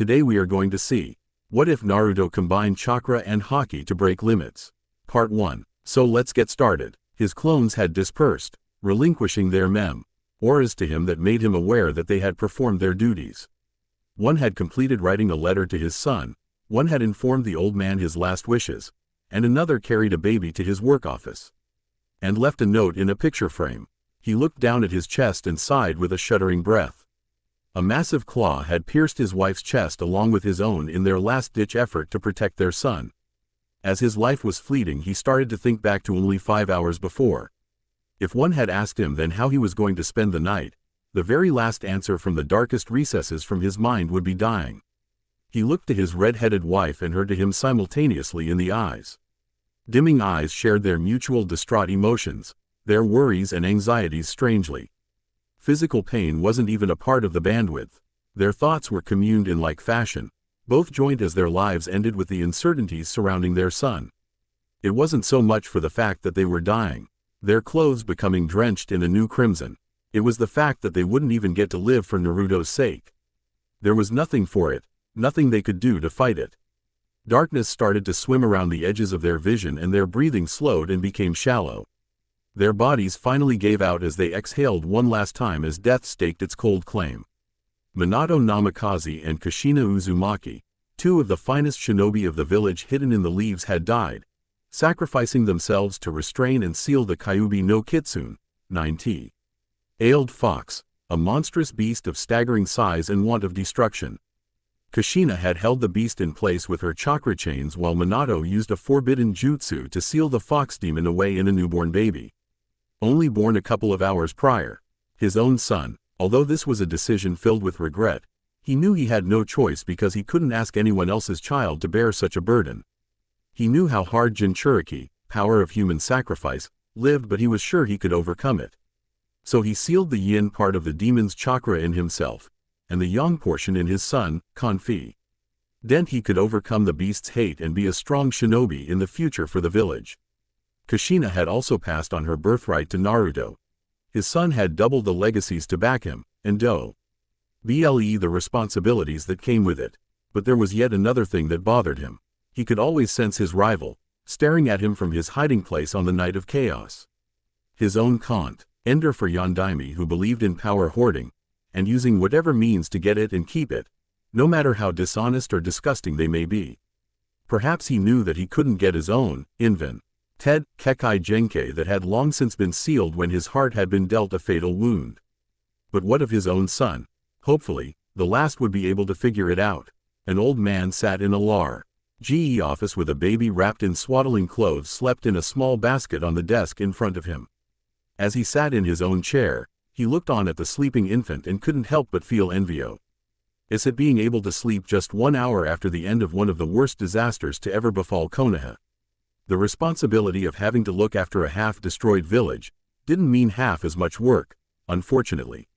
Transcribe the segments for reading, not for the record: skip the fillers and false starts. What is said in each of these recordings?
Today we are going to see, what if Naruto combined chakra and haki to break limits? Part 1. So let's get started. His clones had dispersed, relinquishing their auras to him that made him aware that they had performed their duties. One had completed writing a letter to his son, one had informed the old man his last wishes, and another carried a baby to his work office. And left a note in a picture frame. He looked down at his chest and sighed with a shuddering breath. A massive claw had pierced his wife's chest along with his own in their last-ditch effort to protect their son. As his life was fleeting, he started to think back to only 5 hours before. If one had asked him then how he was going to spend the night, the very last answer from the darkest recesses from his mind would be dying. He looked to his red-headed wife and her to him simultaneously in the eyes. Dimming eyes shared their mutual distraught emotions, their worries and anxieties strangely. Physical pain wasn't even a part of the bandwidth. Their thoughts were communed in like fashion, both joined as their lives ended with the uncertainties surrounding their son. It wasn't so much for the fact that they were dying, their clothes becoming drenched in a new crimson. It was the fact that they wouldn't even get to live for Naruto's sake. There was nothing for it, nothing they could do to fight it. Darkness started to swim around the edges of their vision and their breathing slowed and became shallow. Their bodies finally gave out as they exhaled one last time as death staked its cold claim. Minato Namikaze and Kushina Uzumaki, two of the finest shinobi of the village hidden in the leaves, had died, sacrificing themselves to restrain and seal the Kyuubi no Kitsune, 9T. Ailed fox, a monstrous beast of staggering size and want of destruction. Kushina had held the beast in place with her chakra chains while Minato used a forbidden jutsu to seal the fox demon away in a newborn baby. Only born a couple of hours prior. His own son, although this was a decision filled with regret, he knew he had no choice because he couldn't ask anyone else's child to bear such a burden. He knew how hard Jinchuriki, power of human sacrifice, lived, but he was sure he could overcome it. So he sealed the yin part of the demon's chakra in himself, and the yang portion in his son, Kanfi. Then he could overcome the beast's hate and be a strong shinobi in the future for the village. Kushina had also passed on her birthright to Naruto. His son had doubled the legacies to back him, and the responsibilities that came with it. But there was yet another thing that bothered him. He could always sense his rival, staring at him from his hiding place on the night of chaos. His own Kant, ender for Yondaime, who believed in power hoarding, and using whatever means to get it and keep it, no matter how dishonest or disgusting they may be. Perhaps he knew that he couldn't get his own, Ted Kekai Genkai that had long since been sealed when his heart had been dealt a fatal wound. But what of his own son? Hopefully, the last would be able to figure it out. An old man sat in a large office with a baby wrapped in swaddling clothes slept in a small basket on the desk in front of him. As he sat in his own chair, he looked on at the sleeping infant and couldn't help but feel envious. Is it being able to sleep just 1 hour after the end of one of the worst disasters to ever befall Konoha? The responsibility of having to look after a half-destroyed village didn't mean half as much work, unfortunately.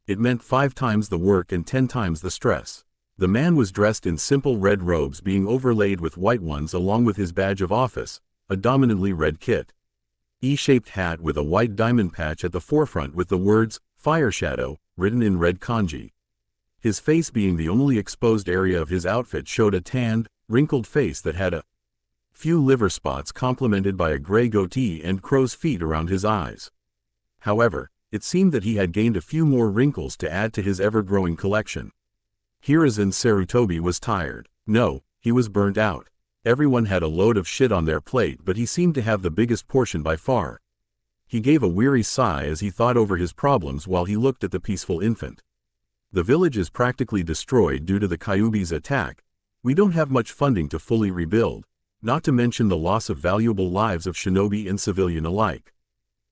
It meant 5 times the work and 10 times the stress. The man was dressed in simple red robes being overlaid with white ones along with his badge of office, a dominantly red kit. E-shaped hat with a white diamond patch at the forefront with the words, Fire Shadow, written in red kanji. His face being the only exposed area of his outfit showed a tanned, wrinkled face that had a few liver spots complemented by a gray goatee and crow's feet around his eyes. However, it seemed that he had gained a few more wrinkles to add to his ever-growing collection. Hiruzen Sarutobi was tired. No, he was burnt out. Everyone had a load of shit on their plate, but he seemed to have the biggest portion by far. He gave a weary sigh as he thought over his problems while he looked at the peaceful infant. The village is practically destroyed due to the Kyuubi's attack. We don't have much funding to fully rebuild, not to mention the loss of valuable lives of shinobi and civilian alike.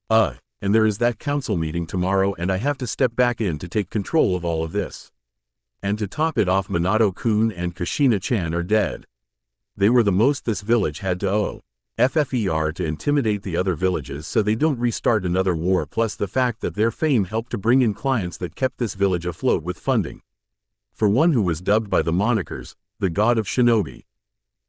And there is that council meeting tomorrow and I have to step back in to take control of all of this. And to top it off, Minato-kun and Kushina-chan are dead. They were the most this village had to FFER to intimidate the other villages so they don't restart another war, plus the fact that their fame helped to bring in clients that kept this village afloat with funding. For one who was dubbed by the monikers, the god of shinobi.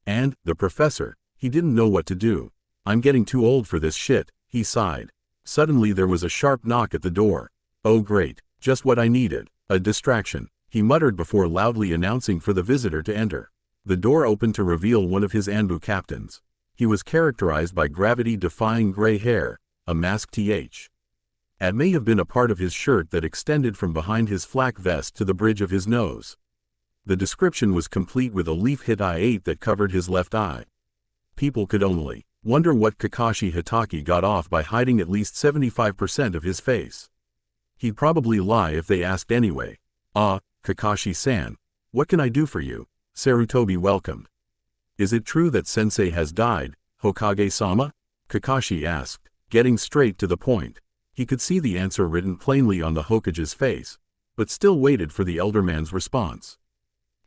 And, the professor, he didn't know what to do. I'm getting too old for this shit, he sighed. Suddenly there was a sharp knock at the door. Oh great, just what I needed, a distraction. he muttered before loudly announcing for the visitor to enter. The door opened to reveal one of his Anbu captains. He was characterized by gravity-defying gray hair, a mask th. It may have been a part of his shirt that extended from behind his flak vest to the bridge of his nose. The description was complete with a leaf-hit eye that covered his left eye. People could only wonder what Kakashi Hatake got off by hiding at least 75% of his face. He'd probably lie if they asked anyway. "Ah, Kakashi-san, what can I do for you?" Sarutobi welcomed. "Is it true that sensei has died, Hokage-sama?" Kakashi asked, getting straight to the point. He could see the answer written plainly on the Hokage's face, but still waited for the elder man's response.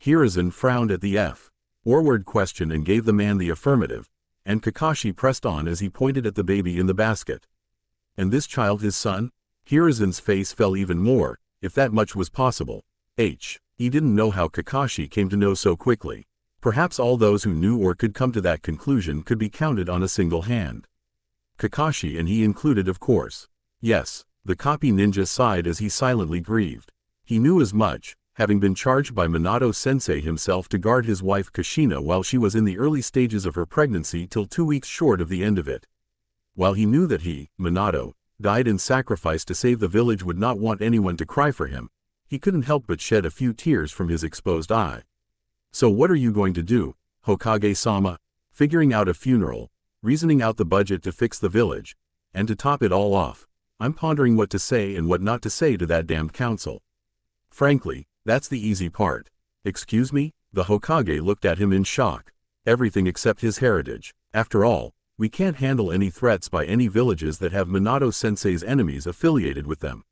Hiruzen frowned at the F-word question and gave the man the affirmative, and Kakashi pressed on as he pointed at the baby in the basket. "And this child his son?" Hiruzen's face fell even more, if that much was possible. He didn't know how Kakashi came to know so quickly. Perhaps all those who knew or could come to that conclusion could be counted on a single hand. Kakashi and he included, of course. Yes, the copy ninja sighed as he silently grieved. He knew as much, having been charged by Minato-sensei himself to guard his wife Kushina while she was in the early stages of her pregnancy till 2 weeks short of the end of it. While he knew that he, Minato, died in sacrifice to save the village would not want anyone to cry for him, he couldn't help but shed a few tears from his exposed eye. "So what are you going to do, Hokage-sama?" "Figuring out a funeral, reasoning out the budget to fix the village, and to top it all off, I'm pondering what to say and what not to say to that damned council. Frankly, that's the easy part." "Excuse me?" The Hokage looked at him in shock. "Everything except his heritage. After all, we can't handle any threats by any villages that have Minato-sensei's enemies affiliated with them.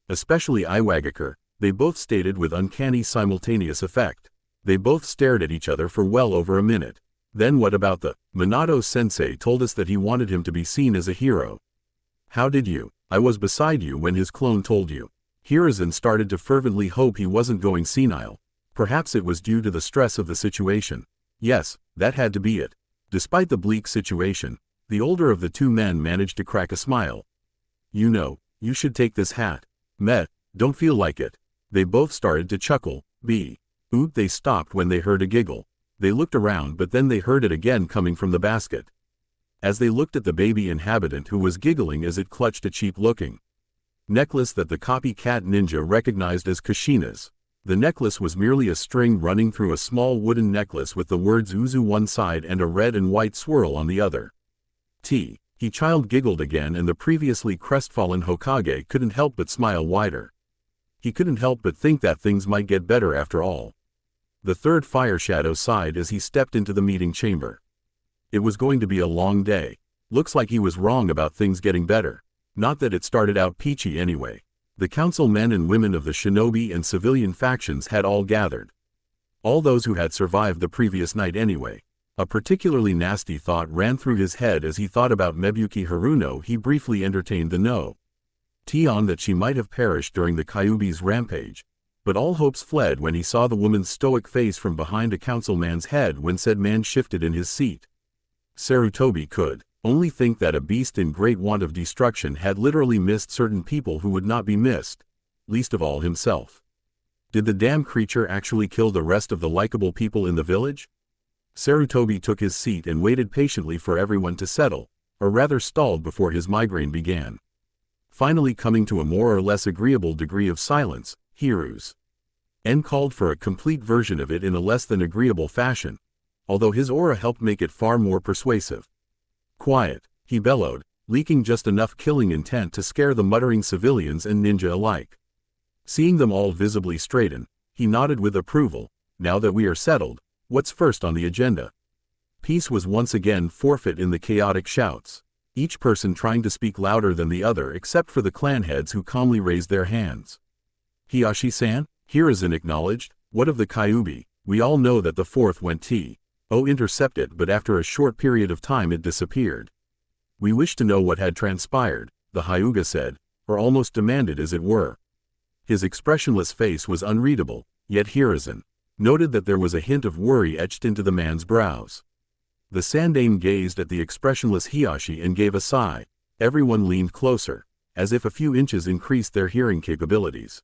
Especially Iwagakure," they both stated with uncanny simultaneous effect. They both stared at each other for well over a minute. "Then what about the Minato-sensei told us that he wanted him to be seen as a hero." "How did you?" "I was beside you when his clone told you." Hiruzen started to fervently hope he wasn't going senile. Perhaps it was due to the stress of the situation. Yes, that had to be it. Despite the bleak situation, the older of the two men managed to crack a smile. "You know, you should take this hat." Don't feel like it." They both started to chuckle. They stopped when they heard a giggle. They looked around, but then they heard it again coming from the basket. As they looked at the baby inhabitant who was giggling as it clutched a cheap-looking necklace that the copycat ninja recognized as Kushina's. The necklace was merely a string running through a small wooden necklace with the words Uzu one side and a red and white swirl on the other. Child giggled again, and the previously crestfallen Hokage couldn't help but smile wider. He couldn't help but think that things might get better after all. The third fire shadow sighed as he stepped into the meeting chamber. It was going to be a long day. Looks like he was wrong about things getting better. Not that it started out peachy anyway. The council men and women of the shinobi and civilian factions had all gathered. All those who had survived the previous night anyway. A particularly nasty thought ran through his head as he thought about Mebuki Haruno. He briefly entertained the notion that she might have perished during the Kyuubi's rampage, but all hopes fled when he saw the woman's stoic face from behind a councilman's head when said man shifted in his seat. Sarutobi could only think that a beast in great want of destruction had literally missed certain people who would not be missed, least of all himself. Did the damn creature actually kill the rest of the likable people in the village? Sarutobi took his seat and waited patiently for everyone to settle, or rather stalled before his migraine began. Finally coming to a more or less agreeable degree of silence, Hiruzen called for a complete version of it in a less than agreeable fashion, although his aura helped make it far more persuasive. "Quiet," he bellowed, leaking just enough killing intent to scare the muttering civilians and ninja alike. Seeing them all visibly straighten, he nodded with approval. "Now that we are settled, what's first on the agenda?" Peace was once again forfeit in the chaotic shouts, each person trying to speak louder than the other except for the clan heads who calmly raised their hands. "Hiyashi-san?" Hiruzen acknowledged. "What of the Kyuubi? We all know that the fourth went intercepted, but after a short period of time it disappeared. We wish to know what had transpired," the Hyuga said, or almost demanded as it were. His expressionless face was unreadable, yet Hiruzen noted that there was a hint of worry etched into the man's brows. The Sandaime gazed at the expressionless Hiyashi and gave a sigh. Everyone leaned closer, as if a few inches increased their hearing capabilities.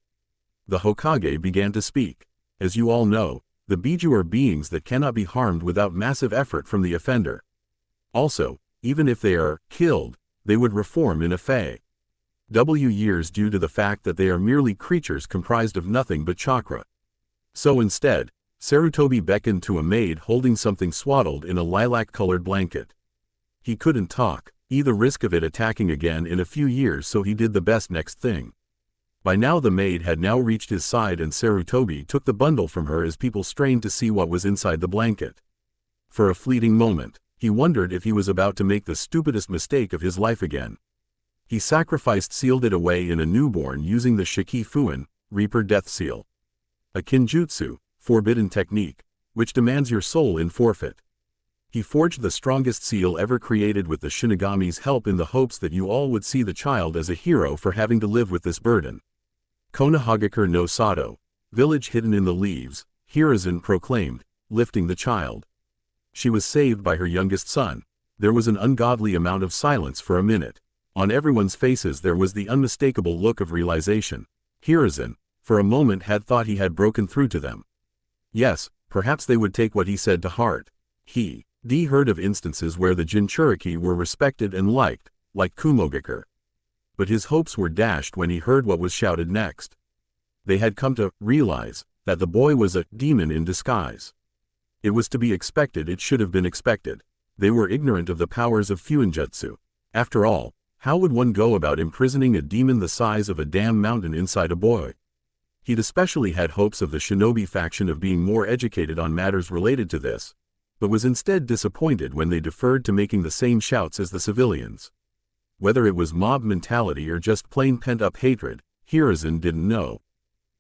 The Hokage began to speak. As you all know, the Biju are beings that cannot be harmed without massive effort from the offender. Also, even if they are killed, they would reform in a few years due to the fact that they are merely creatures comprised of nothing but chakra. So instead, Sarutobi beckoned to a maid holding something swaddled in a lilac-colored blanket. He couldn't talk, either risk of it attacking again in a few years, so he did the best next thing. By now the maid had now reached his side and Sarutobi took the bundle from her as people strained to see what was inside the blanket. For a fleeting moment, he wondered if he was about to make the stupidest mistake of his life again. He sealed it away in a newborn using the Shiki Fuin, Reaper Death Seal. A kinjutsu, forbidden technique, which demands your soul in forfeit. He forged the strongest seal ever created with the Shinigami's help in the hopes that you all would see the child as a hero for having to live with this burden. Konohagakure no Sato, village hidden in the leaves, Hiruzen proclaimed, lifting the child. She was saved by her youngest son. There was an ungodly amount of silence for a minute. On everyone's faces there was the unmistakable look of realization. Hiruzen, for a moment, had thought he had broken through to them. Yes, perhaps they would take what he said to heart. He heard of instances where the Jinchuriki were respected and liked, like Kumogakure. But his hopes were dashed when he heard what was shouted next. They had come to realize that the boy was a demon in disguise. It was to be expected, it should have been expected. They were ignorant of the powers of Fuinjutsu. After all, how would one go about imprisoning a demon the size of a damn mountain inside a boy? He'd especially had hopes of the shinobi faction of being more educated on matters related to this, but was instead disappointed when they deferred to making the same shouts as the civilians. Whether it was mob mentality or just plain pent-up hatred, Hiruzen didn't know.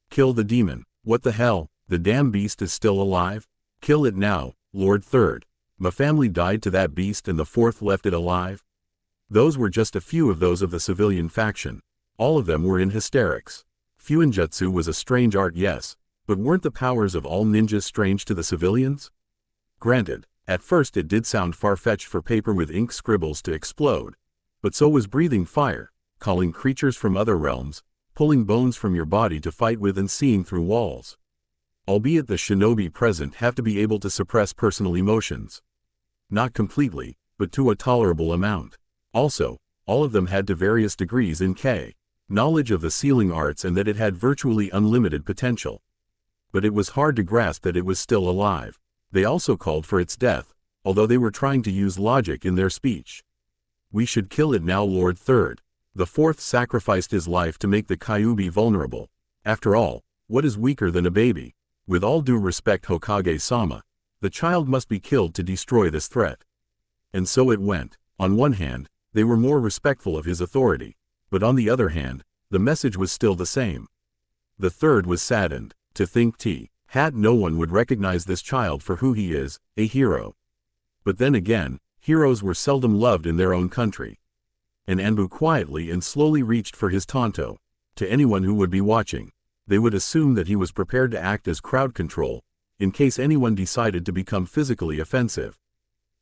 Kill the demon. What the hell? The damn beast is still alive? Kill it now, Lord Third. My family died to that beast and the fourth left it alive? Those were just a few of those of the civilian faction. All of them were in hysterics. Fuinjutsu was a strange art, yes, but weren't the powers of all ninjas strange to the civilians? Granted, at first it did sound far-fetched for paper with ink scribbles to explode, but so was breathing fire, calling creatures from other realms, pulling bones from your body to fight with and seeing through walls. Albeit the shinobi present have to be able to suppress personal emotions. Not completely, but to a tolerable amount. Also, all of them had to various degrees in knowledge of the sealing arts and that it had virtually unlimited potential. But it was hard to grasp that it was still alive. They also called for its death, although they were trying to use logic in their speech. We should kill it now, Lord Third. The fourth sacrificed his life to make the Kyuubi vulnerable. After all, what is weaker than a baby? With all due respect, Hokage-sama, the child must be killed to destroy this threat. And so it went. On one hand, they were more respectful of his authority, but on the other hand, the message was still the same. The third was saddened to think no one would recognize this child for who he is, a hero. But then again, heroes were seldom loved in their own country. And Anbu quietly and slowly reached for his tanto. To anyone who would be watching, they would assume that he was prepared to act as crowd control, in case anyone decided to become physically offensive.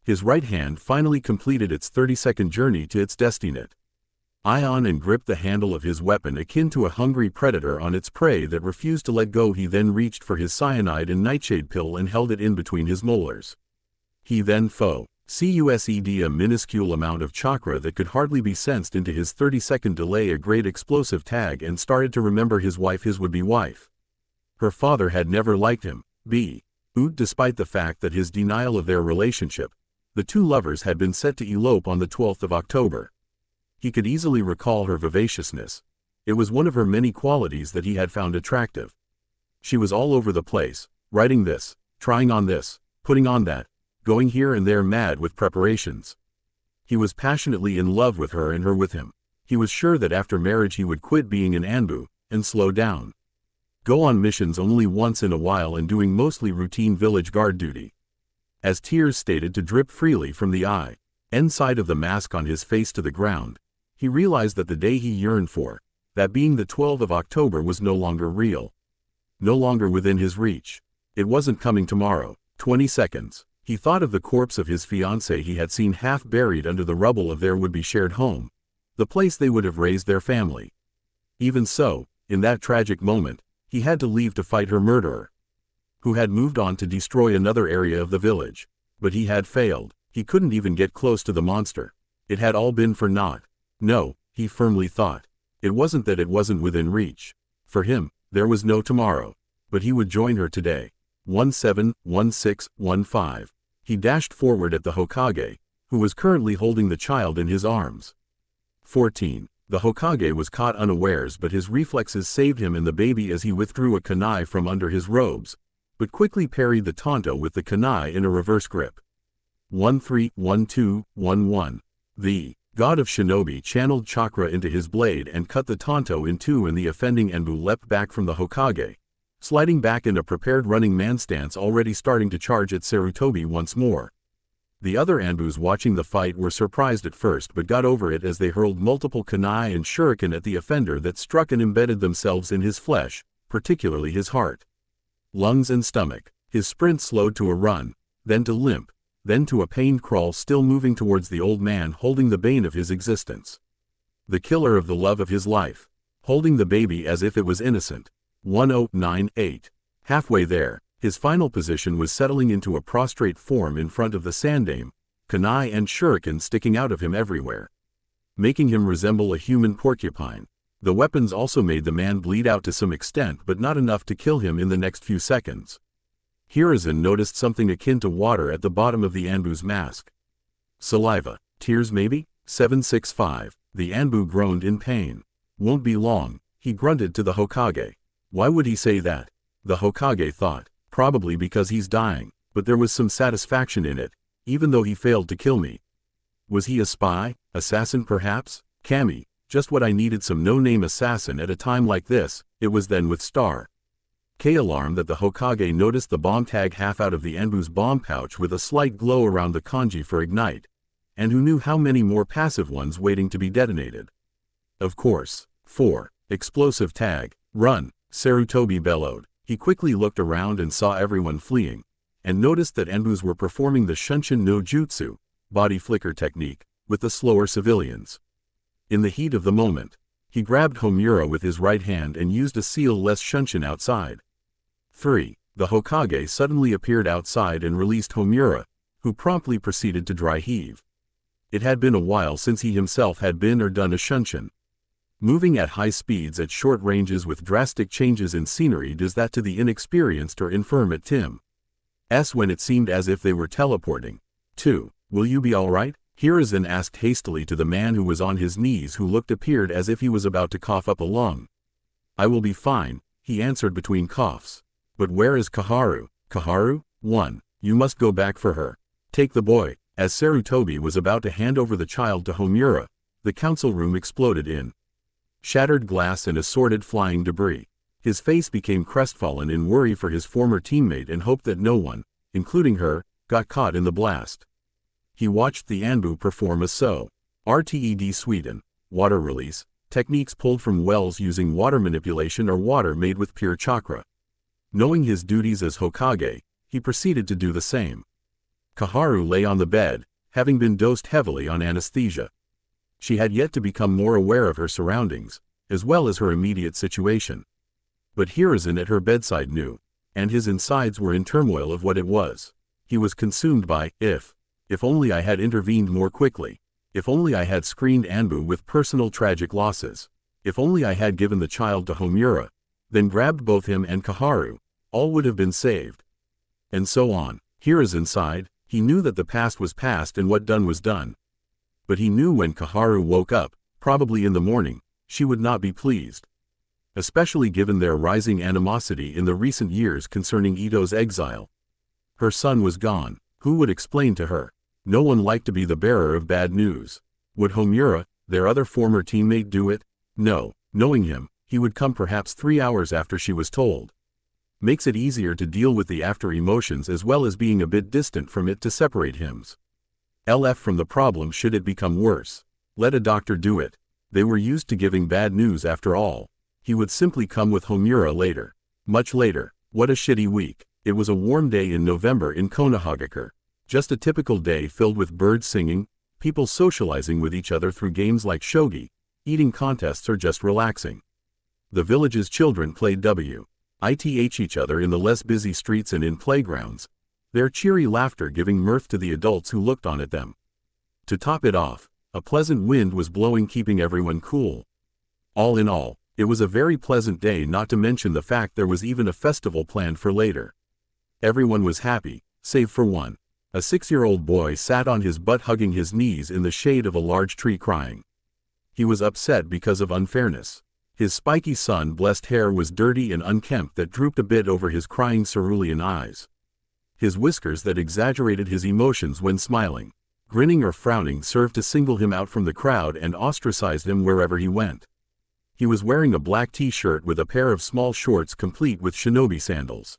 His right hand finally completed its 30-second journey to its destinate. Ion and gripped the handle of his weapon akin to a hungry predator on its prey that refused to let go. He then reached for his cyanide and nightshade pill and held it in between his molars. He then CUSED a minuscule amount of chakra that could hardly be sensed into his 30-second delay, a great explosive tag, and started to remember his wife, his would-be wife. Her father had never liked him. Despite the fact that his denial of their relationship, the two lovers had been set to elope on the 12th of October. He could easily recall her vivaciousness. It was one of her many qualities that he had found attractive. She was all over the place, writing this, trying on this, putting on that, going here and there, mad with preparations. He was passionately in love with her and her with him. He was sure that after marriage he would quit being an Anbu, and slow down. Go on missions only once in a while and doing mostly routine village guard duty. As tears stated to drip freely from the end side of the mask on his face to the ground, he realized that the day he yearned for, that being the 12th of October, was no longer real. No longer within his reach. It wasn't coming tomorrow. 20 seconds. He thought of the corpse of his fiancée he had seen half buried under the rubble of their would-be shared home, the place they would have raised their family. Even so, in that tragic moment, He had to leave to fight her murderer, who had moved on to destroy another area of the village. But he had failed. He couldn't even get close to the monster. It had all been for naught. No, he firmly thought. It wasn't that it wasn't within reach. For him, there was no tomorrow. But he would join her today. 171615. He dashed forward at the Hokage, who was currently holding the child in his arms. 14. The Hokage was caught unawares, but his reflexes saved him and the baby as he withdrew a kunai from under his robes, but quickly parried the Tonto with the kunai in a reverse grip. 131211. The god of shinobi channeled chakra into his blade and cut the Tonto in two, and the offending Anbu leapt back from the Hokage, sliding back in a prepared running man stance, already starting to charge at Sarutobi once more. The other Anbus watching the fight were surprised at first, but got over it as they hurled multiple kunai and shuriken at the offender that struck and embedded themselves in his flesh, particularly his heart, lungs and stomach. His sprint slowed to a run, then to limp, then to a pained crawl, still moving towards the old man holding the bane of his existence. The killer of the love of his life, holding the baby as if it was innocent. 1098. Halfway there, his final position was settling into a prostrate form in front of the sandame, kunai and shuriken sticking out of him everywhere, making him resemble a human porcupine. The weapons also made the man bleed out to some extent, but not enough to kill him in the next few seconds. Hiruzen noticed something akin to water at the bottom of the Anbu's mask. Saliva. Tears maybe? 765. The Anbu groaned in pain. Won't be long, he grunted to the Hokage. Why would he say that? The Hokage thought. Probably because he's dying, but there was some satisfaction in it, even though he failed to kill me. Was he a spy? Assassin perhaps? Kami, just what I needed, some no-name assassin at a time like this. It was then with Star K alarm that the Hokage noticed the bomb tag half out of the Anbu's bomb pouch with a slight glow around the kanji for ignite, and who knew how many more passive ones waiting to be detonated. Of course. 4. Explosive tag. Run, Sarutobi bellowed. He quickly looked around and saw everyone fleeing, and noticed that Anbus were performing the Shunshin no Jutsu, body flicker technique, with the slower civilians. In the heat of the moment, he grabbed Homura with his right hand and used a seal-less Shunshin outside. 3. The Hokage suddenly appeared outside and released Homura, who promptly proceeded to dry heave. It had been a while since he himself had been or done a Shunshin. Moving at high speeds at short ranges with drastic changes in scenery does that to the inexperienced or infirm at Tim's when it seemed as if they were teleporting. 2. Will you be alright? Hiruzen asked hastily to the man who was on his knees, who appeared as if he was about to cough up a lung. I will be fine, he answered between coughs. But where is Kaharu? Kaharu? 1. You must go back for her. Take the boy. As Sarutobi was about to hand over the child to Homura, the council room exploded in shattered glass and assorted flying debris. His face became crestfallen in worry for his former teammate and hoped that no one, including her, got caught in the blast. He watched the Anbu perform a RTED Sweden, water release, techniques pulled from wells using water manipulation or water made with pure chakra. Knowing his duties as Hokage, he proceeded to do the same. Kaharu lay on the bed, having been dosed heavily on anesthesia. She had yet to become more aware of her surroundings, as well as her immediate situation. But Hiruzen at her bedside knew, and his insides were in turmoil of what it was. He was consumed by, if only I had intervened more quickly, if only I had screened Anbu with personal tragic losses, if only I had given the child to Homura, then grabbed both him and Kaharu, all would have been saved. And so on. Hiruzen sighed. He knew that the past was past and what done was done. But he knew when Kaharu woke up, probably in the morning, she would not be pleased. Especially given their rising animosity in the recent years concerning Ito's exile. Her son was gone. Who would explain to her? No one liked to be the bearer of bad news. Would Homura, their other former teammate, do it? No. Knowing him, he would come perhaps 3 hours after she was told. Makes it easier to deal with the after emotions as well as being a bit distant from it to separate hymns. LF from the problem should it become worse. Let a doctor do it. They were used to giving bad news after all. He would simply come with Homura later. Much later. What a shitty week. It was a warm day in November in Konohagakure. Just a typical day filled with birds singing, people socializing with each other through games like shogi, eating contests or just relaxing. The village's children played each other in the less busy streets and in playgrounds, their cheery laughter giving mirth to the adults who looked on at them. To top it off, a pleasant wind was blowing, keeping everyone cool. All in all, it was a very pleasant day, not to mention the fact there was even a festival planned for later. Everyone was happy, save for one. A 6-year-old boy sat on his butt hugging his knees in the shade of a large tree crying. He was upset because of unfairness. His spiky sun-blessed hair was dirty and unkempt that drooped a bit over his crying cerulean eyes. His whiskers that exaggerated his emotions when smiling, grinning or frowning served to single him out from the crowd and ostracized him wherever he went. He was wearing a black t-shirt with a pair of small shorts complete with shinobi sandals.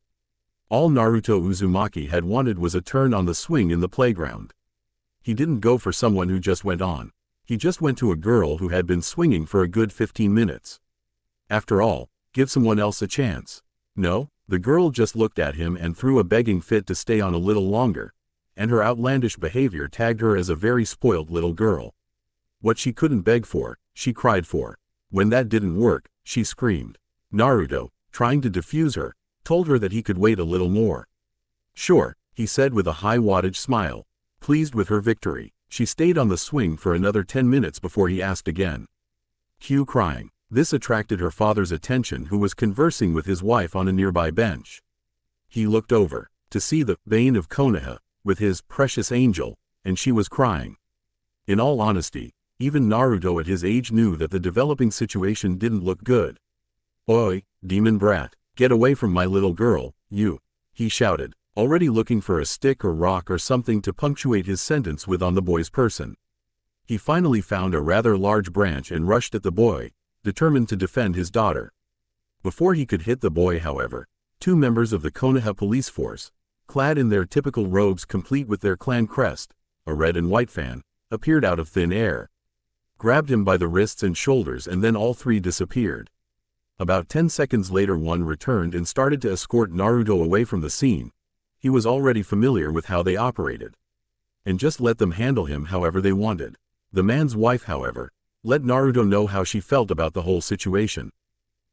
All Naruto Uzumaki had wanted was a turn on the swing in the playground. He didn't go for someone who just went on. He just went to a girl who had been swinging for a good 15 minutes. After all, give someone else a chance. No, the girl just looked at him and threw a begging fit to stay on a little longer, and her outlandish behavior tagged her as a very spoiled little girl. What she couldn't beg for, she cried for. When that didn't work, she screamed. Naruto, trying to defuse her, told her that he could wait a little more. Sure, he said with a high-wattage smile. Pleased with her victory, she stayed on the swing for another 10 minutes before he asked again. Cue crying. This attracted her father's attention, who was conversing with his wife on a nearby bench. He looked over, to see the bane of Konoha, with his precious angel, and she was crying. In all honesty, even Naruto at his age knew that the developing situation didn't look good. Oi, demon brat, get away from my little girl, you, he shouted, already looking for a stick or rock or something to punctuate his sentence with on the boy's person. He finally found a rather large branch and rushed at the boy, determined to defend his daughter. Before he could hit the boy, however, 2 members of the Konoha police force, clad in their typical robes complete with their clan crest, a red and white fan, appeared out of thin air, grabbed him by the wrists and shoulders, and then all 3 disappeared. About 10 seconds later one returned and started to escort Naruto away from the scene. He was already familiar with how they operated, and just let them handle him however they wanted. The man's wife, however, let Naruto know how she felt about the whole situation.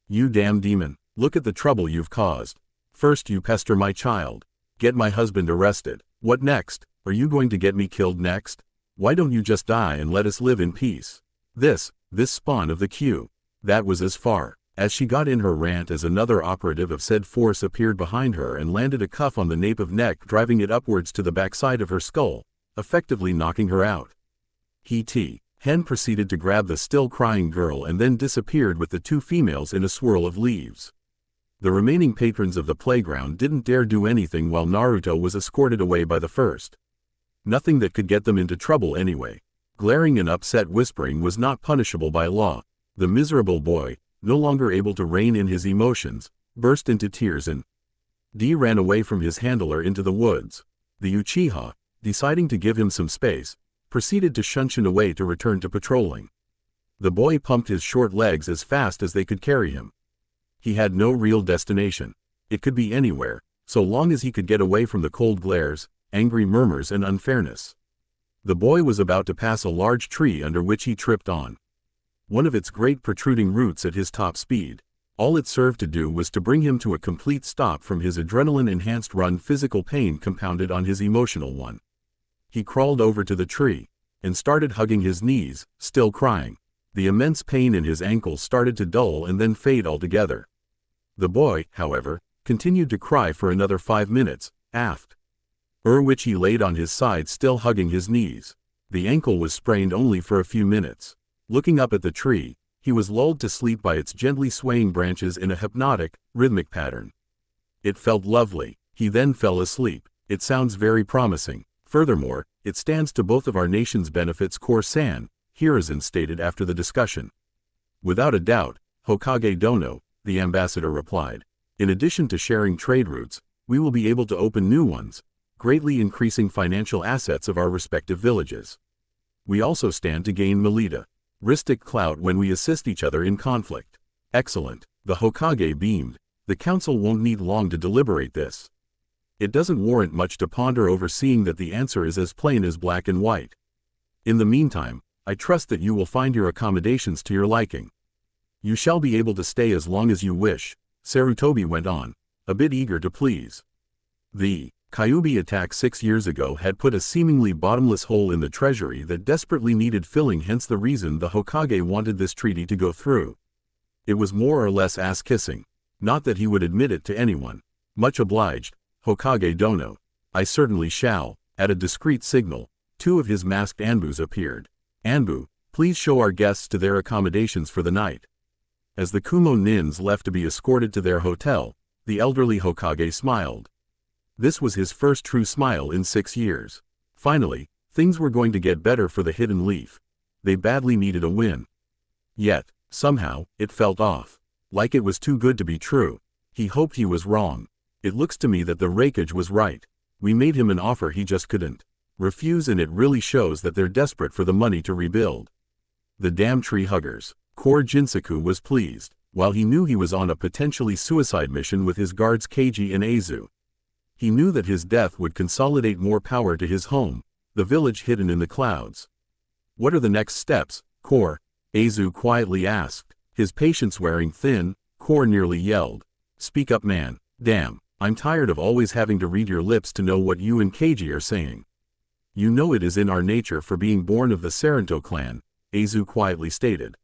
You damn demon, look at the trouble you've caused. First you pester my child, get my husband arrested. What next? Are you going to get me killed next? Why don't you just die and let us live in peace? This spawn of the Q. That was as far as she got in her rant as another operative of said force appeared behind her and landed a cuff on the nape of neck, driving it upwards to the backside of her skull, effectively knocking her out. Hen proceeded to grab the still crying girl and then disappeared with the 2 females in a swirl of leaves. The remaining patrons of the playground didn't dare do anything while Naruto was escorted away by the first. Nothing that could get them into trouble anyway. Glaring and upset whispering was not punishable by law. The miserable boy, no longer able to rein in his emotions, burst into tears and ran away from his handler into the woods. The Uchiha, deciding to give him some space, proceeded to shuncheon away to return to patrolling. The boy pumped his short legs as fast as they could carry him. He had no real destination. It could be anywhere, so long as he could get away from the cold glares, angry murmurs and unfairness. The boy was about to pass a large tree under which he tripped on one of its great protruding roots at his top speed. All it served to do was to bring him to a complete stop from his adrenaline-enhanced run, physical pain compounded on his emotional one. He crawled over to the tree and started hugging his knees, still crying. The immense pain in his ankles started to dull and then fade altogether. The boy, however, continued to cry for another 5 minutes, after which he laid on his side still hugging his knees. The ankle was sprained only for a few minutes. Looking up at the tree, he was lulled to sleep by its gently swaying branches in a hypnotic, rhythmic pattern. It felt lovely. He then fell asleep. It sounds very promising. Furthermore, it stands to both of our nation's benefits, Kor-san, Hiruzen stated after the discussion. Without a doubt, Hokage Dono, the ambassador replied. In addition to sharing trade routes, we will be able to open new ones, greatly increasing financial assets of our respective villages. We also stand to gain militaristic clout when we assist each other in conflict. Excellent, the Hokage beamed. The council won't need long to deliberate this. It doesn't warrant much to ponder over, seeing that the answer is as plain as black and white. In the meantime, I trust that you will find your accommodations to your liking. You shall be able to stay as long as you wish, Sarutobi went on, a bit eager to please. The Kyuubi attack 6 years ago had put a seemingly bottomless hole in the treasury that desperately needed filling, hence the reason the Hokage wanted this treaty to go through. It was more or less ass-kissing. Not that he would admit it to anyone. Much obliged, Hokage Dono. I certainly shall. At a discreet signal, 2 of his masked Anbus appeared. Anbu, please show our guests to their accommodations for the night. As the Kumo Nins left to be escorted to their hotel, the elderly Hokage smiled. This was his first true smile in 6 years. Finally, things were going to get better for the Hidden Leaf. They badly needed a win. Yet, somehow, it felt off. Like it was too good to be true. He hoped he was wrong. It looks to me that the Raikage was right. We made him an offer he just couldn't refuse, and it really shows that they're desperate for the money to rebuild. The damn tree huggers. Core Jinsaku was pleased, while he knew he was on a potentially suicide mission with his guards Keiji and Aizu. He knew that his death would consolidate more power to his home, the village hidden in the clouds. What are the next steps, Core? Aizu quietly asked, his patience wearing thin. Core nearly yelled. Speak up, man. Damn, I'm tired of always having to read your lips to know what you and Keiji are saying. You know it is in our nature for being born of the Saranto clan, Aizu quietly stated.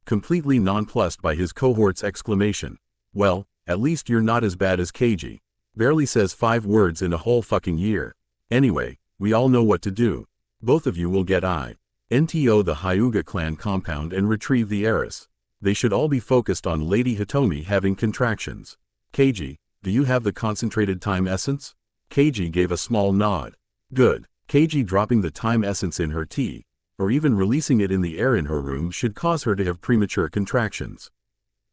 Completely nonplussed by his cohort's exclamation. Well, at least you're not as bad as Keiji. Barely says 5 words in a whole fucking year. Anyway, we all know what to do. Both of you will get NTO the Hyuga clan compound and retrieve the heiress. They should all be focused on Lady Hitomi having contractions. Keiji, do you have the concentrated time essence? Keiji gave a small nod. Good. Keiji dropping the time essence in her tea, or even releasing it in the air in her room, should cause her to have premature contractions.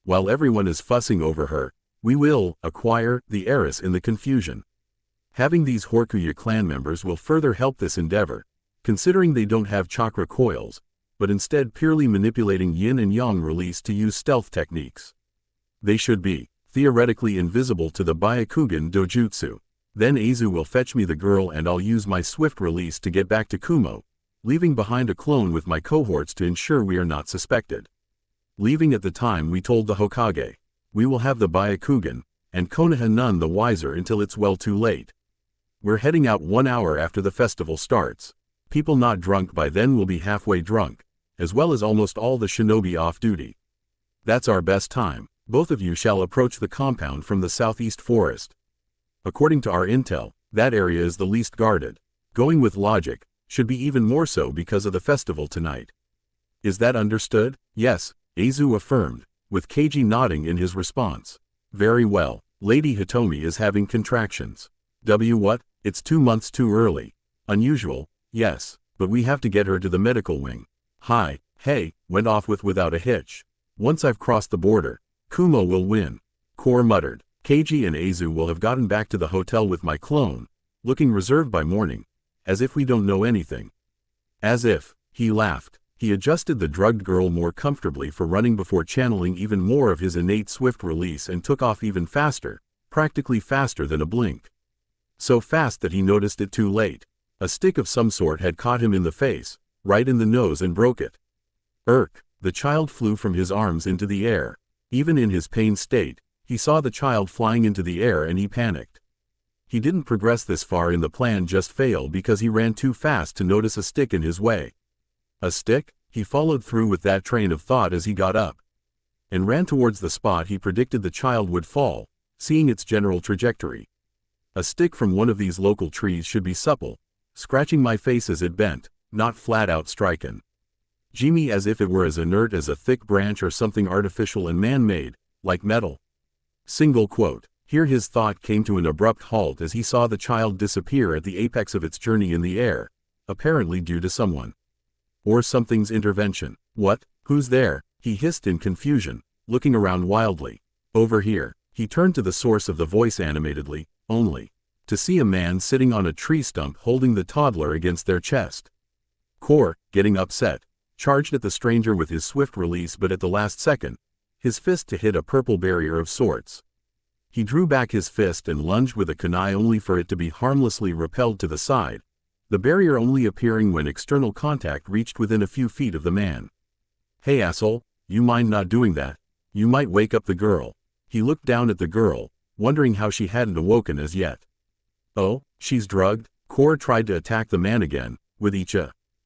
While everyone is fussing over her, we will acquire the heiress in the confusion. Having these Horikuya clan members will further help this endeavor, considering they don't have chakra coils, but instead purely manipulating yin and yang release to use stealth techniques. They should be theoretically invisible to the Byakugan dojutsu. Then Aizu will fetch me the girl and I'll use my swift release to get back to Kumo, leaving behind a clone with my cohorts to ensure we are not suspected. Leaving at the time we told the Hokage. We will have the Byakugan, and Konoha none the wiser until it's well too late. We're heading out 1 hour after the festival starts. People not drunk by then will be halfway drunk, as well as almost all the shinobi off duty. That's our best time. Both of you shall approach the compound from the southeast forest. According to our intel, that area is the least guarded. Going with logic, should be even more so because of the festival tonight. Is that understood? Yes, Aizu affirmed, with Keiji nodding in his response. Very well, Lady Hitomi is having contractions. What? It's 2 months too early. Unusual, yes, but we have to get her to the medical wing. Hey, went off without a hitch. Once I've crossed the border, Kumo will win. Core muttered. Keiji and Aizu will have gotten back to the hotel with my clone, looking reserved by morning, as if we don't know anything. As if, he laughed. He adjusted the drugged girl more comfortably for running before channeling even more of his innate swift release and took off even faster, practically faster than a blink. So fast that he noticed it too late. A stick of some sort had caught him in the face, right in the nose, and broke it. The child flew from his arms into the air. Even in his pained state, he saw the child flying into the air and he panicked. He didn't progress this far in the plan, just fail because he ran too fast to notice a stick in his way. A stick? He followed through with that train of thought as he got up and ran towards the spot he predicted the child would fall, seeing its general trajectory. A stick from one of these local trees should be supple, scratching my face as it bent, not flat out striken. Jimmy, as if it were as inert as a thick branch or something artificial and man-made, like metal. Single quote. Here his thought came to an abrupt halt as he saw the child disappear at the apex of its journey in the air, apparently due to someone or something's intervention. What? Who's there? He hissed in confusion, looking around wildly. Over here. He turned to the source of the voice animatedly, only to see a man sitting on a tree stump holding the toddler against their chest. Core, getting upset, charged at the stranger with his swift release, but at the last second, his fist to hit a purple barrier of sorts. He drew back his fist and lunged with a kunai only for it to be harmlessly repelled to the side, the barrier only appearing when external contact reached within a few feet of the man. Hey asshole, you mind not doing that? You might wake up the girl. He looked down at the girl, wondering how she hadn't awoken as yet. Oh, she's drugged? Core tried to attack the man again, with each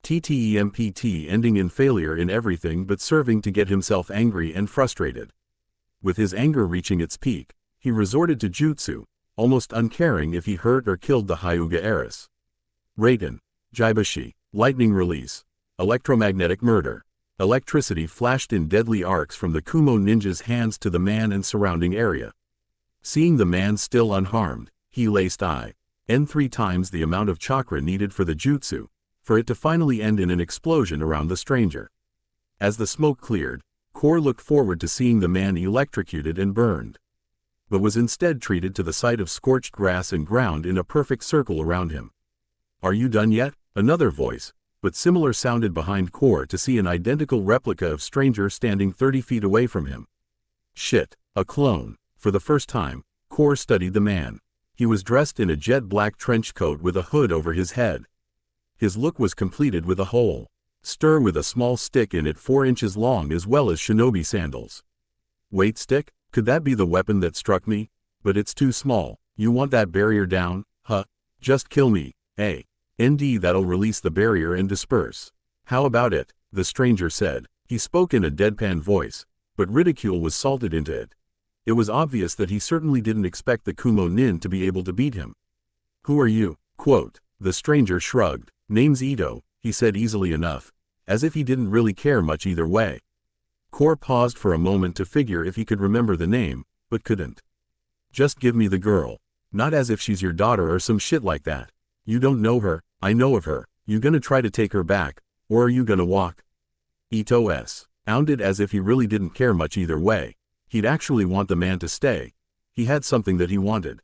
TTEMPT ending in failure in everything but serving to get himself angry and frustrated. With his anger reaching its peak, he resorted to jutsu, almost uncaring if he hurt or killed the Hyuga heiress. Raiden, Jibashi, lightning release, electromagnetic murder. Electricity flashed in deadly arcs from the Kumo ninja's hands to the man and surrounding area. Seeing the man still unharmed, he laced N 3 times the amount of chakra needed for the jutsu, for it to finally end in an explosion around the stranger. As the smoke cleared, Core looked forward to seeing the man electrocuted and burned, but was instead treated to the sight of scorched grass and ground in a perfect circle around him. Are you done yet? Another voice, but similar, sounded behind Core to see an identical replica of stranger standing 30 feet away from him. Shit, a clone. For the first time, Core studied the man. He was dressed in a jet black trench coat with a hood over his head. His look was completed with a hole stir with a small stick in it 4 inches long, as well as shinobi sandals. Wait, stick? Could that be the weapon that struck me? But it's too small. You want that barrier down? Huh? Just kill me. That'll release the barrier and disperse. How about it? The stranger said. He spoke in a deadpan voice, but ridicule was salted into it. It was obvious that he certainly didn't expect the Kumo nin to be able to beat him. Who are you? Quote. The stranger shrugged. Name's Ito, he said easily enough, as if he didn't really care much either way. Core paused for a moment to figure if he could remember the name, but couldn't. Just give me the girl. Not as if she's your daughter or some shit like that. You don't know her. I know of her. You gonna try to take her back, or are you gonna walk? Ito sounded as if he really didn't care much either way. He'd actually want the man to stay. He had something that he wanted.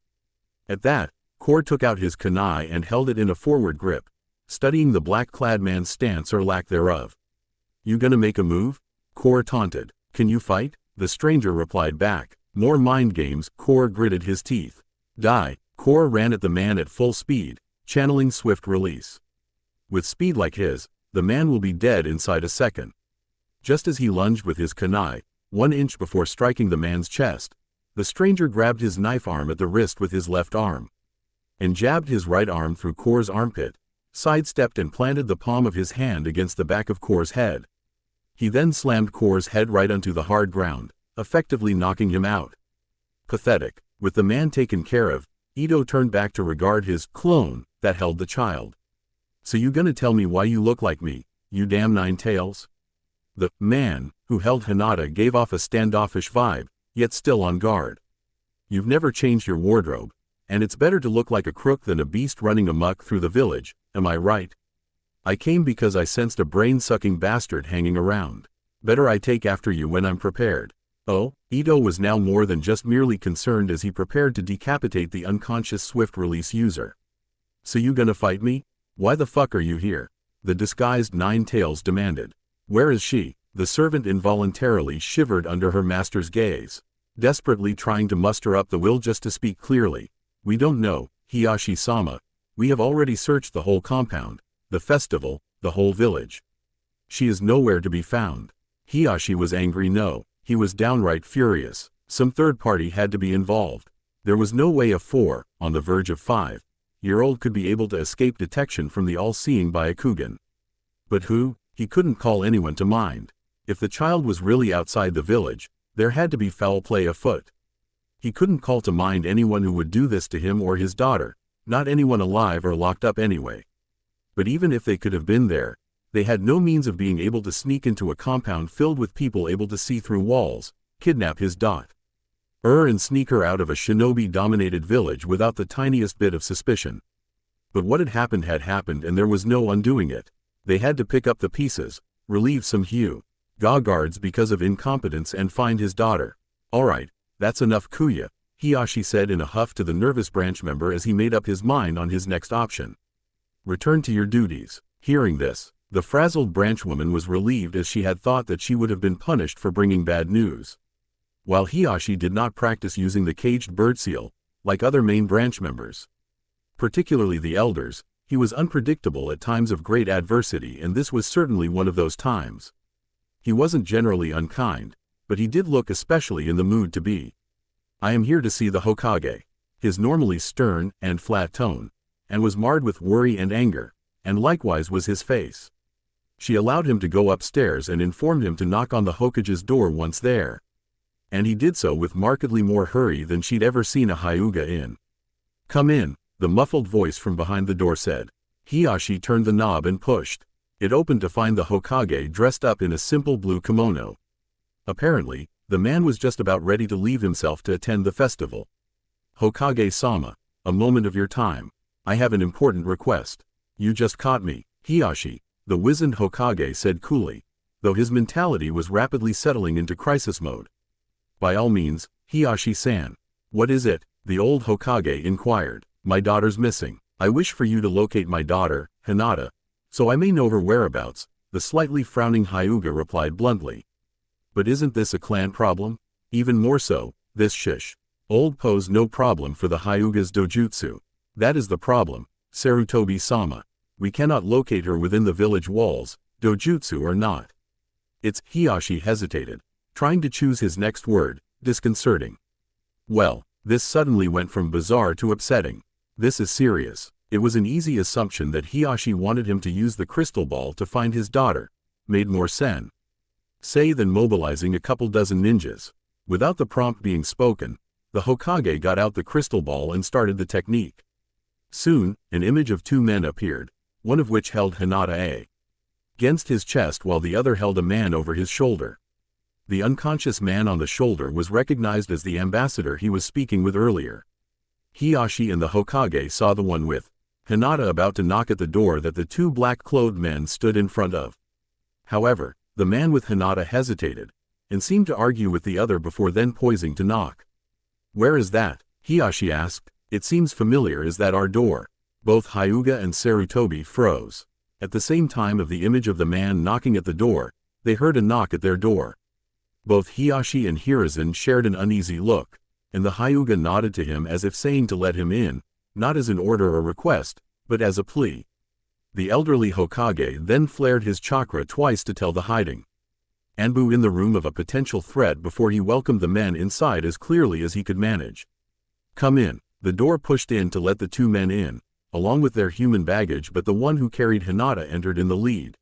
At that, Core took out his kunai and held it in a forward grip, studying the black-clad man's stance or lack thereof. You gonna make a move? Core taunted. Can you fight? The stranger replied back. More mind games. Core gritted his teeth. Die. Core ran at the man at full speed, channeling swift release. With speed like his, the man will be dead inside a second. Just as he lunged with his kunai, 1 inch before striking the man's chest, the stranger grabbed his knife arm at the wrist with his left arm, and jabbed his right arm through Core's armpit, sidestepped and planted the palm of his hand against the back of Core's head. He then slammed Core's head right onto the hard ground, effectively knocking him out. Pathetic. With the man taken care of, Ito turned back to regard his clone that held the child. So you gonna tell me why you look like me, you damn 9 tails? The man who held Hinata gave off a standoffish vibe, yet still on guard. You've never changed your wardrobe, and it's better to look like a crook than a beast running amok through the village, am I right? I came because I sensed a brain-sucking bastard hanging around. Better I take after you when I'm prepared. Oh, Ito was now more than just merely concerned as he prepared to decapitate the unconscious swift-release user. So you gonna fight me? Why the fuck are you here? The disguised 9 tails demanded. Where is she? The servant involuntarily shivered under her master's gaze, desperately trying to muster up the will just to speak clearly. We don't know, Hiyashi-sama. We have already searched the whole compound, the festival, the whole village. She is nowhere to be found. Hiyashi was angry. No, he was downright furious. Some third party had to be involved. There was no way a 4, on the verge of 5-year-old could be able to escape detection from the all-seeing Byakugan. But who? He couldn't call anyone to mind. If the child was really outside the village, there had to be foul play afoot. He couldn't call to mind anyone who would do this to him or his daughter, not anyone alive or locked up anyway. But even if they could have been there, they had no means of being able to sneak into a compound filled with people able to see through walls, kidnap his daughter, and sneak her out of a shinobi-dominated village without the tiniest bit of suspicion. But what had happened, and there was no undoing it. They had to pick up the pieces, relieve some guards because of incompetence, and find his daughter. Alright, that's enough, Kuya, Hiyashi said in a huff to the nervous branch member as he made up his mind on his next option. Return to your duties. Hearing this, the frazzled branchwoman was relieved, as she had thought that she would have been punished for bringing bad news. While Hiyashi did not practice using the caged bird seal, like other main branch members, particularly the elders, he was unpredictable at times of great adversity, and this was certainly one of those times. He wasn't generally unkind, but he did look especially in the mood to be. I am here to see the Hokage. His normally stern and flat tone, and was marred with worry and anger, and likewise was his face. She allowed him to go upstairs and informed him to knock on the Hokage's door once there. And he did so with markedly more hurry than she'd ever seen a Hyuga in. "Come in," the muffled voice from behind the door said. Hiyashi turned the knob and pushed. It opened to find the Hokage dressed up in a simple blue kimono. Apparently, the man was just about ready to leave himself to attend the festival. "Hokage-sama, a moment of your time. I have an important request." "You just caught me, Hiyashi," the wizened Hokage said coolly, though his mentality was rapidly settling into crisis mode. "By all means, Hiyashi-san." "What is it?" the old Hokage inquired. "My daughter's missing. I wish for you to locate my daughter, Hinata, so I may know her whereabouts," the slightly frowning Hyuga replied bluntly. "But isn't this a clan problem?" "Even more so, this shish old pose no problem for the Hyuga's dojutsu. That is the problem, Sarutobi-sama. We cannot locate her within the village walls, dojutsu or not." "It's," Hiyashi hesitated, trying to choose his next word, "disconcerting." Well, this suddenly went from bizarre to upsetting. This is serious. It was an easy assumption that Hiyashi wanted him to use the crystal ball to find his daughter. Made more sense than mobilizing a couple dozen ninjas. Without the prompt being spoken, the Hokage got out the crystal ball and started the technique. Soon, an image of two men appeared, one of which held Hinata against his chest while the other held a man over his shoulder. The unconscious man on the shoulder was recognized as the ambassador he was speaking with earlier. Hiyashi and the Hokage saw the one with Hinata about to knock at the door that the two black-clothed men stood in front of. However, the man with Hinata hesitated, and seemed to argue with the other before then poising to knock. "Where is that?" Hiyashi asked. "It seems familiar. Is that our door?" Both Hyuga and Sarutobi froze. At the same time of the image of the man knocking at the door, they heard a knock at their door. Both Hiyashi and Hiruzen shared an uneasy look, and the Hyuga nodded to him as if saying to let him in, not as an order or request, but as a plea. The elderly Hokage then flared his chakra twice to tell the hiding Anbu in the room of a potential threat before he welcomed the men inside as clearly as he could manage. "Come in." The door pushed in to let the two men in, along with their human baggage, but the one who carried Hinata entered in the lead.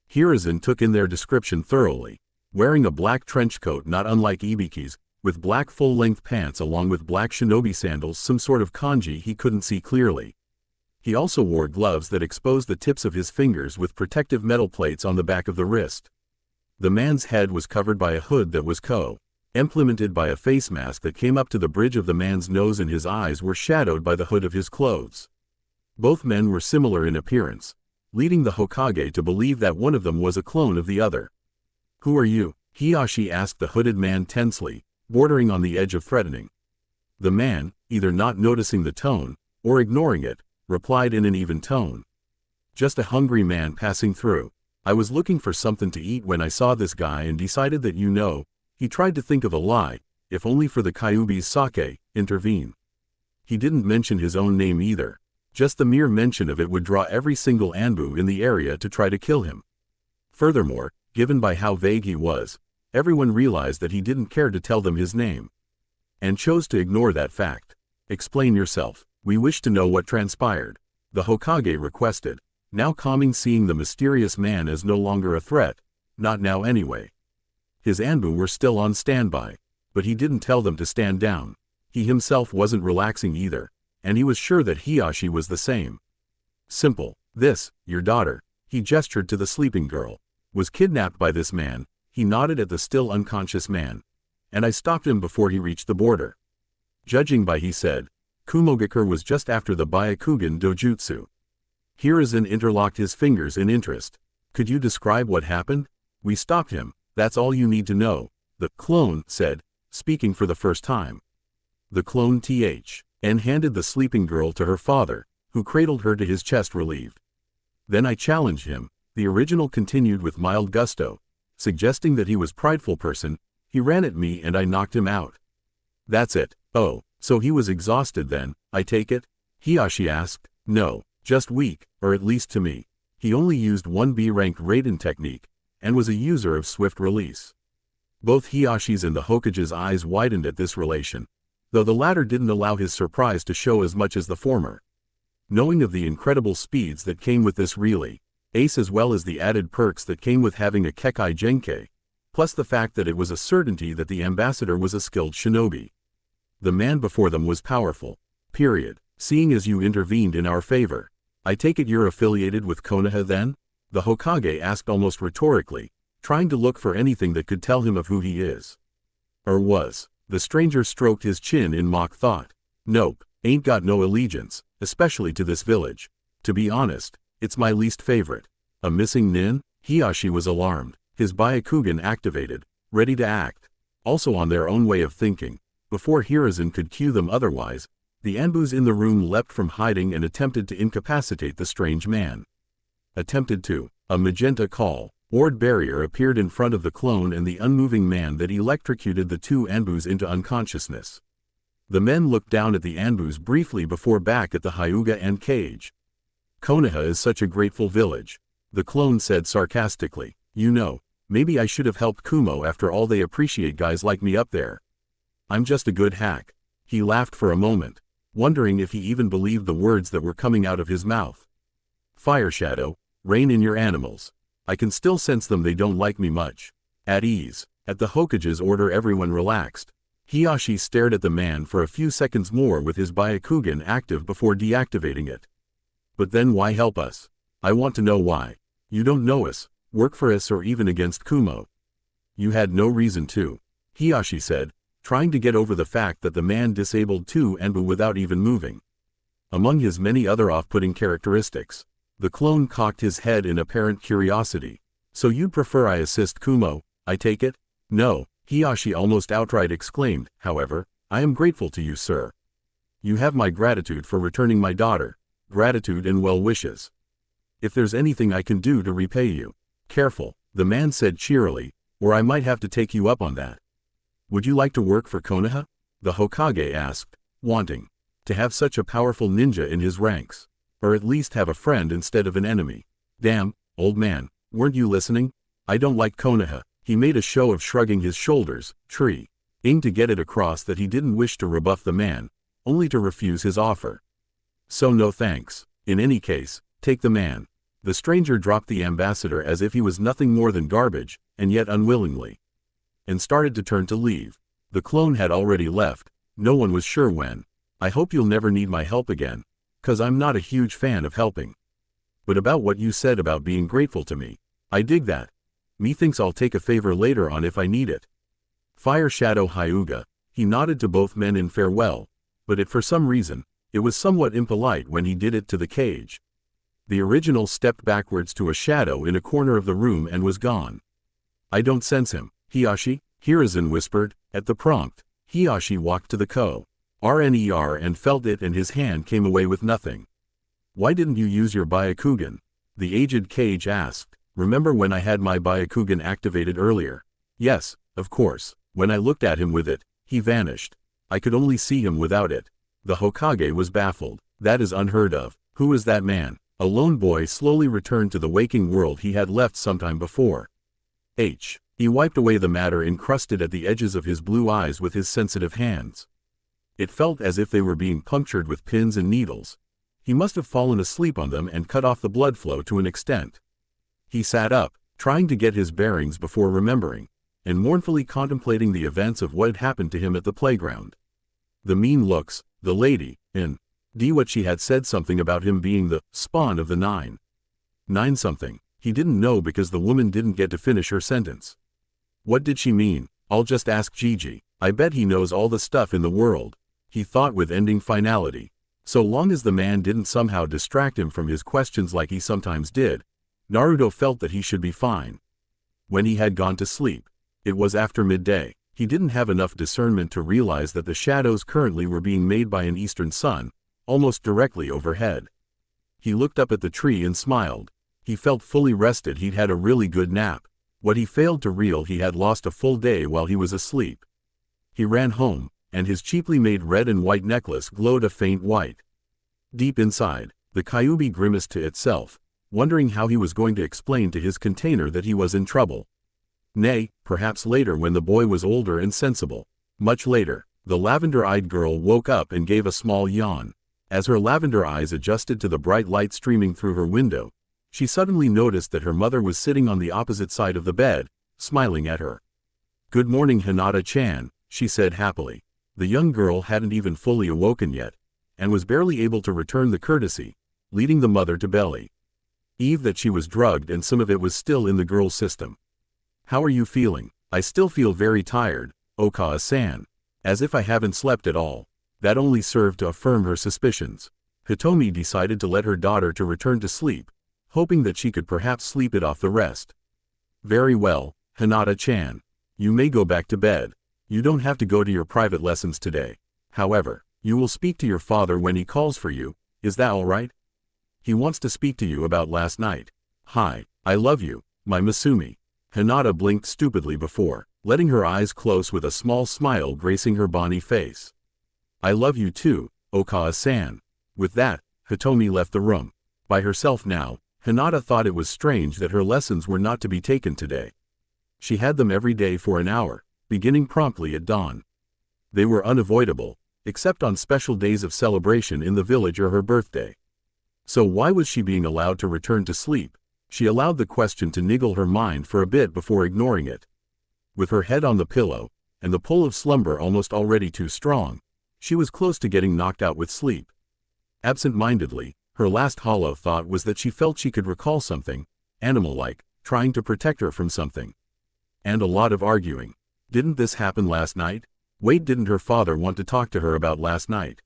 Hiruzen took in their description thoroughly, wearing a black trench coat not unlike Ibiki's, with black full-length pants along with black shinobi sandals, some sort of kanji he couldn't see clearly. He also wore gloves that exposed the tips of his fingers with protective metal plates on the back of the wrist. The man's head was covered by a hood that was implemented by a face mask that came up to the bridge of the man's nose, and his eyes were shadowed by the hood of his clothes. Both men were similar in appearance, leading the Hokage to believe that one of them was a clone of the other. "Who are you?" Hiyashi asked the hooded man tensely, bordering on the edge of threatening. The man, either not noticing the tone, or ignoring it, replied in an even tone. "Just a hungry man passing through. I was looking for something to eat when I saw this guy and decided that He tried to think of a lie, if only for the Kyuubi's sake, intervene. He didn't mention his own name either. Just the mere mention of it would draw every single Anbu in the area to try to kill him. Furthermore, given by how vague he was, everyone realized that he didn't care to tell them his name, and chose to ignore that fact. "Explain yourself. We wish to know what transpired," the Hokage requested, now calming, seeing the mysterious man as no longer a threat. Not now anyway. His Anbu were still on standby, but he didn't tell them to stand down. He himself wasn't relaxing either, and he was sure that Hiyashi was the same. "Simple. Your daughter," he gestured to the sleeping girl, "was kidnapped by this man." He nodded at the still unconscious man. "And I stopped him before he reached the border. Judging by," he said, "Kumogakure was just after the Byakugan dojutsu." Hiruzen interlocked his fingers in interest. "Could you describe what happened?" "We stopped him. That's all you need to know," the clone said, speaking for the first time. The clone and handed the sleeping girl to her father, who cradled her to his chest relieved. "Then I challenged him," the original continued with mild gusto, suggesting that he was prideful person. "He ran at me and I knocked him out." "That's it." "Oh, so he was exhausted then, I take it?" Hiyashi asked. "No, just weak, or at least to me. He only used one B-ranked Raiden technique, and was a user of swift release." Both Hiyashi's and the Hokage's eyes widened at this relation. though the latter didn't allow his surprise to show as much as the former. Knowing of the incredible speeds that came with this really ace as well as the added perks that came with having a Kekai Genkai, plus the fact that it was a certainty that the ambassador was a skilled shinobi. The man before them was powerful. Period. Seeing as you intervened in our favor, I take it you're affiliated with Konoha then? The Hokage asked almost rhetorically, trying to look for anything that could tell him of who he is. Or was. The stranger stroked his chin in mock thought. Nope, ain't got no allegiance, especially to this village. To be honest, it's my least favorite. A missing nin? Hiashi was alarmed, his Byakugan activated, ready to act. Also on their own way of thinking. Before Hiruzen could cue them otherwise, the Anbus in the room leapt from hiding and attempted to incapacitate the strange man. Attempted to. A magenta call. Ward barrier appeared in front of the clone and the unmoving man that electrocuted the two Anbus into unconsciousness. The men looked down at the Anbus briefly before back at the Hyuga and Cage. Konoha is such a grateful village. The clone said sarcastically. You know, maybe I should have helped Kumo after all. They appreciate guys like me up there. I'm just a good hack. He laughed for a moment, wondering if he even believed the words that were coming out of his mouth. Fire Shadow, rein in your animals. I can still sense them. They don't like me much. At ease. At the Hokage's order everyone relaxed. Hiashi stared at the man for a few seconds more with his Byakugan active before deactivating it. But then why help us? I want to know why. You don't know us, work for us or even against Kumo. You had no reason to. Hiashi said, trying to get over the fact that the man disabled two Anbu without even moving. Among his many other off-putting characteristics, the clone cocked his head in apparent curiosity. So you'd prefer I assist Kumo, I take it? No, Hiashi almost outright exclaimed, however, I am grateful to you, sir. You have my gratitude for returning my daughter, gratitude and well wishes. If there's anything I can do to repay you. Careful, the man said cheerily, or I might have to take you up on that. Would you like to work for Konoha? The Hokage asked, wanting to have such a powerful ninja in his ranks. Or at least have a friend instead of an enemy. Damn, old man, weren't you listening? I don't like Konoha. He made a show of shrugging his shoulders, trying to get it across that he didn't wish to rebuff the man, only to refuse his offer. So no thanks. In any case, take the man. The stranger dropped the ambassador as if he was nothing more than garbage, and yet unwillingly. And started to turn to leave. The clone had already left, no one was sure when. I hope you'll never need my help again. 'Cause I'm not a huge fan of helping. But about what you said about being grateful to me, I dig that. Methinks I'll take a favor later on if I need it. Fire Shadow Hyuga, he nodded to both men in farewell, but for some reason, it was somewhat impolite when he did it to the Cage. The original stepped backwards to a shadow in a corner of the room and was gone. I don't sense him, Hiashi, Hiruzen whispered. At the prompt, Hiashi walked to the RNER and felt it and his hand came away with nothing. Why didn't you use your Byakugan? The aged Cage asked. Remember when I had my Byakugan activated earlier? Yes, of course. When I looked at him with it, he vanished. I could only see him without it. The Hokage was baffled. That is unheard of. Who is that man? A lone boy slowly returned to the waking world he had left sometime before. He wiped away the matter encrusted at the edges of his blue eyes with his sensitive hands. It felt as if they were being punctured with pins and needles. He must have fallen asleep on them and cut off the blood flow to an extent. He sat up, trying to get his bearings before remembering, and mournfully contemplating the events of what had happened to him at the playground. The mean looks, the lady, and what she had said something about him being the spawn of the nine something. He didn't know because the woman didn't get to finish her sentence. What did she mean? I'll just ask Gigi. I bet he knows all the stuff in the world. He thought with ending finality. So long as the man didn't somehow distract him from his questions like he sometimes did, Naruto felt that he should be fine. When he had gone to sleep, it was after midday. He didn't have enough discernment to realize that the shadows currently were being made by an eastern sun, almost directly overhead. He looked up at the tree and smiled. He felt fully rested. He'd had a really good nap. What he failed to realize, he had lost a full day while he was asleep. He ran home, and his cheaply made red and white necklace glowed a faint white. Deep inside, the Kyuubi grimaced to itself, wondering how he was going to explain to his container that he was in trouble. Nay, perhaps later when the boy was older and sensible. Much later. The lavender-eyed girl woke up and gave a small yawn. As her lavender eyes adjusted to the bright light streaming through her window, she suddenly noticed that her mother was sitting on the opposite side of the bed, smiling at her. "Good morning, Hinata-chan," she said happily. The young girl hadn't even fully awoken yet, and was barely able to return the courtesy, leading the mother to belly. Eve that she was drugged and some of it was still in the girl's system. "How are you feeling?" "I still feel very tired, Okage-san. As if I haven't slept at all." That only served to affirm her suspicions. Hitomi decided to let her daughter to return to sleep, hoping that she could perhaps sleep it off the rest. "Very well, Hinata-chan. You may go back to bed. You don't have to go to your private lessons today. However, you will speak to your father when he calls for you, is that all right? He wants to speak to you about last night." "Hi, I love you, my Masumi." Hinata blinked stupidly before letting her eyes close with a small smile gracing her bonny face. "I love you too, Okage-san." With that, Hitomi left the room. By herself now, Hinata thought it was strange that her lessons were not to be taken today. She had them every day for an hour, beginning promptly at dawn. They were unavoidable, except on special days of celebration in the village or her birthday. So why was she being allowed to return to sleep? She allowed the question to niggle her mind for a bit before ignoring it. With her head on the pillow, and the pull of slumber almost already too strong, she was close to getting knocked out with sleep. Absent-mindedly, her last hollow thought was that she felt she could recall something, animal-like, trying to protect her from something. And a lot of arguing. Didn't this happen last night? Wait, didn't her father want to talk to her about last night?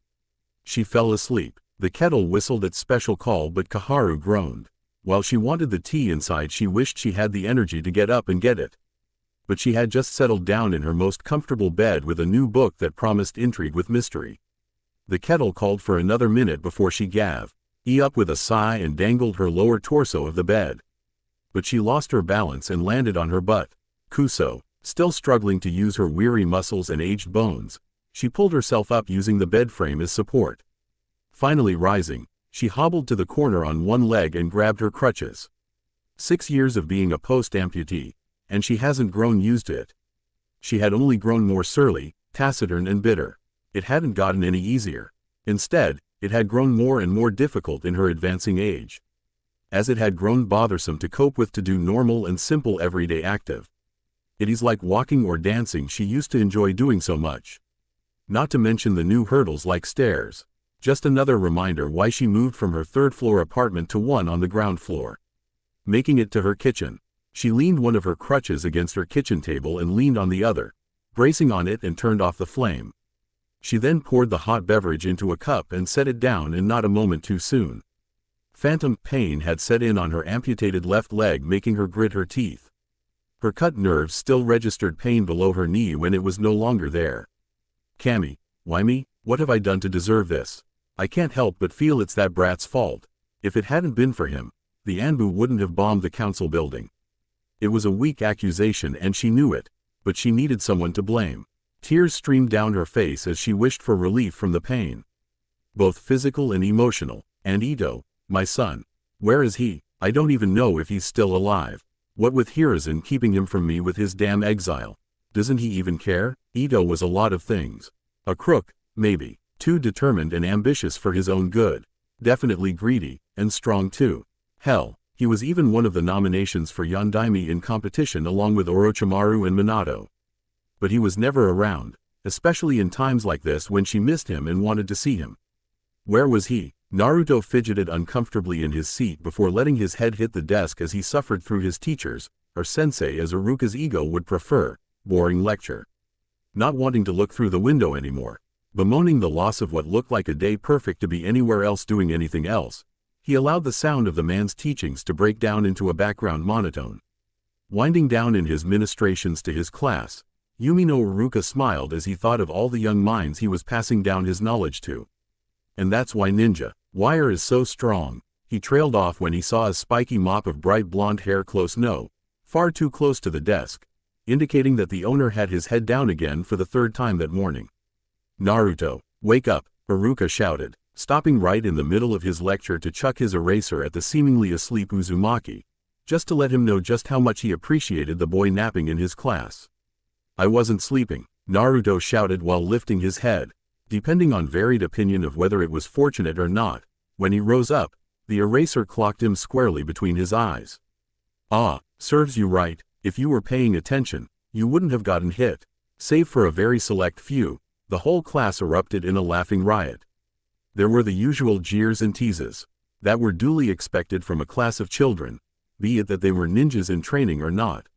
She fell asleep. The kettle whistled its special call, but Kaharu groaned. While she wanted the tea inside, she wished she had the energy to get up and get it. But she had just settled down in her most comfortable bed with a new book that promised intrigue with mystery. The kettle called for another minute before she gave up with a sigh and dangled her lower torso of the bed. But she lost her balance and landed on her butt. Kuso, still struggling to use her weary muscles and aged bones, she pulled herself up using the bed frame as support. Finally rising, she hobbled to the corner on one leg and grabbed her crutches. 6 years of being a post-amputee, and she hasn't grown used to it. She had only grown more surly, taciturn and bitter. It hadn't gotten any easier. Instead, it had grown more and more difficult in her advancing age. As it had grown bothersome to cope with, to do normal and simple everyday active. It is like walking or dancing she used to enjoy doing so much. Not to mention the new hurdles like stairs. Just another reminder why she moved from her third-floor apartment to one on the ground floor. Making it to her kitchen. She leaned one of her crutches against her kitchen table and leaned on the other, bracing on it, and turned off the flame. She then poured the hot beverage into a cup and set it down, and not a moment too soon. Phantom pain had set in on her amputated left leg, making her grit her teeth. Her cut nerves still registered pain below her knee when it was no longer there. "Cammy, why me? What have I done to deserve this? I can't help but feel it's that brat's fault. If it hadn't been for him, the Anbu wouldn't have bombed the council building." It was a weak accusation and she knew it, but she needed someone to blame. Tears streamed down her face as she wished for relief from the pain. Both physical and emotional. "And Ito, my son. Where is he? I don't even know if he's still alive. What with Hiruzen keeping him from me with his damn exile. Doesn't he even care?" Ito was a lot of things. A crook, maybe. Too determined and ambitious for his own good. Definitely greedy, and strong too. Hell, he was even one of the nominations for Yondaime in competition along with Orochimaru and Minato. But he was never around, especially in times like this when she missed him and wanted to see him. Where was he? Naruto fidgeted uncomfortably in his seat before letting his head hit the desk as he suffered through his teacher's, or sensei as Iruka's ego would prefer, boring lecture. Not wanting to look through the window anymore, bemoaning the loss of what looked like a day perfect to be anywhere else doing anything else, he allowed the sound of the man's teachings to break down into a background monotone. Winding down in his ministrations to his class, Yumi no Iruka smiled as he thought of all the young minds he was passing down his knowledge to. And that's why Ninja Wire is so strong. He trailed off when he saw a spiky mop of bright blonde hair far too close to the desk, indicating that the owner had his head down again for the third time that morning. "Naruto, wake up," Iruka shouted, stopping right in the middle of his lecture to chuck his eraser at the seemingly asleep Uzumaki, just to let him know just how much he appreciated the boy napping in his class. "I wasn't sleeping. Naruto shouted while lifting his head, depending on varied opinion of whether it was fortunate or not. When he rose up, the eraser clocked him squarely between his eyes. Ah, serves you right. If you were paying attention, you wouldn't have gotten hit. Save for a very select few, the whole class erupted in a laughing riot. There were the usual jeers and teases that were duly expected from a class of children, be it that they were ninjas in training or not.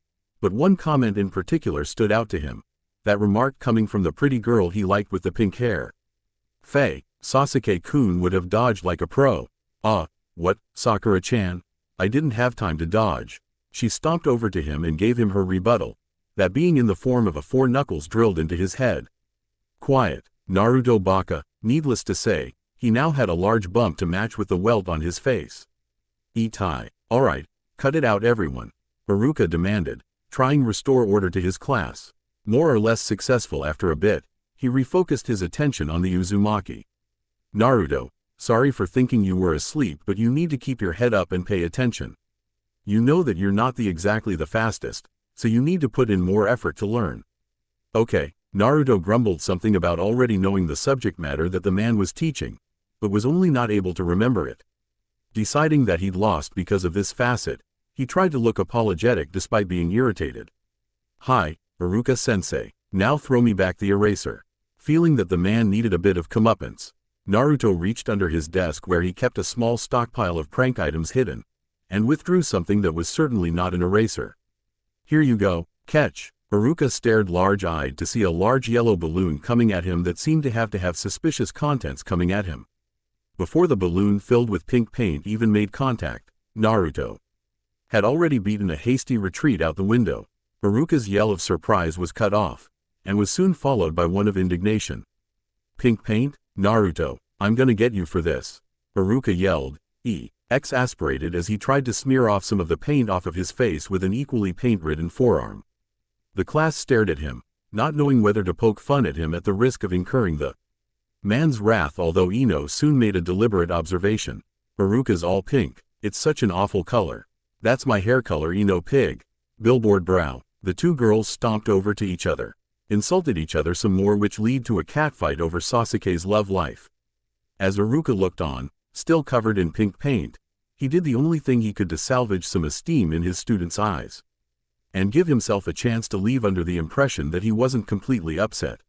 But one comment in particular stood out to him, that remark coming from the pretty girl he liked with the pink hair. Faye, Sasuke-kun would have dodged like a pro. Ah, what, Sakura-chan? I didn't have time to dodge. She stomped over to him and gave him her rebuttal, that being in the form of a 4 knuckles drilled into his head. Quiet, Naruto baka. Needless to say, he now had a large bump to match with the welt on his face. Itai. Alright, cut it out everyone, Iruka demanded, trying to restore order to his class. More or less successful after a bit, he refocused his attention on the Uzumaki. Naruto, sorry for thinking you were asleep, but you need to keep your head up and pay attention. You know that you're not exactly the fastest, so you need to put in more effort to learn. Okay, Naruto grumbled something about already knowing the subject matter that the man was teaching, but was only not able to remember it. Deciding that he'd lost because of this facet, he tried to look apologetic despite being irritated. Hi, Iruka-sensei, now throw me back the eraser. Feeling that the man needed a bit of comeuppance, Naruto reached under his desk where he kept a small stockpile of prank items hidden, and withdrew something that was certainly not an eraser. Here you go, catch. Iruka stared large-eyed to see a large yellow balloon coming at him that seemed to have suspicious contents coming at him. Before the balloon filled with pink paint even made contact, Naruto had already beaten a hasty retreat out the window. Iruka's yell of surprise was cut off, and was soon followed by one of indignation. Pink paint? Naruto, I'm gonna get you for this. Iruka yelled, exasperated as he tried to smear off some of the paint off of his face with an equally paint-ridden forearm. The class stared at him, not knowing whether to poke fun at him at the risk of incurring the man's wrath, although Ino soon made a deliberate observation. Iruka's all pink, it's such an awful color. That's my hair color, Ino pig. Billboard brow. The two girls stomped over to each other, insulted each other some more, which led to a catfight over Sasuke's love life. As Iruka looked on, still covered in pink paint, he did the only thing he could to salvage some esteem in his students' eyes, and give himself a chance to leave under the impression that he wasn't completely upset.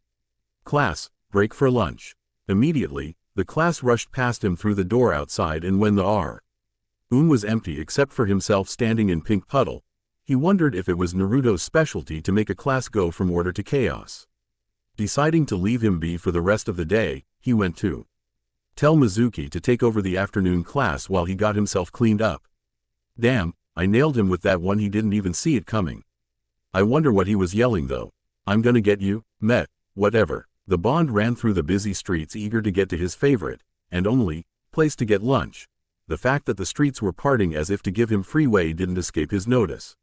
Class, break for lunch. Immediately, the class rushed past him through the door outside, and when the room was empty except for himself standing in pink puddle, he wondered if it was Naruto's specialty to make a class go from order to chaos. Deciding to leave him be for the rest of the day, he went to tell Mizuki to take over the afternoon class while he got himself cleaned up. Damn, I nailed him with that one, he didn't even see it coming. I wonder what he was yelling though. I'm gonna get you, met, whatever. The Bond ran through the busy streets eager to get to his favorite, and only, place to get lunch. The fact that the streets were parting as if to give him freeway didn't escape his notice.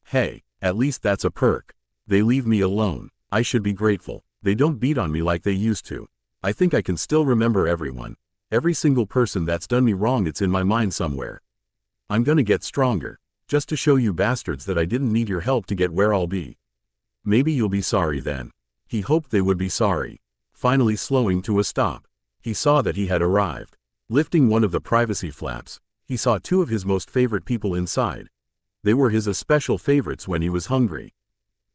Hey, at least that's a perk. They leave me alone. I should be grateful. They don't beat on me like they used to. I think I can still remember everyone. Every single person that's done me wrong, it's in my mind somewhere. I'm gonna get stronger, just to show you bastards that I didn't need your help to get where I'll be. Maybe you'll be sorry then. He hoped they would be sorry. Finally slowing to a stop, he saw that he had arrived. Lifting one of the privacy flaps, he saw two of his most favorite people inside. They were his especial favorites when he was hungry.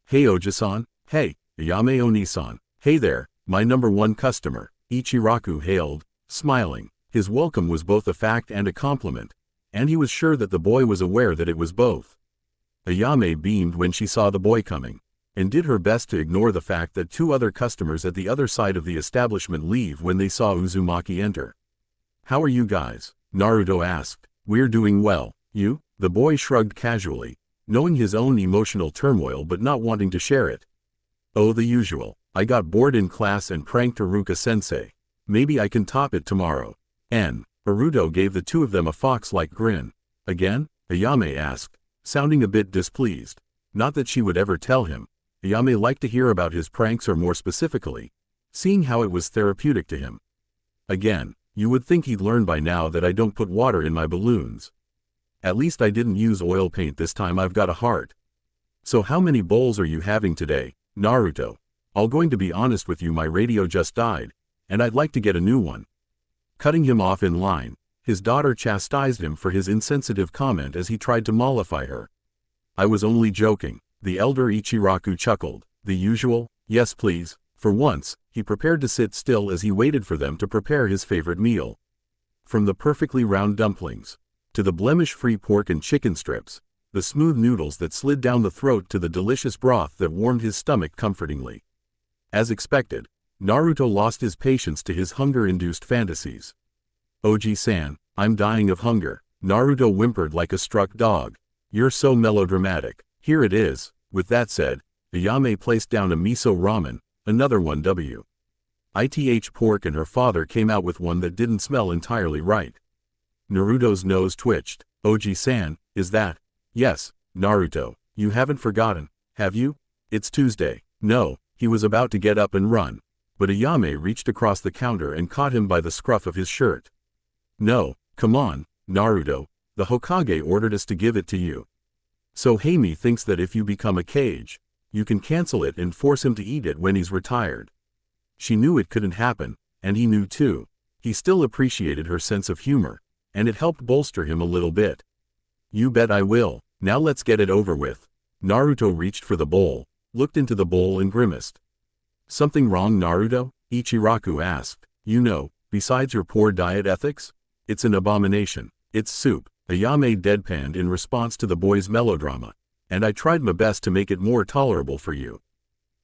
Hey Oji-san, hey, Ayame Oni-san, hey there, my #1 customer, Ichiraku hailed, smiling. His welcome was both a fact and a compliment, and he was sure that the boy was aware that it was both. Ayame beamed when she saw the boy coming, and did her best to ignore the fact that two other customers at the other side of the establishment leave when they saw Uzumaki enter. How are you guys? Naruto asked. We're doing well. You? The boy shrugged casually, knowing his own emotional turmoil but not wanting to share it. Oh, the usual. I got bored in class and pranked Iruka-sensei. Maybe I can top it tomorrow. Naruto gave the two of them a fox-like grin. Again? Ayame asked, sounding a bit displeased. Not that she would ever tell him. Ayame liked to hear about his pranks, or more specifically, seeing how it was therapeutic to him. Again, you would think he'd learn by now that I don't put water in my balloons. At least I didn't use oil paint this time, I've got a heart. So how many bowls are you having today, Naruto? "I'm going to be honest with you, my radio just died, and I'd like to get a new one." Cutting him off in line, his daughter chastised him for his insensitive comment as he tried to mollify her. "I was only joking." The elder Ichiraku chuckled. "The usual, yes please." For once, he prepared to sit still as he waited for them to prepare his favorite meal. From the perfectly round dumplings, to the blemish-free pork and chicken strips, the smooth noodles that slid down the throat to the delicious broth that warmed his stomach comfortingly. As expected, Naruto lost his patience to his hunger-induced fantasies. "Oji-san, I'm dying of hunger," Naruto whimpered like a struck dog. "You're so melodramatic." "Here it is." With that said, Ayame placed down a miso ramen, another one ith pork, and her father came out with one that didn't smell entirely right. Naruto's nose twitched. "Oji-san, is that?" "Yes, Naruto, you haven't forgotten, have you? It's Tuesday." "No." He was about to get up and run, but Ayame reached across the counter and caught him by the scruff of his shirt. "No, come on, Naruto, the Hokage ordered us to give it to you. So Hime thinks that if you become a Kage, you can cancel it and force him to eat it when he's retired." She knew it couldn't happen, and he knew too. He still appreciated her sense of humor, and it helped bolster him a little bit. "You bet I will. Now let's get it over with." Naruto reached for the bowl, looked into the bowl and grimaced. "Something wrong, Naruto?" Ichiraku asked. "You know, besides your poor diet ethics? It's an abomination. It's soup." Ayame deadpanned in response to the boy's melodrama. "And I tried my best to make it more tolerable for you.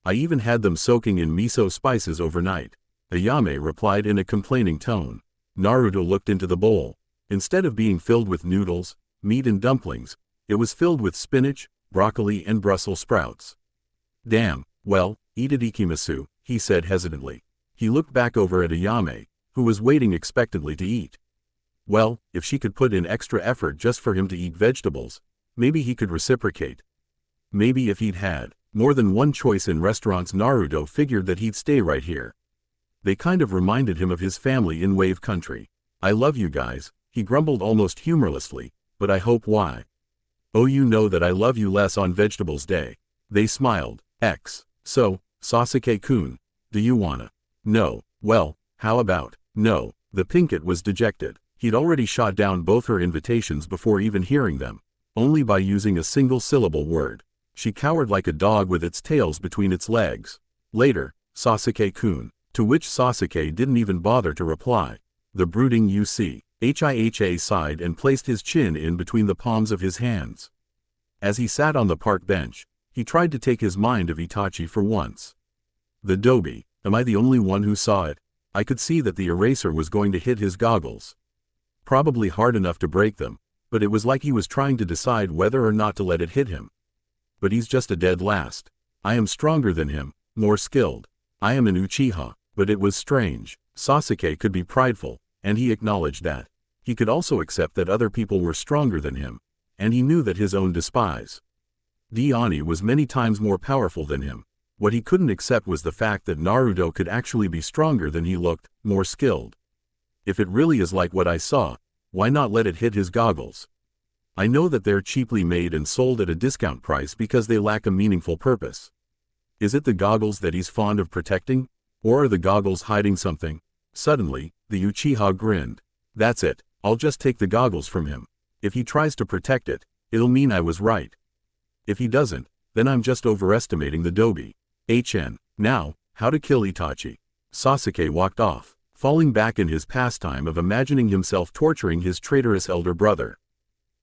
I even had them soaking in miso spices overnight." Ayame replied in a complaining tone. Naruto looked into the bowl. Instead of being filled with noodles, meat and dumplings, it was filled with spinach, broccoli and Brussels sprouts. "Damn, well, eat it ikimasu," he said hesitantly. He looked back over at Ayame, who was waiting expectantly to eat. Well, if she could put in extra effort just for him to eat vegetables, maybe he could reciprocate. Maybe if he'd had more than one choice in restaurants, Naruto figured that he'd stay right here. They kind of reminded him of his family in Wave Country. "I love you guys," he grumbled almost humorlessly, "but I hope why?" "Oh, you know that I love you less on Vegetables Day." They smiled. So, Sasuke-kun, do you wanna? "No." "Well, how about no?" The pinkett was dejected. He'd already shot down both her invitations before even hearing them, only by using a single-syllable word. She cowered like a dog with its tails between its legs. Later, "Sasuke-kun," to which Sasuke didn't even bother to reply. The brooding Uchiha sighed and placed his chin in between the palms of his hands. As he sat on the park bench, he tried to take his mind of Itachi for once. The dobe, am I the only one who saw it? I could see that the eraser was going to hit his goggles. Probably hard enough to break them, but it was like he was trying to decide whether or not to let it hit him. But he's just a dead last. I am stronger than him, more skilled. I am an Uchiha. But it was strange. Sasuke could be prideful, and he acknowledged that. He could also accept that other people were stronger than him, and he knew that his own despise Ani was many times more powerful than him. What he couldn't accept was the fact that Naruto could actually be stronger than he looked, more skilled. If it really is like what I saw, why not let it hit his goggles? I know that they're cheaply made and sold at a discount price because they lack a meaningful purpose. Is it the goggles that he's fond of protecting? Or are the goggles hiding something? Suddenly, the Uchiha grinned. That's it, I'll just take the goggles from him. If he tries to protect it, it'll mean I was right. If he doesn't, then I'm just overestimating the dobe. Now, how to kill Itachi. Sasuke walked off, falling back in his pastime of imagining himself torturing his traitorous elder brother.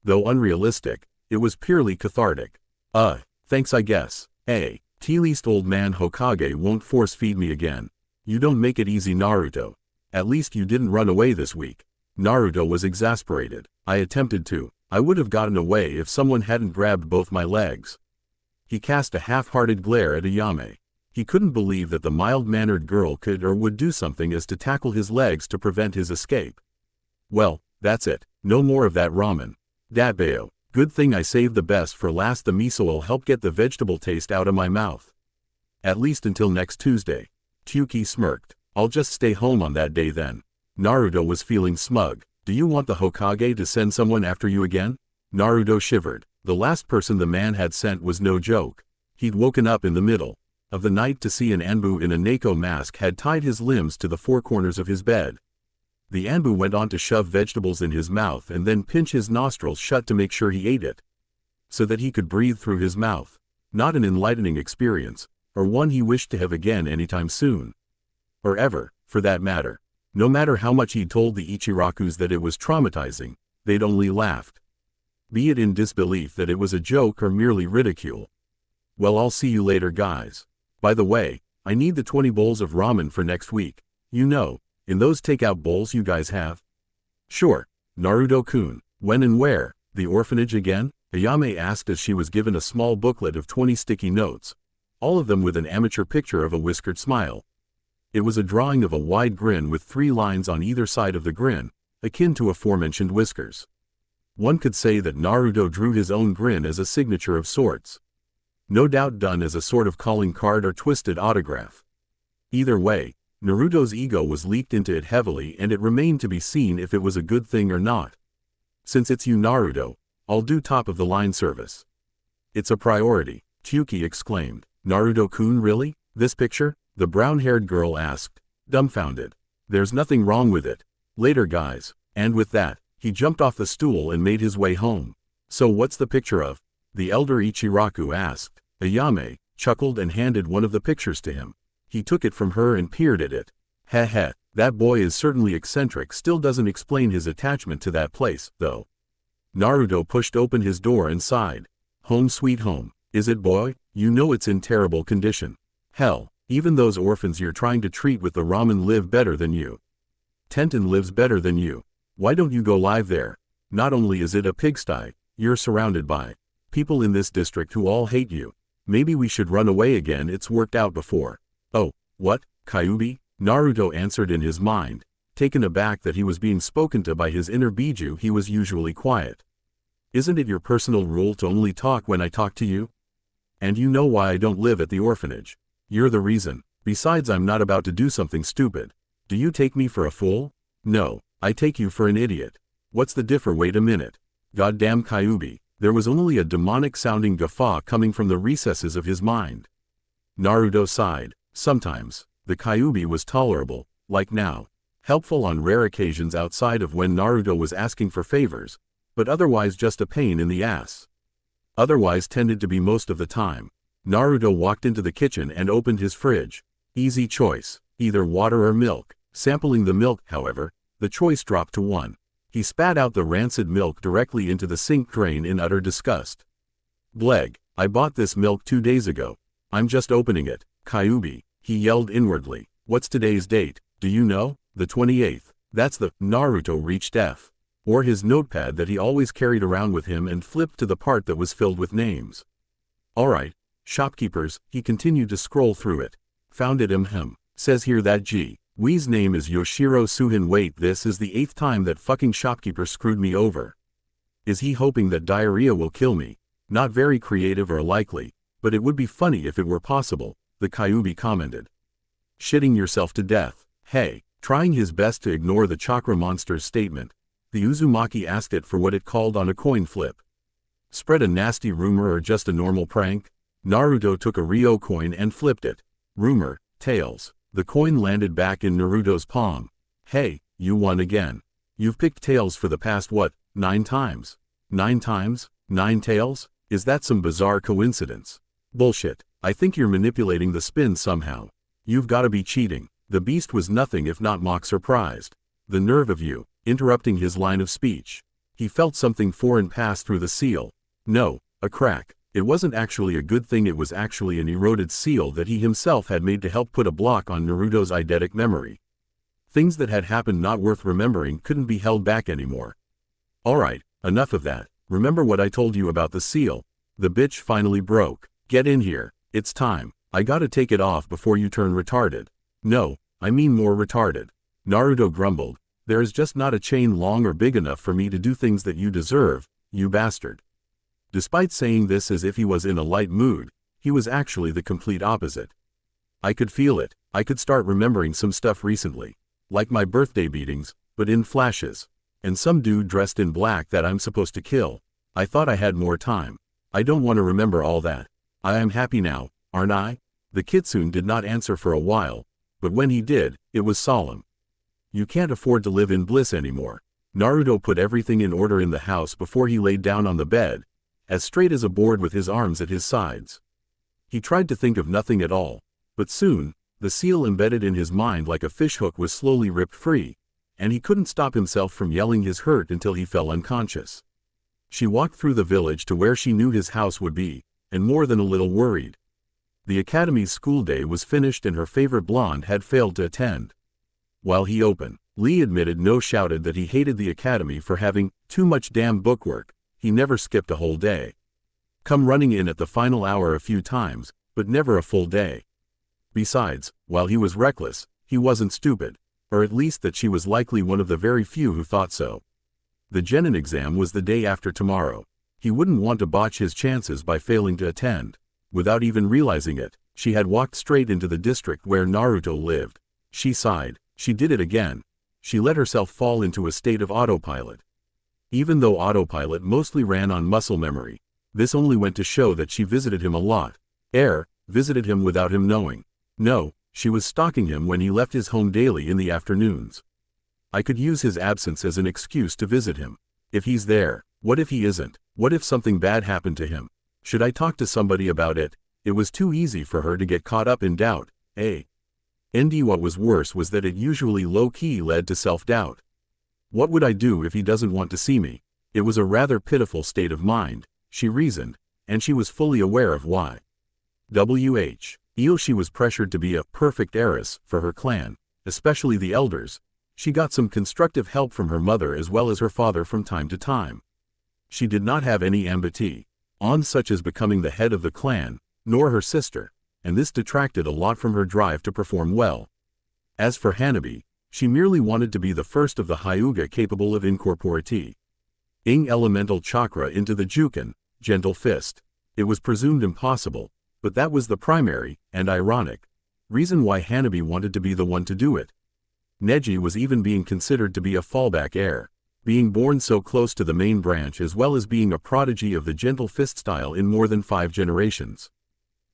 Though unrealistic, it was purely cathartic. Thanks I guess. At least old man Hokage won't force-feed me again. You don't make it easy, Naruto. At least you didn't run away this week. Naruto was exasperated. I attempted to. I would have gotten away if someone hadn't grabbed both my legs. He cast a half-hearted glare at Ayame. He couldn't believe that the mild-mannered girl could or would do something as to tackle his legs to prevent his escape. Well, that's it. No more of that ramen. Datbeo. Good thing I saved the best for last. The miso'll help get the vegetable taste out of my mouth. At least until next Tuesday. Tyuki smirked. I'll just stay home on that day then. Naruto was feeling smug. Do you want the Hokage to send someone after you again? Naruto shivered. The last person the man had sent was no joke. He'd woken up in the middle of the night to see an Anbu in a Neko mask had tied his limbs to the four corners of his bed. The Anbu went on to shove vegetables in his mouth and then pinch his nostrils shut to make sure he ate it, so that he could breathe through his mouth. Not an enlightening experience, or one he wished to have again anytime soon. Or ever, for that matter. No matter how much he'd told the Ichirakus that it was traumatizing, they'd only laughed. Be it in disbelief that it was a joke or merely ridicule. Well, I'll see you later, guys. By the way, I need the 20 bowls of ramen for next week. You know, in those takeout bowls you guys have? Sure, Naruto-kun. When and where? The orphanage again? Ayame asked as she was given a small booklet of 20 sticky notes, all of them with an amateur picture of a whiskered smile. It was a drawing of a wide grin with 3 lines on either side of the grin, akin to aforementioned whiskers. One could say that Naruto drew his own grin as a signature of sorts. No doubt done as a sort of calling card or twisted autograph. Either way, Naruto's ego was leaked into it heavily, and it remained to be seen if it was a good thing or not. Since it's you, Naruto, I'll do top-of-the-line service. It's a priority, Kyuki exclaimed. Naruto-kun, really? This picture? The brown-haired girl asked, dumbfounded. There's nothing wrong with it. Later, guys. And with that, he jumped off the stool and made his way home. So what's the picture of? The elder Ichiraku asked. Ayame chuckled and handed one of the pictures to him. He took it from her and peered at it. Heh heh, that boy is certainly eccentric. Still doesn't explain his attachment to that place, though. Naruto pushed open his door and sighed. Home sweet home. Is it, boy? You know it's in terrible condition. Hell, even those orphans you're trying to treat with the ramen live better than you. Tenten lives better than you. Why don't you go live there? Not only is it a pigsty, you're surrounded by people in this district who all hate you. Maybe we should run away again. It's worked out before. Oh, what, Kyubi? Naruto answered in his mind, taken aback that he was being spoken to by his inner Biju. He was usually quiet. Isn't it your personal rule to only talk when I talk to you? And you know why I don't live at the orphanage. You're the reason. Besides, I'm not about to do something stupid. Do you take me for a fool? No, I take you for an idiot. What's the differ? Wait a minute. Goddamn Kyubi. There was only a demonic-sounding guffaw coming from the recesses of his mind. Naruto sighed. Sometimes, the Kyubi was tolerable, like now. Helpful on rare occasions outside of when Naruto was asking for favors, but otherwise just a pain in the ass. Otherwise tended to be most of the time. Naruto walked into the kitchen and opened his fridge. Easy choice, either water or milk. Sampling the milk, however, the choice dropped to one. He spat out the rancid milk directly into the sink drain in utter disgust. Bleg, I bought this milk 2 days ago. I'm just opening it. Kyubi, he yelled inwardly. What's today's date? Do you know? The 28th. That's the... Naruto reached F. Or his notepad that he always carried around with him and flipped to the part that was filled with names. Alright, shopkeepers, he continued to scroll through it. Found it. Says here that G. Wee's name is Yoshiro Suhin. Wait, this is the 8th time that fucking shopkeeper screwed me over. Is he hoping that diarrhea will kill me? Not very creative or likely, but it would be funny if it were possible, the Kyubi commented. Shitting yourself to death. Hey, trying his best to ignore the chakra monster's statement, the Uzumaki asked it for what it called on a coin flip. Spread a nasty rumor or just a normal prank? Naruto took a Ryo coin and flipped it. Rumor, tails. The coin landed back in Naruto's palm. Hey, you won again. You've picked tails for the past what, 9 times? 9 times? 9 tails? Is that some bizarre coincidence? Bullshit. I think you're manipulating the spin somehow. You've gotta be cheating. The beast was nothing if not mock surprised. The nerve of you, interrupting his line of speech. He felt something foreign pass through the seal. No, a crack. It wasn't actually a good thing. It was actually an eroded seal that he himself had made to help put a block on Naruto's eidetic memory. Things that had happened not worth remembering couldn't be held back anymore. Alright, enough of that. Remember what I told you about the seal? The bitch finally broke. Get in here. It's time. I gotta take it off before you turn retarded. No, I mean more retarded. Naruto grumbled. There is just not a chain long or big enough for me to do things that you deserve, you bastard. Despite saying this as if he was in a light mood, he was actually the complete opposite. I could feel it. I could start remembering some stuff recently. Like my birthday beatings, but in flashes. And some dude dressed in black that I'm supposed to kill. I thought I had more time. I don't want to remember all that. I am happy now, aren't I? The kitsune did not answer for a while, but when he did, it was solemn. You can't afford to live in bliss anymore. Naruto put everything in order in the house before he laid down on the bed, as straight as a board with his arms at his sides. He tried to think of nothing at all, but soon, the seal embedded in his mind like a fishhook was slowly ripped free, and he couldn't stop himself from yelling his hurt until he fell unconscious. She walked through the village to where she knew his house would be, and more than a little worried. The academy's school day was finished and her favorite blonde had failed to attend. While he opened, Lee admitted no shouted that he hated the academy for having too much damn bookwork. He never skipped a whole day. Come running in at the final hour a few times, but never a full day. Besides, while he was reckless, he wasn't stupid, or at least that she was likely one of the very few who thought so. The genin exam was the day after tomorrow. He wouldn't want to botch his chances by failing to attend. Without even realizing it, she had walked straight into the district where Naruto lived. She sighed. She did it again. She let herself fall into a state of autopilot. Even though autopilot mostly ran on muscle memory, this only went to show that she visited him a lot. Visited him without him knowing. No, she was stalking him when he left his home daily in the afternoons. I could use his absence as an excuse to visit him. If he's there, what if he isn't? What if something bad happened to him? Should I talk to somebody about it? It was too easy for her to get caught up in doubt. What was worse was that it usually low-key led to self-doubt. What would I do if he doesn't want to see me? It was a rather pitiful state of mind, she reasoned, and she was fully aware of why. She was pressured to be a perfect heiress for her clan, especially the elders. She got some constructive help from her mother as well as her father from time to time. She did not have any ambition, such as becoming the head of the clan, nor her sister, and this detracted a lot from her drive to perform well. As for Hanabi, she merely wanted to be the first of the Hyuga capable of incorporating elemental chakra into the Juken, gentle fist. It was presumed impossible, but that was the primary, and ironic, reason why Hanabi wanted to be the one to do it. Neji was even being considered to be a fallback heir, being born so close to the main branch as well as being a prodigy of the gentle fist style in more than 5 generations.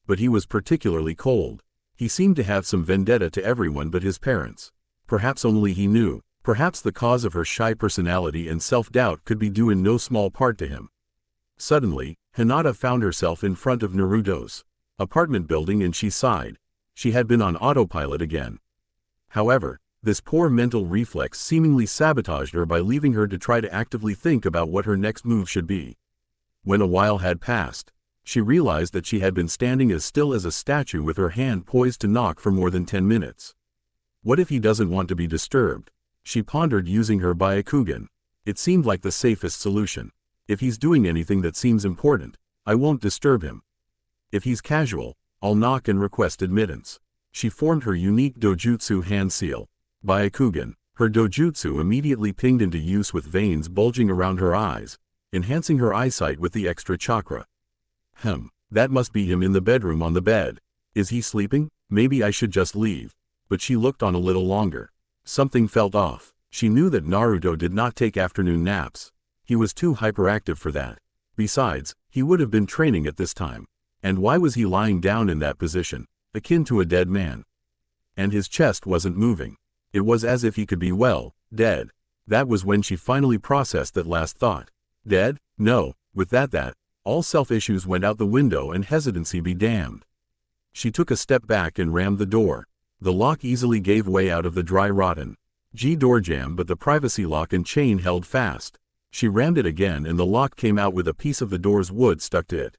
But he was particularly cold. He seemed to have some vendetta to everyone but his parents. Perhaps only he knew. Perhaps the cause of her shy personality and self-doubt could be due in no small part to him. Suddenly, Hinata found herself in front of Naruto's apartment building and she sighed. She had been on autopilot again. However, this poor mental reflex seemingly sabotaged her by leaving her to try to actively think about what her next move should be. When a while had passed, she realized that she had been standing as still as a statue with her hand poised to knock for more than 10 minutes. What if he doesn't want to be disturbed? She pondered using her Byakugan. It seemed like the safest solution. If he's doing anything that seems important, I won't disturb him. If he's casual, I'll knock and request admittance. She formed her unique dojutsu hand seal. Byakugan. Her dojutsu immediately pinged into use with veins bulging around her eyes, enhancing her eyesight with the extra chakra. That must be him in the bedroom on the bed. Is he sleeping? Maybe I should just leave. But she looked on a little longer. Something felt off. She knew that Naruto did not take afternoon naps. He was too hyperactive for that. Besides, he would have been training at this time. And why was he lying down in that position, akin to a dead man? And his chest wasn't moving. It was as if he could be dead. That was when she finally processed that last thought. Dead? No, with that, all self-issues went out the window and hesitancy be damned. She took a step back and rammed the door. The lock easily gave way out of the dry rotten door jamb, but the privacy lock and chain held fast. She rammed it again and the lock came out with a piece of the door's wood stuck to it.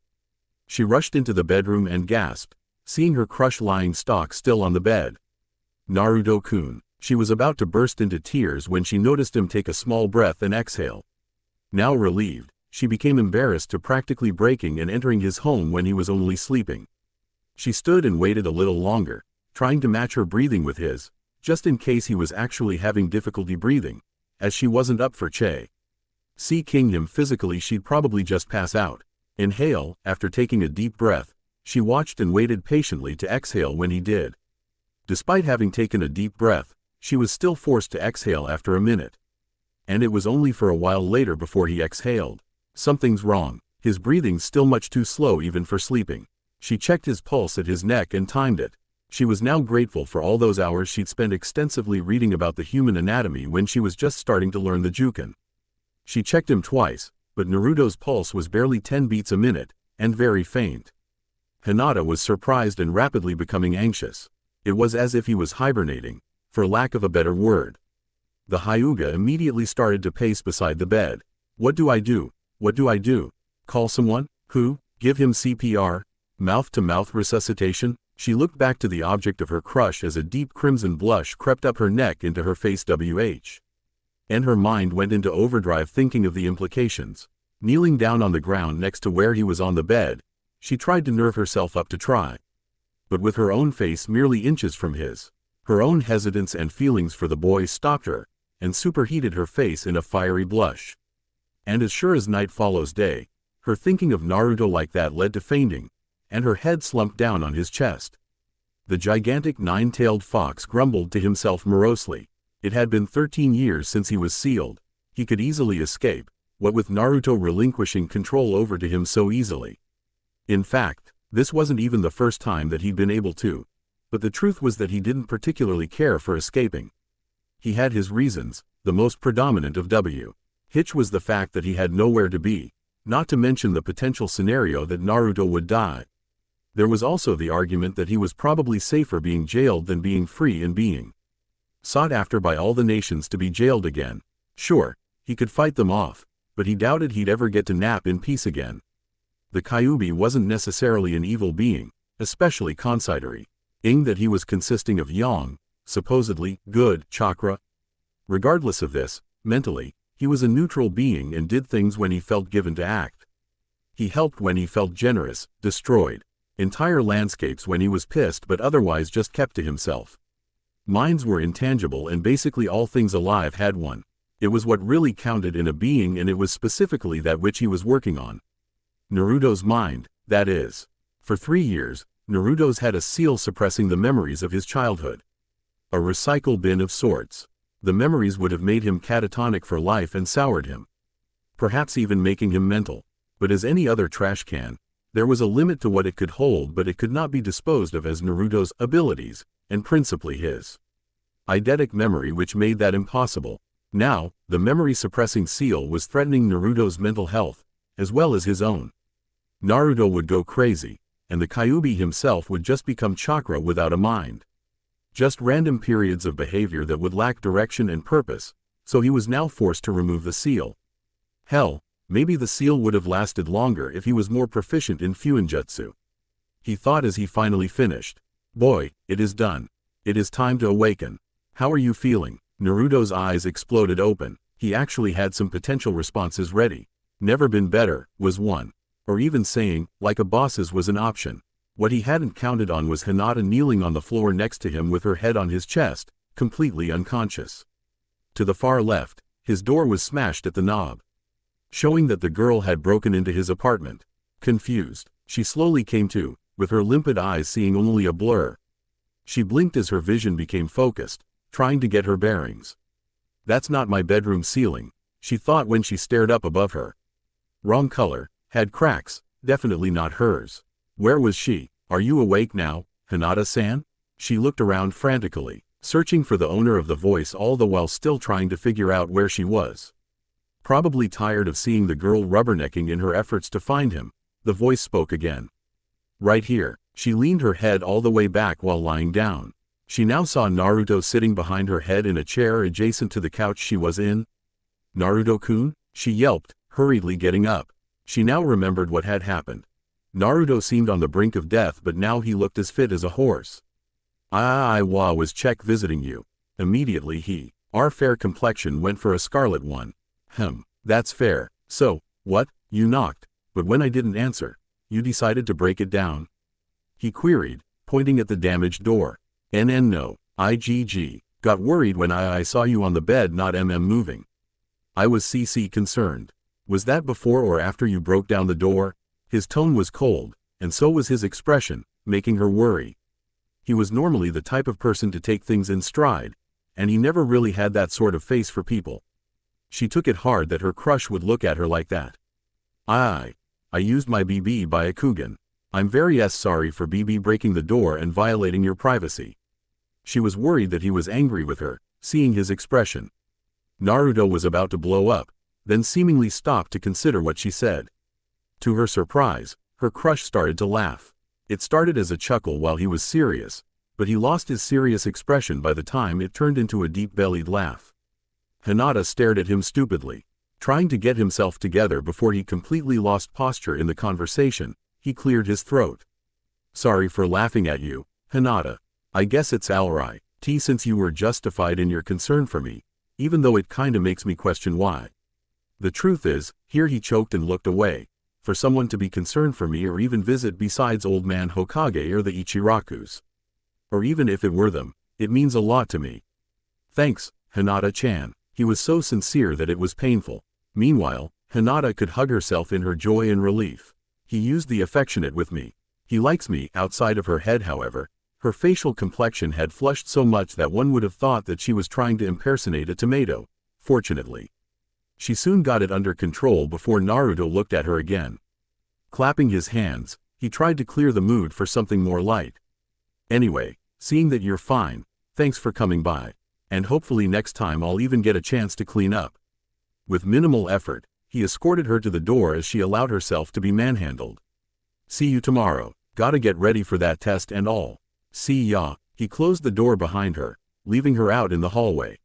She rushed into the bedroom and gasped, seeing her crush lying stock still on the bed. Naruto-kun. She was about to burst into tears when she noticed him take a small breath and exhale. Now relieved, she became embarrassed to practically breaking and entering his home when he was only sleeping. She stood and waited a little longer, trying to match her breathing with his, just in case he was actually having difficulty breathing, as she wasn't up for seeing him physically. She'd probably just pass out. Inhale. After taking a deep breath, she watched and waited patiently to exhale when he did. Despite having taken a deep breath, she was still forced to exhale after a minute. And it was only for a while later before he exhaled. Something's wrong. His breathing's still much too slow even for sleeping. She checked his pulse at his neck and timed it. She was now grateful for all those hours she'd spent extensively reading about the human anatomy when she was just starting to learn the Juken. She checked him twice, but Naruto's pulse was barely 10 beats a minute, and very faint. Hinata was surprised and rapidly becoming anxious. It was as if he was hibernating, for lack of a better word. The Hyuga immediately started to pace beside the bed. What do I do? What do I do? Call someone? Who? Give him CPR? Mouth-to-mouth resuscitation? She looked back to the object of her crush as a deep crimson blush crept up her neck into her face. And her mind went into overdrive thinking of the implications. Kneeling down on the ground next to where he was on the bed, she tried to nerve herself up to try. But with her own face merely inches from his, her own hesitance and feelings for the boy stopped her, and superheated her face in a fiery blush. And as sure as night follows day, her thinking of Naruto like that led to fainting, and her head slumped down on his chest. The gigantic nine-tailed fox grumbled to himself morosely. It had been 13 years since he was sealed. He could easily escape, what with Naruto relinquishing control over to him so easily. In fact, this wasn't even the first time that he'd been able to, but the truth was that he didn't particularly care for escaping. He had his reasons, the most predominant of which was the fact that he had nowhere to be, not to mention the potential scenario that Naruto would die. There was also the argument that he was probably safer being jailed than being free and being sought after by all the nations to be jailed again. Sure, he could fight them off, but he doubted he'd ever get to nap in peace again. The Kyuubi wasn't necessarily an evil being, especially considering that he was consisting of yang, supposedly good chakra. Regardless of this, mentally, he was a neutral being and did things when he felt given to act. He helped when he felt generous, destroyed entire landscapes when he was pissed, but otherwise just kept to himself. Minds were intangible and basically all things alive had one. It was what really counted in a being, and it was specifically that which he was working on. Naruto's mind, that is. For 3 years, Naruto's had a seal suppressing the memories of his childhood. A recycle bin of sorts. The memories would have made him catatonic for life and soured him. Perhaps even making him mental. But as any other trash can, there was a limit to what it could hold, but it could not be disposed of as Naruto's abilities, and principally his eidetic memory, which made that impossible. Now, the memory-suppressing seal was threatening Naruto's mental health, as well as his own. Naruto would go crazy, and the Kyuubi himself would just become chakra without a mind. Just random periods of behavior that would lack direction and purpose, so he was now forced to remove the seal. Hell, maybe the seal would have lasted longer if he was more proficient in Fuinjutsu. He thought as he finally finished. Boy, it is done. It is time to awaken. How are you feeling? Naruto's eyes exploded open. He actually had some potential responses ready. Never been better, was one. Or even saying, like a boss's was an option. What he hadn't counted on was Hinata kneeling on the floor next to him with her head on his chest, completely unconscious. To the far left, his door was smashed at the knob, showing that the girl had broken into his apartment. Confused, she slowly came to, with her limpid eyes seeing only a blur. She blinked as her vision became focused, trying to get her bearings. That's not my bedroom ceiling, she thought when she stared up above her. Wrong color, had cracks, definitely not hers. Where was she? Are you awake now, Hinata-san? She looked around frantically, searching for the owner of the voice, all the while still trying to figure out where she was. Probably tired of seeing the girl rubbernecking in her efforts to find him, the voice spoke again. Right here. She leaned her head all the way back while lying down. She now saw Naruto sitting behind her head in a chair adjacent to the couch she was in. Naruto-kun? She yelped, hurriedly getting up. She now remembered what had happened. Naruto seemed on the brink of death, but now he looked as fit as a horse. Was Check visiting you. Immediately our fair complexion went for a scarlet one. That's fair. So, what? You knocked, but when I didn't answer, you decided to break it down? He queried, pointing at the damaged door. No, got worried when I saw you on the bed, not moving. I was concerned. Was that before or after you broke down the door? His tone was cold, and so was his expression, making her worry. He was normally the type of person to take things in stride, and he never really had that sort of face for people. She took it hard that her crush would look at her like that. I used my BB Byakugan. I'm very sorry for BB breaking the door and violating your privacy. She was worried that he was angry with her, seeing his expression. Naruto was about to blow up, then seemingly stopped to consider what she said. To her surprise, her crush started to laugh. It started as a chuckle while he was serious, but he lost his serious expression by the time it turned into a deep-bellied laugh. Hinata stared at him stupidly. Trying to get himself together before he completely lost posture in the conversation, he cleared his throat. Sorry for laughing at you, Hinata. I guess it's alright, since you were justified in your concern for me, even though it kinda makes me question why. The truth is, here he choked and looked away, for someone to be concerned for me or even visit besides old man Hokage or the Ichirakus. Or even if it were them, it means a lot to me. Thanks, Hinata-chan. He was so sincere that it was painful. Meanwhile, Hinata could hug herself in her joy and relief. He used the affectionate with me. He likes me. Outside of her head, however, her facial complexion had flushed so much that one would have thought that she was trying to impersonate a tomato. Fortunately, she soon got it under control before Naruto looked at her again. Clapping his hands, he tried to clear the mood for something more light. Anyway, seeing that you're fine, thanks for coming by. And hopefully next time I'll even get a chance to clean up. With minimal effort, he escorted her to the door as she allowed herself to be manhandled. See you tomorrow. Gotta get ready for that test and all. See ya. He closed the door behind her, leaving her out in the hallway.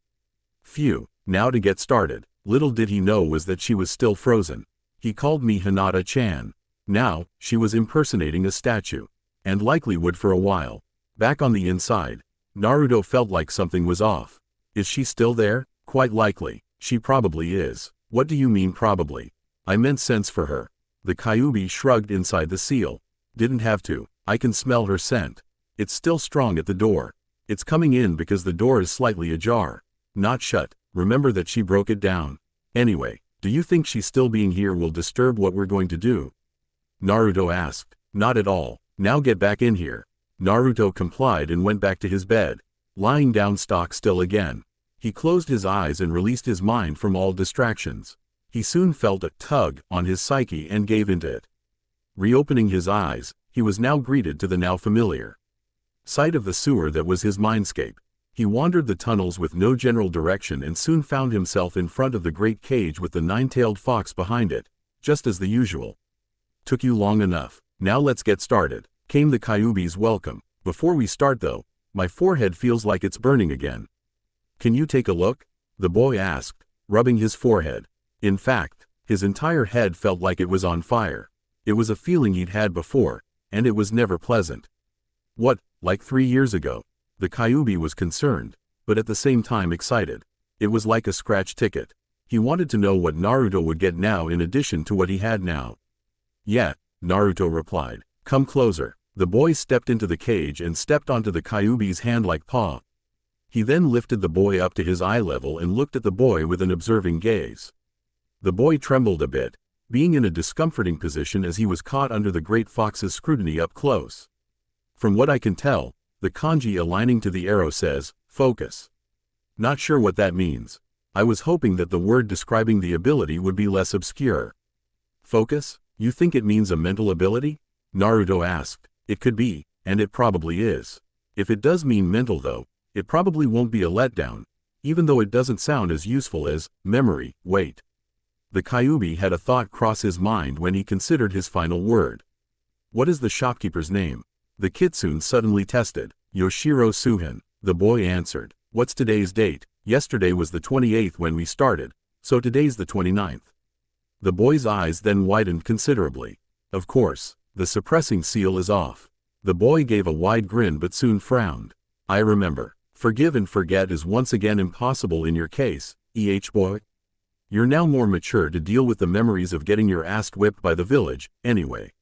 Phew, now to get started. Little did he know was that she was still frozen. He called me Hinata-chan. Now, she was impersonating a statue. And likely would for a while. Back on the inside, Naruto felt like something was off. Is she still there? Quite likely. She probably is. What do you mean probably? I meant sense for her. The Kyuubi shrugged inside the seal. Didn't have to. I can smell her scent. It's still strong at the door. It's coming in because the door is slightly ajar. Not shut. Remember that she broke it down. Anyway, do you think she still being here will disturb what we're going to do? Naruto asked. Not at all. Now get back in here. Naruto complied and went back to his bed, lying down stock still again. He closed his eyes and released his mind from all distractions. He soon felt a tug on his psyche and gave into it. Reopening his eyes, he was now greeted to the now familiar sight of the sewer that was his mindscape. He wandered the tunnels with no general direction and soon found himself in front of the great cage with the nine-tailed fox behind it, just as the usual. Took you long enough. Now let's get started. Came the Kyuubi's welcome. Before we start though, my forehead feels like it's burning again. Can you take a look? The boy asked, rubbing his forehead. In fact, his entire head felt like it was on fire. It was a feeling he'd had before, and it was never pleasant. What, like 3 years ago? The Kyuubi was concerned, but at the same time excited. It was like a scratch ticket. He wanted to know what Naruto would get now in addition to what he had now. Yeah, Naruto replied. Come closer. The boy stepped into the cage and stepped onto the Kyuubi's hand-like paw. He then lifted the boy up to his eye level and looked at the boy with an observing gaze. The boy trembled a bit, being in a discomforting position as he was caught under the great fox's scrutiny up close. From what I can tell, the kanji aligning to the arrow says, focus. Not sure what that means. I was hoping that the word describing the ability would be less obscure. Focus? You think it means a mental ability? Naruto asked. It could be, and it probably is. If it does mean mental though, it probably won't be a letdown, even though it doesn't sound as useful as memory. Wait. The Kyuubi had a thought cross his mind when he considered his final word. What is the shopkeeper's name? The kitsune suddenly tested. Yoshiro Suhin. The boy answered. What's today's date? Yesterday was the 28th when we started, so today's the 29th. The boy's eyes then widened considerably. Of course, the suppressing seal is off. The boy gave a wide grin but soon frowned. I remember. Forgive and forget is once again impossible in your case, boy. You're now more mature to deal with the memories of getting your ass whipped by the village, anyway.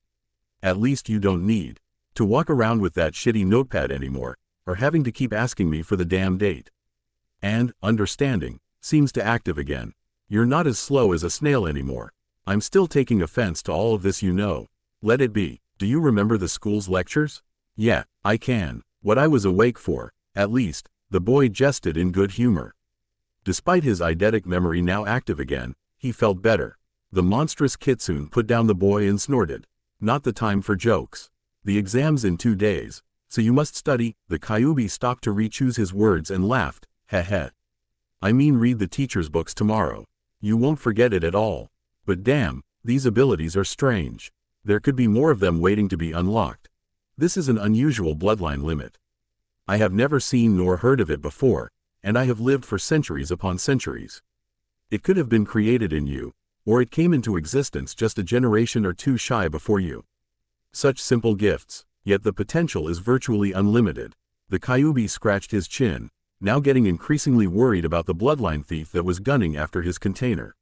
At least you don't need to walk around with that shitty notepad anymore, or having to keep asking me for the damn date. And, understanding, seems to active again. You're not as slow as a snail anymore. I'm still taking offense to all of this, you know. Let it be. Do you remember the school's lectures? Yeah, I can. What I was awake for, at least, the boy jested in good humor. Despite his eidetic memory now active again, he felt better. The monstrous kitsune put down the boy and snorted. Not the time for jokes. The exam's in 2 days, so you must study. The Kyuubi stopped to re-choose his words and laughed. Heh. I mean read the teacher's books tomorrow. You won't forget it at all. But damn, these abilities are strange. There could be more of them waiting to be unlocked. This is an unusual bloodline limit. I have never seen nor heard of it before, and I have lived for centuries upon centuries. It could have been created in you, or it came into existence just a generation or two shy before you. Such simple gifts, yet the potential is virtually unlimited. The Kyuubi scratched his chin, now getting increasingly worried about the bloodline thief that was gunning after his container.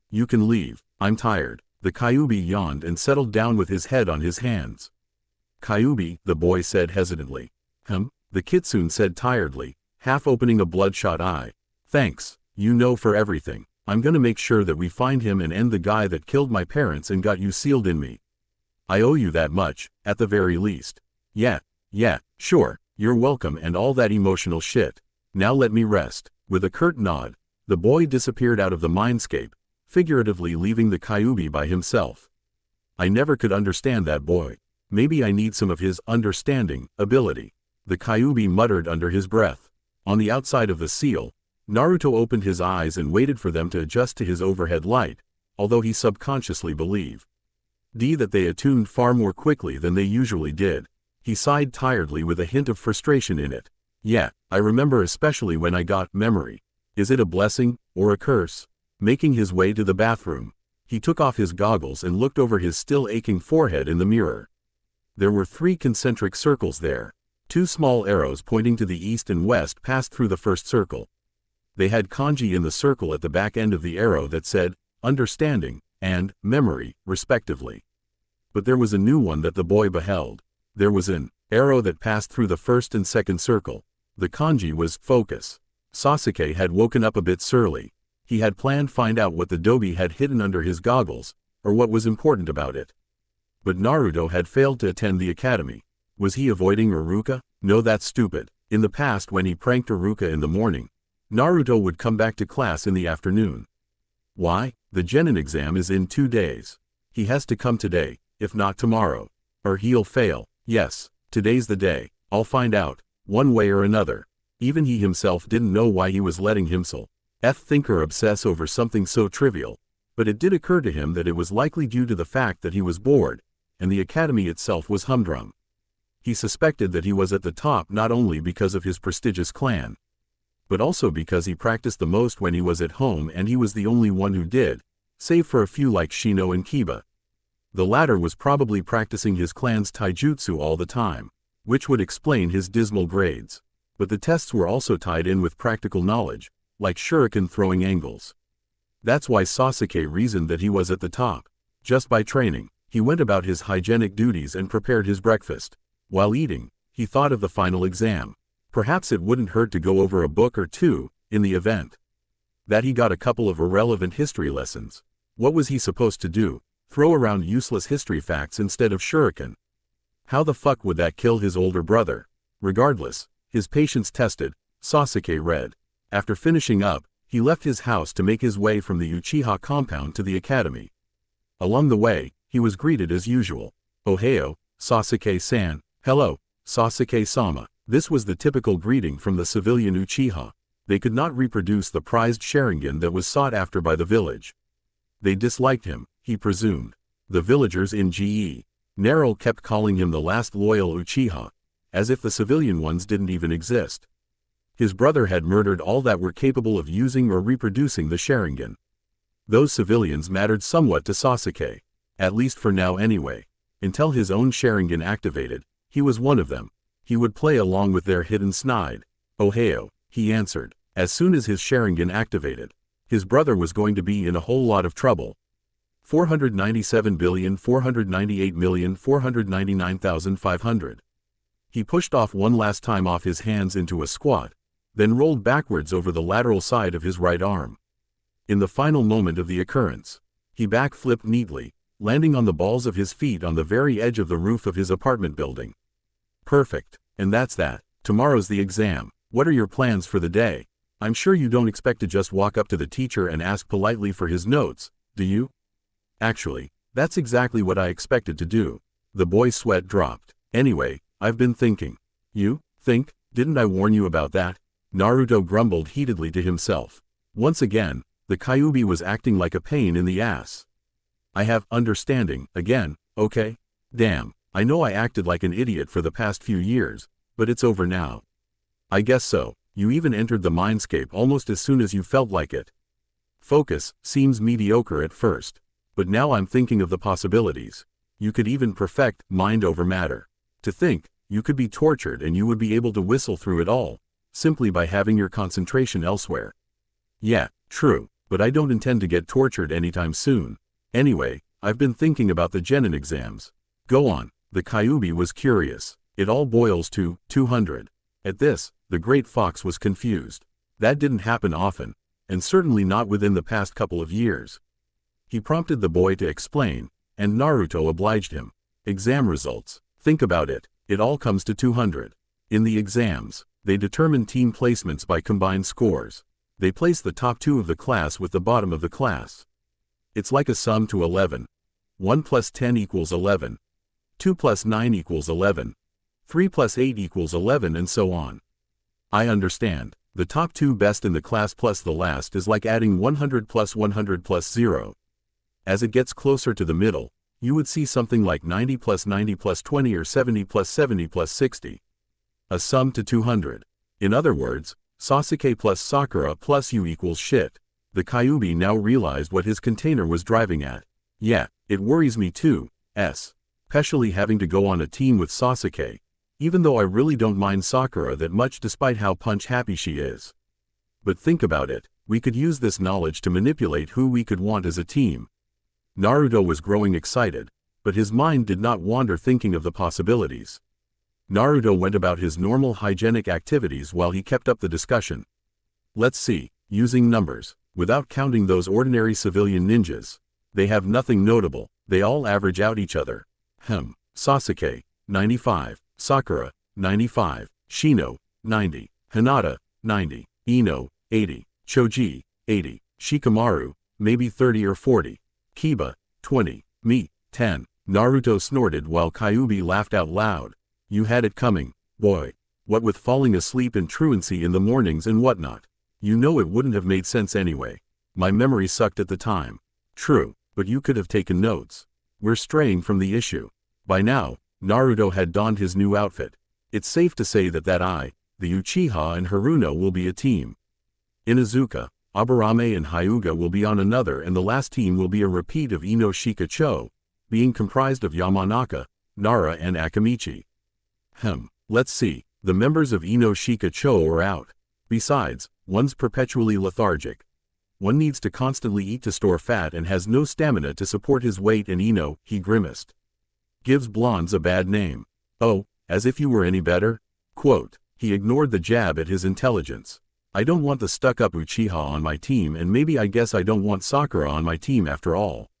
You can leave, I'm tired. The Kyuubi yawned and settled down with his head on his hands. Kyuubi, the boy said hesitantly. The kitsune said tiredly, half opening a bloodshot eye. Thanks, you know for everything. I'm gonna make sure that we find him and end the guy that killed my parents and got you sealed in me. I owe you that much, at the very least. Yeah, sure, you're welcome and all that emotional shit. Now let me rest. With a curt nod, the boy disappeared out of the mindscape, figuratively leaving the Kyuubi by himself. I never could understand that boy. Maybe I need some of his understanding ability. The Kyuubi muttered under his breath. On the outside of the seal, Naruto opened his eyes and waited for them to adjust to his overhead light, although he subconsciously believed that they attuned far more quickly than they usually did. He sighed tiredly with a hint of frustration in it. Yeah, I remember especially when I got memory. Is it a blessing, or a curse? Making his way to the bathroom, he took off his goggles and looked over his still aching forehead in the mirror. There were 3 concentric circles there. 2 small arrows pointing to the east and west passed through the first circle. They had kanji in the circle at the back end of the arrow that said, understanding, and memory, respectively. But there was a new one that the boy beheld. There was an arrow that passed through the first and second circle. The kanji was focus. Sasuke had woken up a bit surly. He had planned find out what the dobi had hidden under his goggles, or what was important about it. But Naruto had failed to attend the academy. Was he avoiding Iruka? No, that's stupid. In the past when he pranked Iruka in the morning, Naruto would come back to class in the afternoon. Why? The genin exam is in 2 days. He has to come today, if not tomorrow. Or he'll fail. Yes, today's the day. I'll find out, one way or another. Even he himself didn't know why he was letting himself thinker obsess over something so trivial, but it did occur to him that it was likely due to the fact that he was bored, and the academy itself was humdrum. He suspected that he was at the top not only because of his prestigious clan, but also because he practiced the most when he was at home and he was the only one who did, save for a few like Shino and Kiba. The latter was probably practicing his clan's taijutsu all the time, which would explain his dismal grades. But the tests were also tied in with practical knowledge, like shuriken throwing angles. That's why Sasuke reasoned that he was at the top. Just by training, he went about his hygienic duties and prepared his breakfast. While eating, he thought of the final exam. Perhaps it wouldn't hurt to go over a book or 2, in the event that he got a couple of irrelevant history lessons. What was he supposed to do? Throw around useless history facts instead of shuriken? How the fuck would that kill his older brother? Regardless, his patience tested, Sasuke read. After finishing up, he left his house to make his way from the Uchiha compound to the academy. Along the way, he was greeted as usual. Ohio, Sasuke-san. Hello, Sasuke-sama. This was the typical greeting from the civilian Uchiha. They could not reproduce the prized Sharingan that was sought after by the village. They disliked him, he presumed. The villagers in GE Narol kept calling him the last loyal Uchiha, as if the civilian ones didn't even exist. His brother had murdered all that were capable of using or reproducing the Sharingan. Those civilians mattered somewhat to Sasuke, at least for now anyway. Until his own Sharingan activated, he was one of them. He would play along with their hidden snide. Ohio, he answered. As soon as his Sharingan activated, his brother was going to be in a whole lot of trouble. 497,498,499,500. He pushed off one last time off his hands into a squat, then rolled backwards over the lateral side of his right arm. In the final moment of the occurrence, he backflipped neatly, landing on the balls of his feet on the very edge of the roof of his apartment building. Perfect, and that's that. Tomorrow's the exam. What are your plans for the day? I'm sure you don't expect to just walk up to the teacher and ask politely for his notes, do you? Actually, that's exactly what I expected to do. The boy's sweat dropped. Anyway, I've been thinking. You think? Didn't I warn you about that? Naruto grumbled heatedly to himself. Once again, the Kyuubi was acting like a pain in the ass. I have understanding, again, okay? Damn, I know I acted like an idiot for the past few years, but it's over now. I guess so. You even entered the mindscape almost as soon as you felt like it. Focus seems mediocre at first, but now I'm thinking of the possibilities. You could even perfect mind over matter. To think, you could be tortured and you would be able to whistle through it all, simply by having your concentration elsewhere. Yeah, true, but I don't intend to get tortured anytime soon. Anyway, I've been thinking about the genin exams. Go on, the Kyuubi was curious. It all boils to 200. At this, the Great Fox was confused. That didn't happen often, and certainly not within the past couple of years. He prompted the boy to explain, and Naruto obliged him. Exam results. Think about it, it all comes to 200. In the exams, they determine team placements by combined scores. They place the top 2 of the class with the bottom of the class. It's like a sum to 11. 1 plus 10 equals 11. 2 plus 9 equals 11. 3 plus 8 equals 11 and so on. I understand. The top 2 best in the class plus the last is like adding 100 plus 100 plus 0. As it gets closer to the middle, you would see something like 90 plus 90 plus 20 or 70 plus 70 plus 60. A sum to 200. In other words, Sasuke plus Sakura plus you equals shit. The Kyuubi now realized what his container was driving at. Yeah, it worries me too, especially having to go on a team with Sasuke. Even though I really don't mind Sakura that much despite how punch-happy she is. But think about it, we could use this knowledge to manipulate who we could want as a team. Naruto was growing excited, but his mind did not wander thinking of the possibilities. Naruto went about his normal hygienic activities while he kept up the discussion. Let's see, using numbers, without counting those ordinary civilian ninjas. They have nothing notable, they all average out each other. Sasuke, 95. Sakura, 95, Shino, 90, Hinata, 90, Ino, 80, Choji, 80, Shikamaru, maybe 30 or 40, Kiba, 20, me, 10. Naruto snorted while Kyuubi laughed out loud. You had it coming, boy. What with falling asleep in truancy in the mornings and whatnot. You know it wouldn't have made sense anyway. My memory sucked at the time. True, but you could have taken notes. We're straying from the issue. By now, Naruto had donned his new outfit. It's safe to say that the Uchiha and Haruno will be a team. Inuzuka, Aburame and Hyuga will be on another and the last team will be a repeat of Ino Shikacho, being comprised of Yamanaka, Nara and Akamichi. Let's see, the members of Ino Shikacho are out. Besides, one's perpetually lethargic. One needs to constantly eat to store fat and has no stamina to support his weight and Ino, he grimaced. Gives blondes a bad name. Oh, as if you were any better? Quote, he ignored the jab at his intelligence. I don't want the stuck-up Uchiha on my team and maybe I guess I don't want Sakura on my team after all.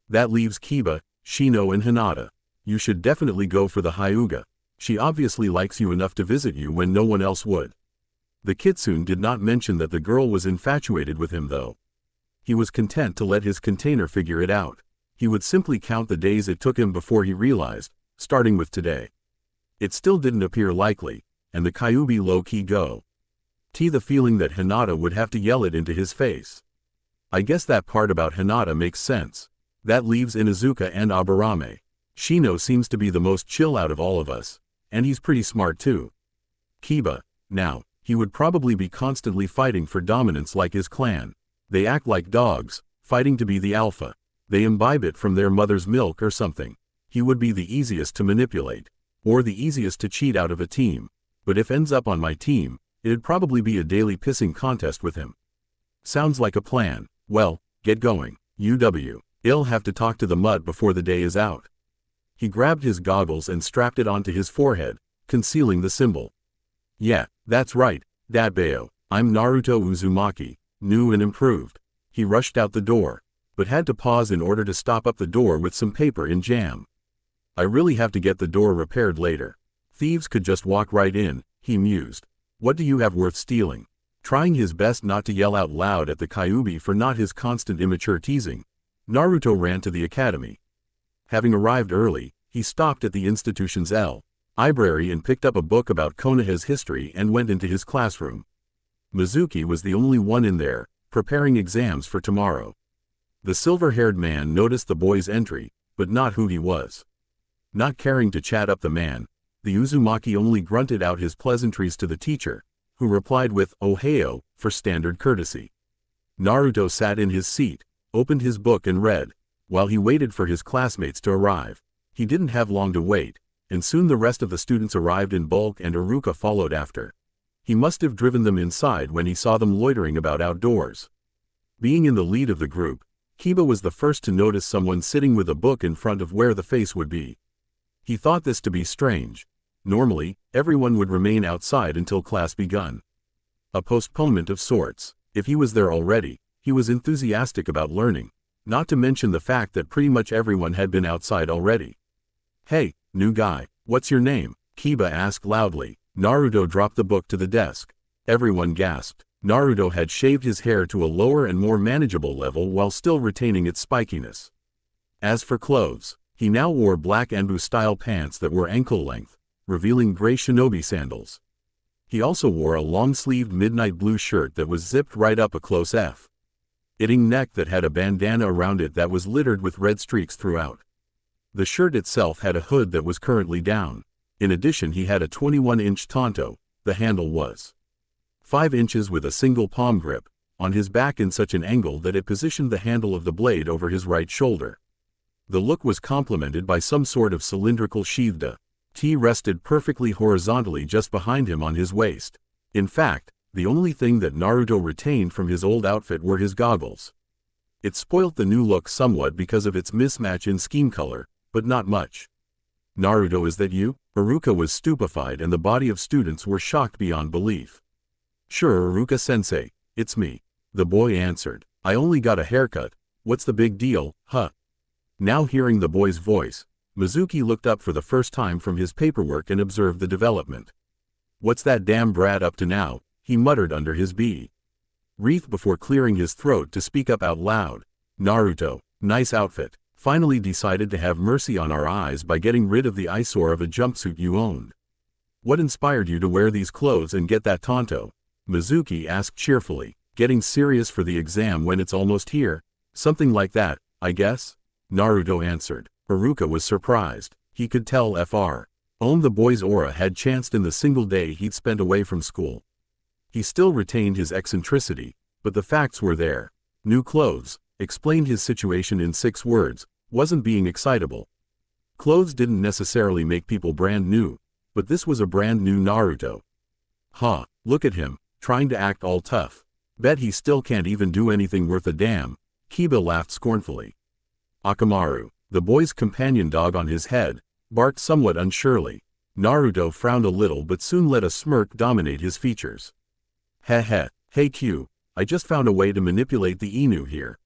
That leaves Kiba, Shino and Hinata. You should definitely go for the Hyuga. She obviously likes you enough to visit you when no one else would. The Kitsune did not mention that the girl was infatuated with him though. He was content to let his container figure it out. He would simply count the days it took him before he realized, starting with today. It still didn't appear likely, and the Kyuubi low-key go. The feeling that Hinata would have to yell it into his face. I guess that part about Hinata makes sense. That leaves Inuzuka and Aburame. Shino seems to be the most chill out of all of us, and he's pretty smart too. Kiba, now, he would probably be constantly fighting for dominance like his clan. They act like dogs, fighting to be the alpha. They imbibe it from their mother's milk or something. He would be the easiest to manipulate, or the easiest to cheat out of a team. But if ends up on my team, it'd probably be a daily pissing contest with him. Sounds like a plan. Well, get going. I'll have to talk to the mud before the day is out. He grabbed his goggles and strapped it onto his forehead, concealing the symbol. Yeah, that's right, Dadbeo. I'm Naruto Uzumaki, new and improved. He rushed out the door, but had to pause in order to stop up the door with some paper and jam. I really have to get the door repaired later. Thieves could just walk right in, he mused. What do you have worth stealing? Trying his best not to yell out loud at the Kyuubi for not his constant immature teasing, Naruto ran to the academy. Having arrived early, he stopped at the institution's L. library and picked up a book about Konoha's history and went into his classroom. Mizuki was the only one in there, preparing exams for tomorrow. The silver-haired man noticed the boy's entry, but not who he was. Not caring to chat up the man, the Uzumaki only grunted out his pleasantries to the teacher, who replied with "Ohio" for standard courtesy. Naruto sat in his seat, opened his book and read. While he waited for his classmates to arrive, he didn't have long to wait, and soon the rest of the students arrived in bulk and Iruka followed after. He must have driven them inside when he saw them loitering about outdoors. Being in the lead of the group, Kiba was the first to notice someone sitting with a book in front of where the face would be. He thought this to be strange. Normally, everyone would remain outside until class begun. A postponement of sorts. If he was there already, he was enthusiastic about learning, not to mention the fact that pretty much everyone had been outside already. "Hey, new guy, what's your name?" Kiba asked loudly. Naruto dropped the book to the desk. Everyone gasped. Naruto had shaved his hair to a lower and more manageable level while still retaining its spikiness. As for clothes, he now wore black Anbu-style pants that were ankle-length, revealing gray shinobi sandals. He also wore a long-sleeved midnight blue shirt that was zipped right up a close fitting neck that had a bandana around it that was littered with red streaks throughout. The shirt itself had a hood that was currently down. In addition, he had a 21-inch tanto. The handle was 5 inches with a single palm grip, on his back in such an angle that it positioned the handle of the blade over his right shoulder. The look was complemented by some sort of cylindrical sheathed T rested perfectly horizontally just behind him on his waist. In fact, the only thing that Naruto retained from his old outfit were his goggles. It spoilt the new look somewhat because of its mismatch in scheme color, but not much. "Naruto, is that you?" Iruka was stupefied and the body of students were shocked beyond belief. "Sure, Iruka-sensei, it's me," the boy answered. "I only got a haircut. What's the big deal, huh?" Now hearing the boy's voice, Mizuki looked up for the first time from his paperwork and observed the development. "What's that damn brat up to now?" he muttered under his breath before clearing his throat to speak up out loud. "Naruto, nice outfit. Finally decided to have mercy on our eyes by getting rid of the eyesore of a jumpsuit you owned. What inspired you to wear these clothes and get that tanto?" Mizuki asked cheerfully. "Getting serious for the exam when it's almost here? Something like that, I guess?" Naruto answered. Iruka was surprised. He could tell Fr. The boy's aura had chanced in the single day he'd spent away from school. He still retained his eccentricity, but the facts were there. New clothes, explained his situation in 6 words, wasn't being excitable. Clothes didn't necessarily make people brand new, but this was a brand new Naruto. "Huh, look at him, trying to act all tough. Bet he still can't even do anything worth a damn." Kiba laughed scornfully. Akamaru, the boy's companion dog on his head, barked somewhat unsurely. Naruto frowned a little but soon let a smirk dominate his features. "Heh, hey Q, I just found a way to manipulate the Inu here.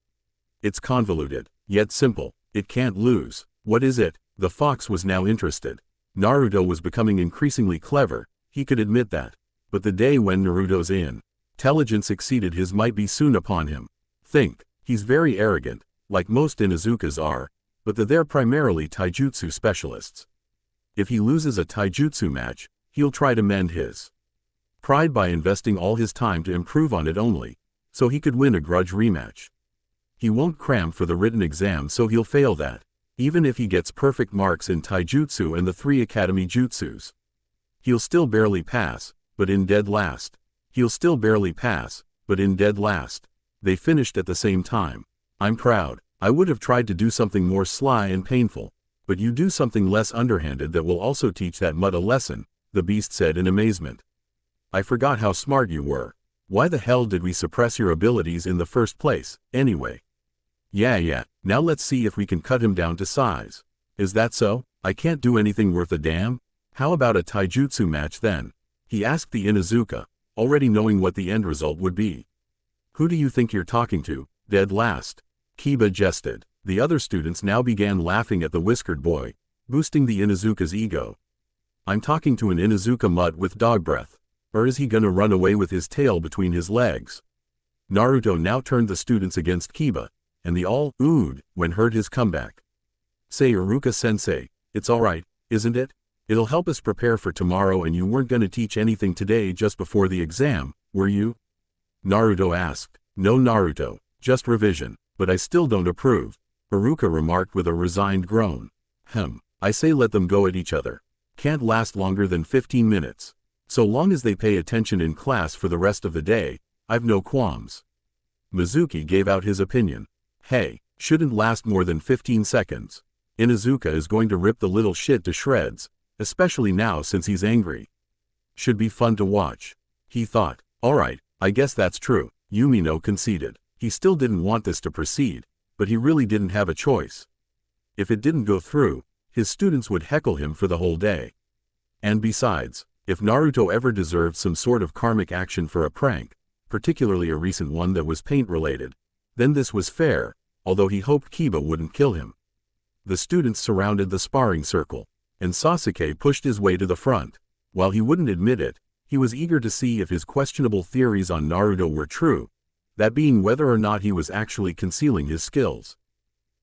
It's convoluted, yet simple. It can't lose." "What is it?" The fox was now interested. Naruto was becoming increasingly clever, he could admit that. But the day when Naruto's intelligence exceeded his might be soon upon him. Think, he's very arrogant, like most Inuzukas are, but they're primarily taijutsu specialists. If he loses a taijutsu match, he'll try to mend his pride by investing all his time to improve on it only, so he could win a grudge rematch. He won't cram for the written exam, so he'll fail that, even if he gets perfect marks in taijutsu and the 3 academy jutsus. He'll still barely pass, but in dead last. He'll still barely pass, but in dead last. They finished at the same time. "I'm proud. I would have tried to do something more sly and painful, but you do something less underhanded that will also teach that mutt a lesson," the beast said in amazement. "I forgot how smart you were. Why the hell did we suppress your abilities in the first place, anyway?" Yeah, now let's see if we can cut him down to size." "Is that so? I can't do anything worth a damn? How about a taijutsu match then?" he asked the Inuzuka, already knowing what the end result would be. "Who do you think you're talking to, dead last?" Kiba jested. The other students now began laughing at the whiskered boy, boosting the Inuzuka's ego. "I'm talking to an Inuzuka mutt with dog breath. Or is he gonna run away with his tail between his legs?" Naruto now turned the students against Kiba, and they all oohed when heard his comeback. "Say, Iruka-sensei, it's alright, isn't it? It'll help us prepare for tomorrow, and you weren't gonna teach anything today just before the exam, were you? Naruto asked. No, Naruto, just revision, but I still don't approve, Haruka remarked with a resigned groan. I say let them go at each other. Can't last longer than 15 minutes. So long as they pay attention in class for the rest of the day, I've no qualms. Mizuki gave out his opinion. Hey, shouldn't last more than 15 seconds. Inuzuka is going to rip the little shit to shreds, especially now since he's angry. Should be fun to watch. He thought. Alright, I guess that's true, Yumino conceded. He still didn't want this to proceed, but he really didn't have a choice. If it didn't go through, his students would heckle him for the whole day. And besides, if Naruto ever deserved some sort of karmic action for a prank, particularly a recent one that was paint-related, then this was fair, although he hoped Kiba wouldn't kill him. The students surrounded the sparring circle, and Sasuke pushed his way to the front. While he wouldn't admit it, he was eager to see if his questionable theories on Naruto were true, that being whether or not he was actually concealing his skills.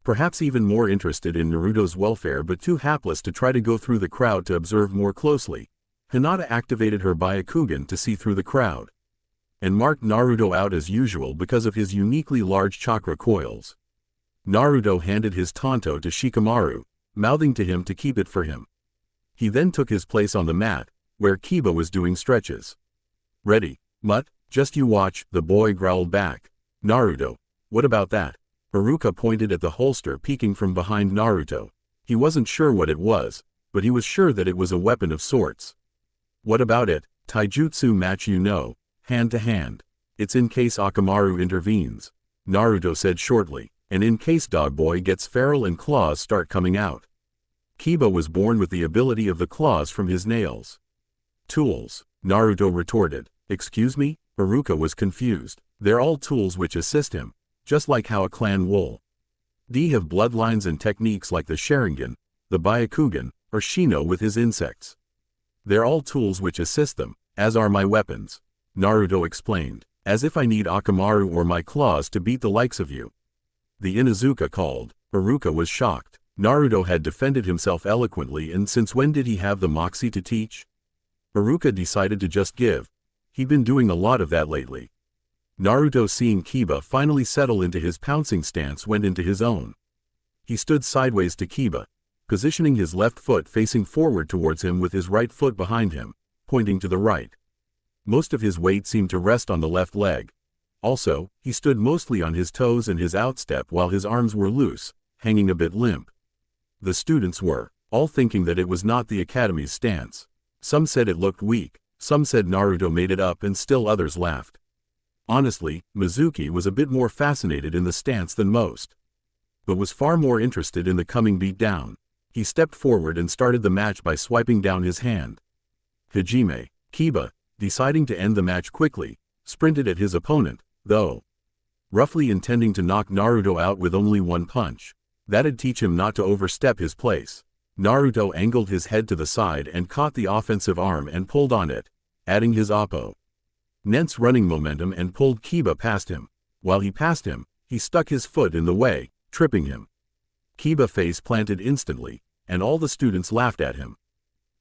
Perhaps even more interested in Naruto's welfare but too hapless to try to go through the crowd to observe more closely, Hinata activated her Byakugan to see through the crowd, and marked Naruto out as usual because of his uniquely large chakra coils. Naruto handed his tanto to Shikamaru, mouthing to him to keep it for him. He then took his place on the mat, where Kiba was doing stretches. Ready, Mutt? Just you watch, the boy growled back. Naruto, what about that? Haruka pointed at the holster peeking from behind Naruto. He wasn't sure what it was, but he was sure that it was a weapon of sorts. What about it? Taijutsu match, you know, hand to hand. It's in case Akamaru intervenes, Naruto said shortly, and in case Dog Boy gets feral and claws start coming out. Kiba was born with the ability of the claws from his nails. Tools, Naruto retorted. Excuse me? Haruka was confused. They're all tools which assist him, just like how a clan wool D have bloodlines and techniques like the Sharingan, the Byakugan, or Shino with his insects. They're all tools which assist them, as are my weapons, Naruto explained, as if I need Akamaru or my claws to beat the likes of you. The Inuzuka called. Haruka was shocked. Naruto had defended himself eloquently, and since when did he have the moxie to teach? Haruka decided to just give. He'd been doing a lot of that lately. Naruto, seeing Kiba finally settle into his pouncing stance, went into his own. He stood sideways to Kiba, positioning his left foot facing forward towards him with his right foot behind him, pointing to the right. Most of his weight seemed to rest on the left leg. Also, he stood mostly on his toes and his outstep while his arms were loose, hanging a bit limp. The students were all thinking that it was not the academy's stance. Some said it looked weak, some said Naruto made it up, and still others laughed. Honestly, Mizuki was a bit more fascinated in the stance than most, but was far more interested in the coming beatdown. He stepped forward and started the match by swiping down his hand. Hajime. Kiba, deciding to end the match quickly, sprinted at his opponent, though roughly intending to knock Naruto out with only one punch. That'd teach him not to overstep his place. Naruto angled his head to the side and caught the offensive arm and pulled on it, adding his opponent's running momentum and pulled Kiba past him. While he passed him, he stuck his foot in the way, tripping him. Kiba face planted instantly, and all the students laughed at him.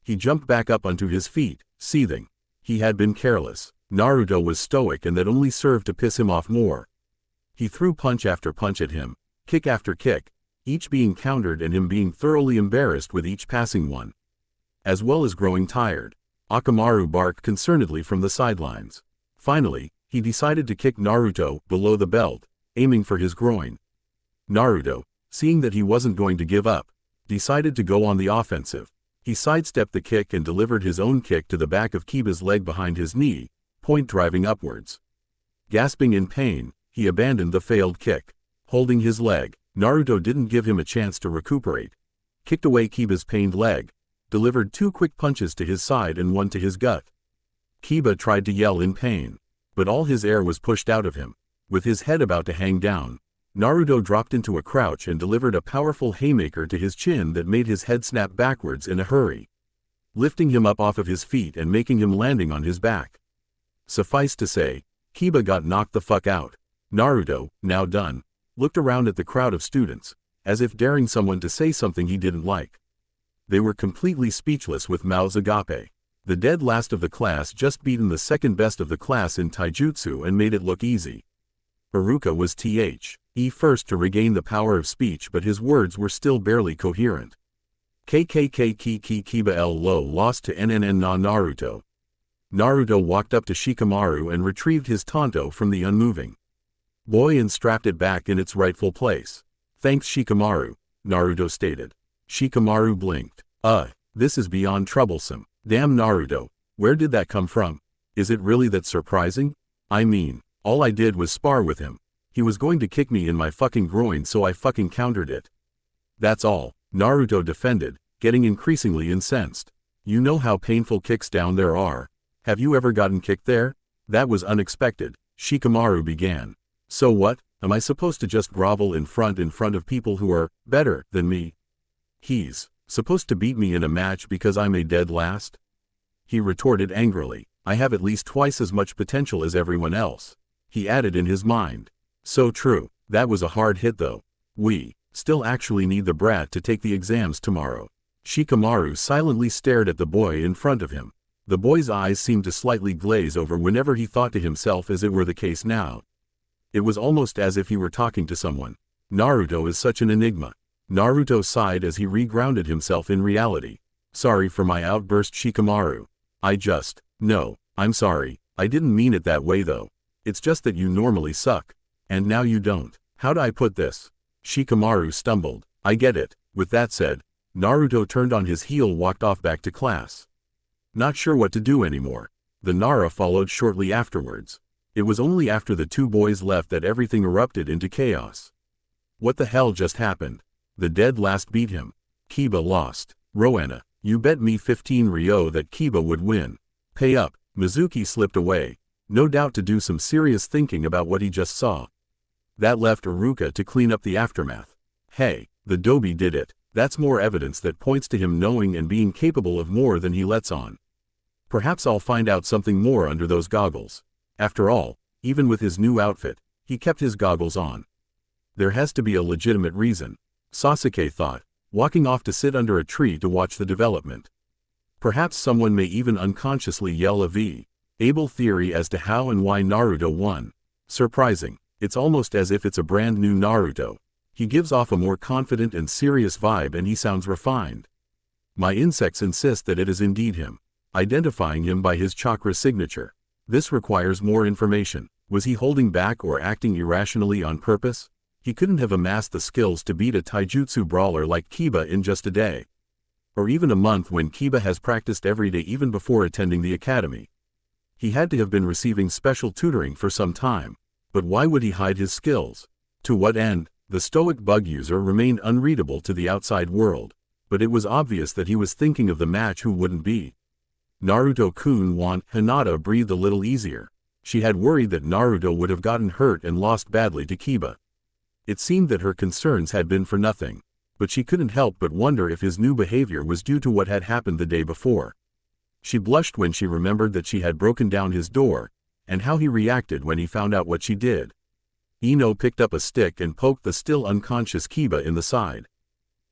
He jumped back up onto his feet, seething. He had been careless. Naruto was stoic, and that only served to piss him off more. He threw punch after punch at him, kick after kick, each being countered and him being thoroughly embarrassed with each passing one. As well as growing tired, Akamaru barked concernedly from the sidelines. Finally, he decided to kick Naruto below the belt, aiming for his groin. Naruto, seeing that he wasn't going to give up, decided to go on the offensive. He sidestepped the kick and delivered his own kick to the back of Kiba's leg behind his knee, point driving upwards. Gasping in pain, he abandoned the failed kick. Holding his leg, Naruto didn't give him a chance to recuperate. Kicked away Kiba's pained leg, delivered two quick punches to his side and one to his gut. Kiba tried to yell in pain, but all his air was pushed out of him. With his head about to hang down, Naruto dropped into a crouch and delivered a powerful haymaker to his chin that made his head snap backwards in a hurry, lifting him up off of his feet and making him landing on his back. Suffice to say, Kiba got knocked the fuck out. Naruto, now done, looked around at the crowd of students, as if daring someone to say something he didn't like. They were completely speechless with mouths agape. The dead last of the class just beaten the second best of the class in taijutsu and made it look easy. Iruka was the first to regain the power of speech, but his words were still barely coherent. KKK Kiba lo lost to NNN na Naruto. Naruto walked up to Shikamaru and retrieved his tanto from the unmoving boy and strapped it back in its rightful place. Thanks Shikamaru, Naruto stated. Shikamaru blinked. This is beyond troublesome. Damn Naruto, where did that come from? Is it really that surprising? I mean, all I did was spar with him. He was going to kick me in my fucking groin, so I fucking countered it. That's all, Naruto defended, getting increasingly incensed. You know how painful kicks down there are. Have you ever gotten kicked there? That was unexpected, Shikamaru began. So what, am I supposed to just grovel in front of people who are better than me? He's supposed to beat me in a match because I'm a dead last? He retorted angrily. I have at least twice as much potential as everyone else. He added in his mind. So true, that was a hard hit though. We still actually need the brat to take the exams tomorrow. Shikamaru silently stared at the boy in front of him. The boy's eyes seemed to slightly glaze over whenever he thought to himself, as it were the case now. It was almost as if he were talking to someone. Naruto is such an enigma. Naruto sighed as he regrounded himself in reality. Sorry for my outburst, Shikamaru. No, I'm sorry, I didn't mean it that way though. It's just that you normally suck. And now you don't. How'd I put this? Shikamaru stumbled. I get it. With that said, Naruto turned on his heel, walked off back to class. Not sure what to do anymore. The Nara followed shortly afterwards. It was only after the two boys left that everything erupted into chaos. What the hell just happened? The dead last beat him. Kiba lost. Roena, you bet me 15 Ryo that Kiba would win. Pay up. Mizuki slipped away, no doubt to do some serious thinking about what he just saw. That left Iruka to clean up the aftermath. Hey, the Dobi did it. That's more evidence that points to him knowing and being capable of more than he lets on. Perhaps I'll find out something more under those goggles. After all, even with his new outfit, he kept his goggles on. There has to be a legitimate reason, Sasuke thought, walking off to sit under a tree to watch the development. Perhaps someone may even unconsciously yell a able theory as to how and why Naruto won. Surprising, it's almost as if it's a brand new Naruto. He gives off a more confident and serious vibe, and he sounds refined. My insects insist that it is indeed him, identifying him by his chakra signature. This requires more information. Was he holding back or acting irrationally on purpose? He couldn't have amassed the skills to beat a taijutsu brawler like Kiba in just a day. Or even a month, when Kiba has practiced every day even before attending the academy. He had to have been receiving special tutoring for some time. But why would he hide his skills? To what end? The stoic bug user remained unreadable to the outside world. But it was obvious that he was thinking of the match. Who wouldn't be? Naruto-kun want. Hinata breathed a little easier. She had worried that Naruto would have gotten hurt and lost badly to Kiba. It seemed that her concerns had been for nothing. But she couldn't help but wonder if his new behavior was due to what had happened the day before. She blushed when she remembered that she had broken down his door, and how he reacted when he found out what she did. Ino picked up a stick and poked the still unconscious Kiba in the side.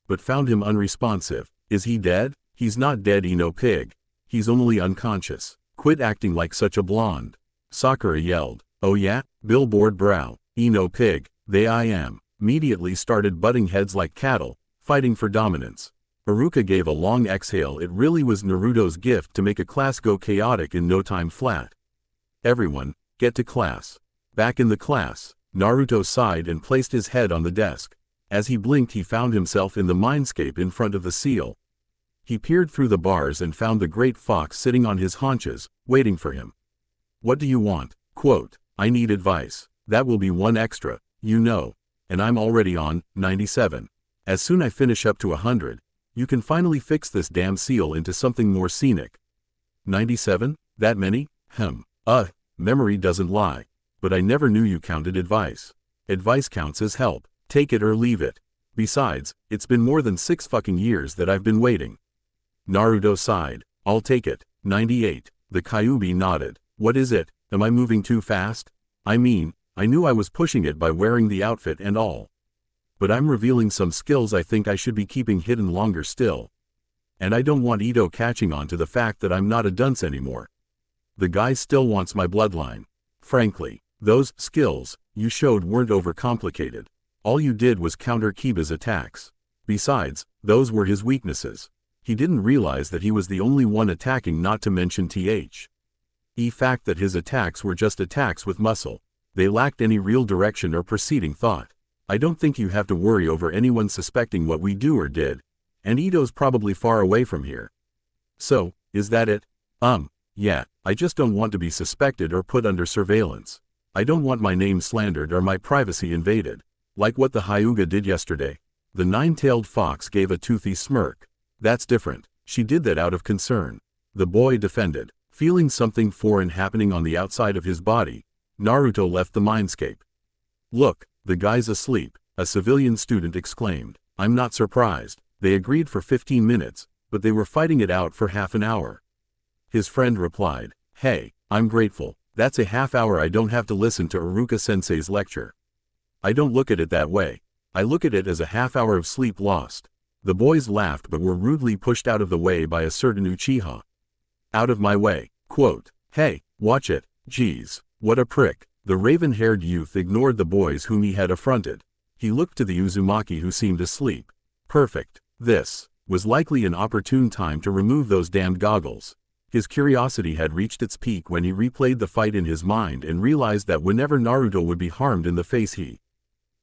But found him unresponsive. Is he dead? He's not dead, Ino pig. He's only unconscious. Quit acting like such a blonde. Sakura yelled. Oh yeah? Billboard brow. Ino pig. They I am. Immediately started butting heads like cattle, fighting for dominance. Iruka gave a long exhale. It really was Naruto's gift to make a class go chaotic in no time flat. Everyone, get to class. Back in the class, Naruto sighed and placed his head on the desk. As he blinked, he found himself in the mindscape in front of the seal. He peered through the bars and found the great fox sitting on his haunches, waiting for him. What do you want? Quote, I need advice. That will be 1 extra, you know. And I'm already on 97. As soon I finish up to 100, you can finally fix this damn seal into something more scenic. 97? That many? Memory doesn't lie. But I never knew you counted advice. Advice counts as help. Take it or leave it. Besides, it's been more than 6 fucking years that I've been waiting. Naruto sighed. I'll take it. 98. The Kyuubi nodded. What is it? Am I moving too fast? I mean, I knew I was pushing it by wearing the outfit and all. But I'm revealing some skills I think I should be keeping hidden longer still. And I don't want Ito catching on to the fact that I'm not a dunce anymore. The guy still wants my bloodline. Frankly, those skills you showed weren't overcomplicated. All you did was counter Kiba's attacks. Besides, those were his weaknesses. He didn't realize that he was the only one attacking, not to mention the fact that his attacks were just attacks with muscle. They lacked any real direction or preceding thought. I don't think you have to worry over anyone suspecting what we do or did. And Ito's probably far away from here. So, is that it? Yeah, I just don't want to be suspected or put under surveillance. I don't want my name slandered or my privacy invaded. Like what the Hyuga did yesterday. The nine-tailed fox gave a toothy smirk. That's different. She did that out of concern. The boy defended. Feeling something foreign happening on the outside of his body, Naruto left the mindscape. Look, the guy's asleep, a civilian student exclaimed. I'm not surprised. They agreed for 15 minutes, but they were fighting it out for half an hour. His friend replied, Hey, I'm grateful. That's a half hour I don't have to listen to Iruka-sensei's lecture. I don't look at it that way. I look at it as a half hour of sleep lost. The boys laughed but were rudely pushed out of the way by a certain Uchiha. Out of my way. Quote, Hey, watch it. Geez, what a prick. The raven-haired youth ignored the boys whom he had affronted. He looked to the Uzumaki who seemed asleep. Perfect. This was likely an opportune time to remove those damned goggles. His curiosity had reached its peak when he replayed the fight in his mind and realized that whenever Naruto would be harmed in the face, he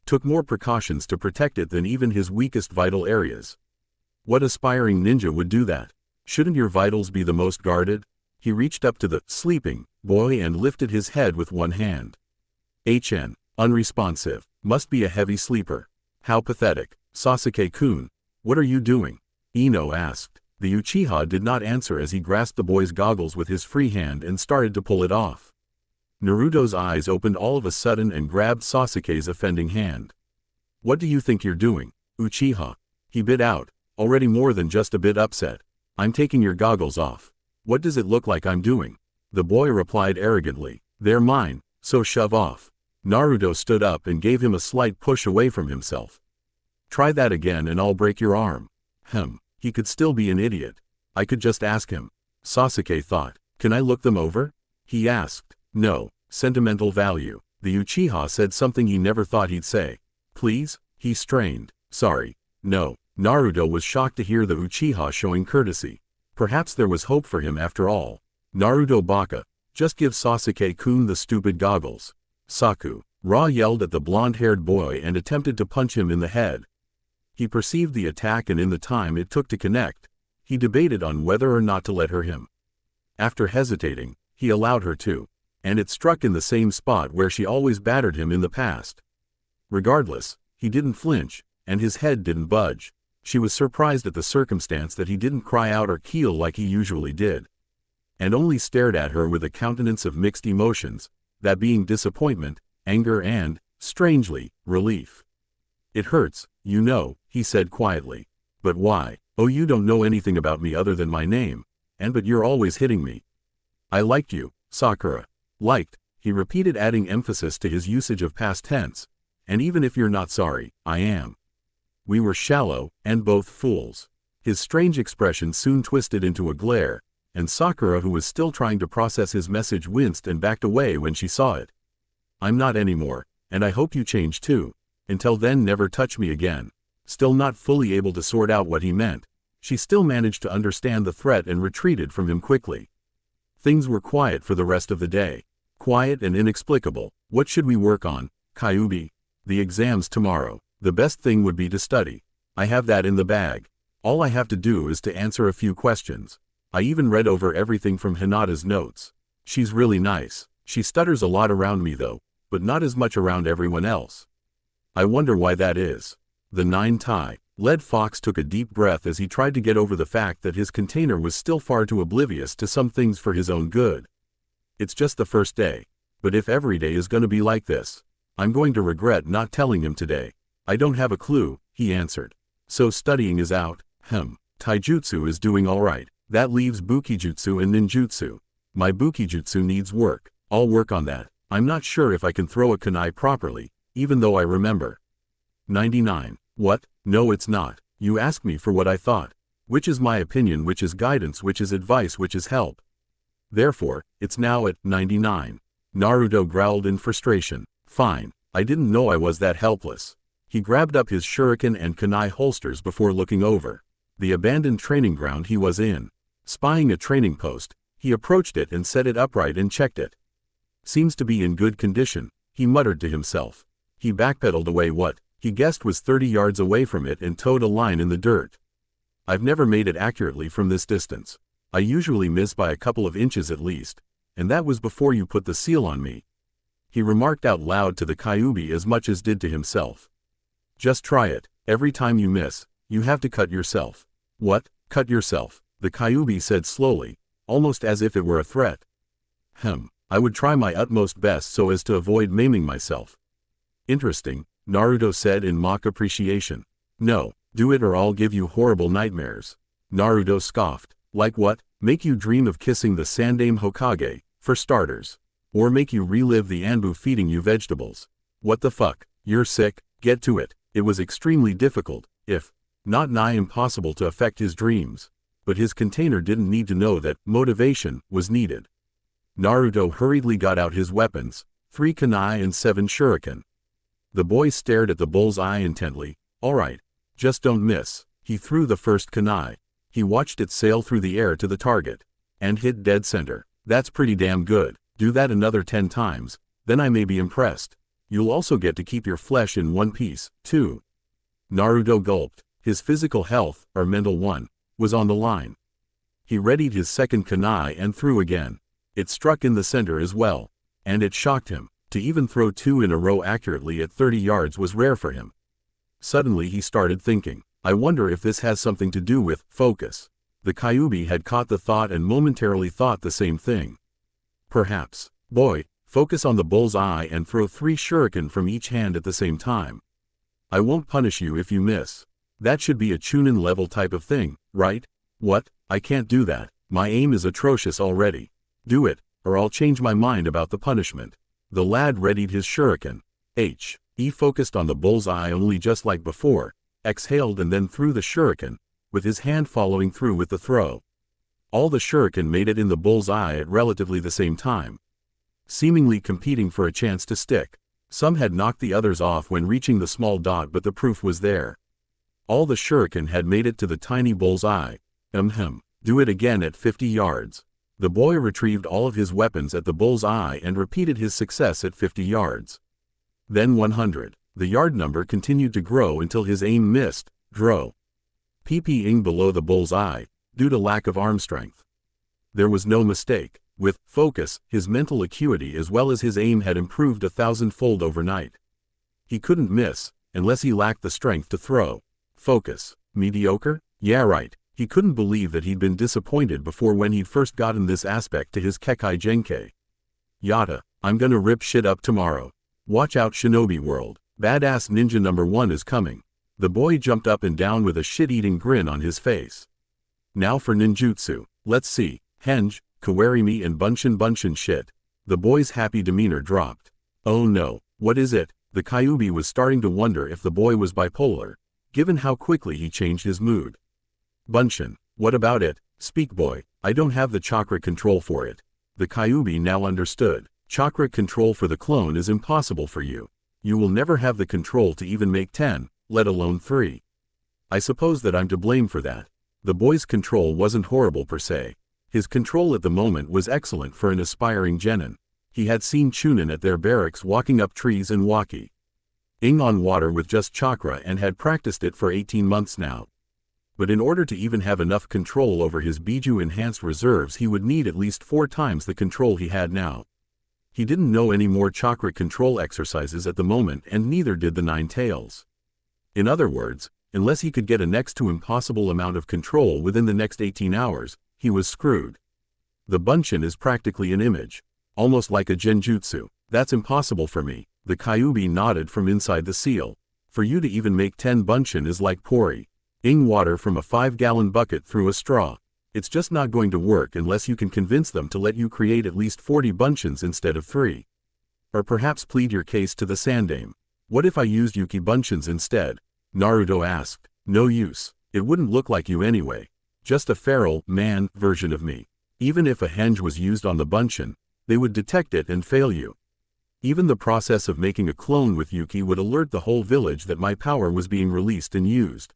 took more precautions to protect it than even his weakest vital areas. What aspiring ninja would do that? Shouldn't your vitals be the most guarded? He reached up to the sleeping boy and lifted his head with one hand. Unresponsive. Must be a heavy sleeper. How pathetic. Sasuke-kun, what are you doing? Ino asked. The Uchiha did not answer as he grasped the boy's goggles with his free hand and started to pull it off. Naruto's eyes opened all of a sudden and grabbed Sasuke's offending hand. What do you think you're doing, Uchiha? He bit out, already more than just a bit upset. I'm taking your goggles off. What does it look like I'm doing? The boy replied arrogantly. They're mine, so shove off. Naruto stood up and gave him a slight push away from himself. Try that again and I'll break your arm. He could still be an idiot. I could just ask him. Sasuke thought. Can I look them over? He asked. No, sentimental value. The Uchiha said something he never thought he'd say. Please? He strained. Sorry. No. Naruto was shocked to hear the Uchiha showing courtesy. Perhaps there was hope for him after all. Naruto baka. Just give Sasuke-kun the stupid goggles. Saku. Ra yelled at the blonde-haired boy and attempted to punch him in the head. He perceived the attack and in the time it took to connect, he debated on whether or not to let her him. After hesitating, he allowed her to. And it struck in the same spot where she always battered him in the past. Regardless, he didn't flinch, and his head didn't budge. She was surprised at the circumstance that he didn't cry out or keel like he usually did. And only stared at her with a countenance of mixed emotions, that being disappointment, anger and, strangely, relief. It hurts, you know, he said quietly. But why? Oh, you don't know anything about me other than my name. But you're always hitting me. I liked you, Sakura. Liked, he repeated, adding emphasis to his usage of past tense. And even if you're not sorry, I am. We were shallow, and both fools. His strange expression soon twisted into a glare, and Sakura, who was still trying to process his message, winced and backed away when she saw it. I'm not anymore, and I hope you change too. Until then, never touch me again. Still not fully able to sort out what he meant, she still managed to understand the threat and retreated from him quickly. Things were quiet for the rest of the day. Quiet and inexplicable. What should we work on, Kyuubi? The exam's tomorrow. The best thing would be to study. I have that in the bag. All I have to do is to answer a few questions. I even read over everything from Hinata's notes. She's really nice. She stutters a lot around me though, but not as much around everyone else. I wonder why that is. The nine-tailed fox took a deep breath as he tried to get over the fact that his container was still far too oblivious to some things for his own good. It's just the first day. But if every day is going to be like this, I'm going to regret not telling him today. I don't have a clue, he answered. So studying is out. Taijutsu is doing alright. That leaves Bukijutsu and Ninjutsu. My Bukijutsu needs work. I'll work on that. I'm not sure if I can throw a kunai properly, even though I remember. 99. What? No, it's not. You asked me for what I thought. Which is my opinion, which is guidance, which is advice, which is help. Therefore, it's now at 99. Naruto growled in frustration. Fine, I didn't know I was that helpless. He grabbed up his shuriken and kunai holsters before looking over the abandoned training ground he was in. Spying a training post, he approached it and set it upright and checked it. Seems to be in good condition, he muttered to himself. He backpedaled away what he guessed was 30 yards away from it and towed a line in the dirt. I've never made it accurately from this distance. I usually miss by a couple of inches at least, and that was before you put the seal on me. He remarked out loud to the Kyuubi as much as did to himself. Just try it. Every time you miss, you have to cut yourself. What? Cut yourself? The Kyuubi said slowly, almost as if it were a threat. I would try my utmost best so as to avoid maiming myself. Interesting, Naruto said in mock appreciation. No, do it or I'll give you horrible nightmares. Naruto scoffed. Like what? Make you dream of kissing the Sandaime Hokage, for starters. Or make you relive the Anbu feeding you vegetables. What the fuck? You're sick, get to it. It was extremely difficult, if not nigh impossible, to affect his dreams. But his container didn't need to know that motivation was needed. Naruto hurriedly got out his weapons, 3 kunai and 7 shuriken. The boy stared at the bull's-eye intently. Alright, just don't miss. He threw the first kunai. He watched it sail through the air to the target, and hit dead center. That's pretty damn good. Do that another 10 times, then I may be impressed. You'll also get to keep your flesh in one piece, too. Naruto gulped. His physical health, or mental one, was on the line. He readied his second kunai and threw again. It struck in the center as well, and it shocked him. To even throw 2 in a row accurately at 30 yards was rare for him. Suddenly he started thinking, I wonder if this has something to do with focus. The Kyuubi had caught the thought and momentarily thought the same thing. Perhaps. Boy, focus on the bull's eye and throw 3 shuriken from each hand at the same time. I won't punish you if you miss. That should be a Chunin level type of thing, right? What? I can't do that. My aim is atrocious already. Do it, or I'll change my mind about the punishment. The lad readied his shuriken. He focused on the bull's eye only just like before, exhaled and then threw the shuriken, with his hand following through with the throw. All the shuriken made it in the bull's eye at relatively the same time, seemingly competing for a chance to stick. Some had knocked the others off when reaching the small dot, but the proof was there. All the shuriken had made it to the tiny bull's eye. Do it again at 50 yards. The boy retrieved all of his weapons at the bull's eye and repeated his success at 50 yards. Then 100. The yard number continued to grow until his aim missed, pping below the bull's eye, due to lack of arm strength. There was no mistake. With focus, his mental acuity as well as his aim had improved 1,000-fold overnight. He couldn't miss, unless he lacked the strength to throw. Focus. Mediocre? Yeah right. He couldn't believe that he'd been disappointed before when he'd first gotten this aspect to his Kekkei Genkei. Yata, I'm gonna rip shit up tomorrow. Watch out Shinobi World. Badass Ninja number 1 is coming. The boy jumped up and down with a shit-eating grin on his face. Now for ninjutsu. Let's see. Henge, Kawarimi and Bunshin shit. The boy's happy demeanor dropped. Oh no, what is it? The Kyuubi was starting to wonder if the boy was bipolar, given how quickly he changed his mood. Bunshin, what about it? Speak boy, I don't have the chakra control for it. The Kyuubi now understood. Chakra control for the clone is impossible for you. You will never have the control to even make 10, let alone 3. I suppose that I'm to blame for that. The boy's control wasn't horrible per se. His control at the moment was excellent for an aspiring genin. He had seen Chunin at their barracks walking up trees and walkie on water with just chakra and had practiced it for 18 months now. But in order to even have enough control over his Biju enhanced reserves he would need at least 4 times the control he had now. He didn't know any more chakra control exercises at the moment and neither did the 9 tails. In other words, unless he could get a next to impossible amount of control within the next 18 hours, he was screwed. The Bunshin is practically an image. Almost like a genjutsu. That's impossible for me. The Kyuubi nodded from inside the seal. For you to even make 10 Bunshin is like pouring water from a 5-gallon bucket through a straw. It's just not going to work unless you can convince them to let you create at least 40 Bunshins instead of 3. Or perhaps plead your case to the Sandaime. What if I used Yuki Bunshins instead? Naruto asked. No use. It wouldn't look like you anyway. Just a feral, man, version of me. Even if a henge was used on the Bunshin, they would detect it and fail you. Even the process of making a clone with Yuki would alert the whole village that my power was being released and used.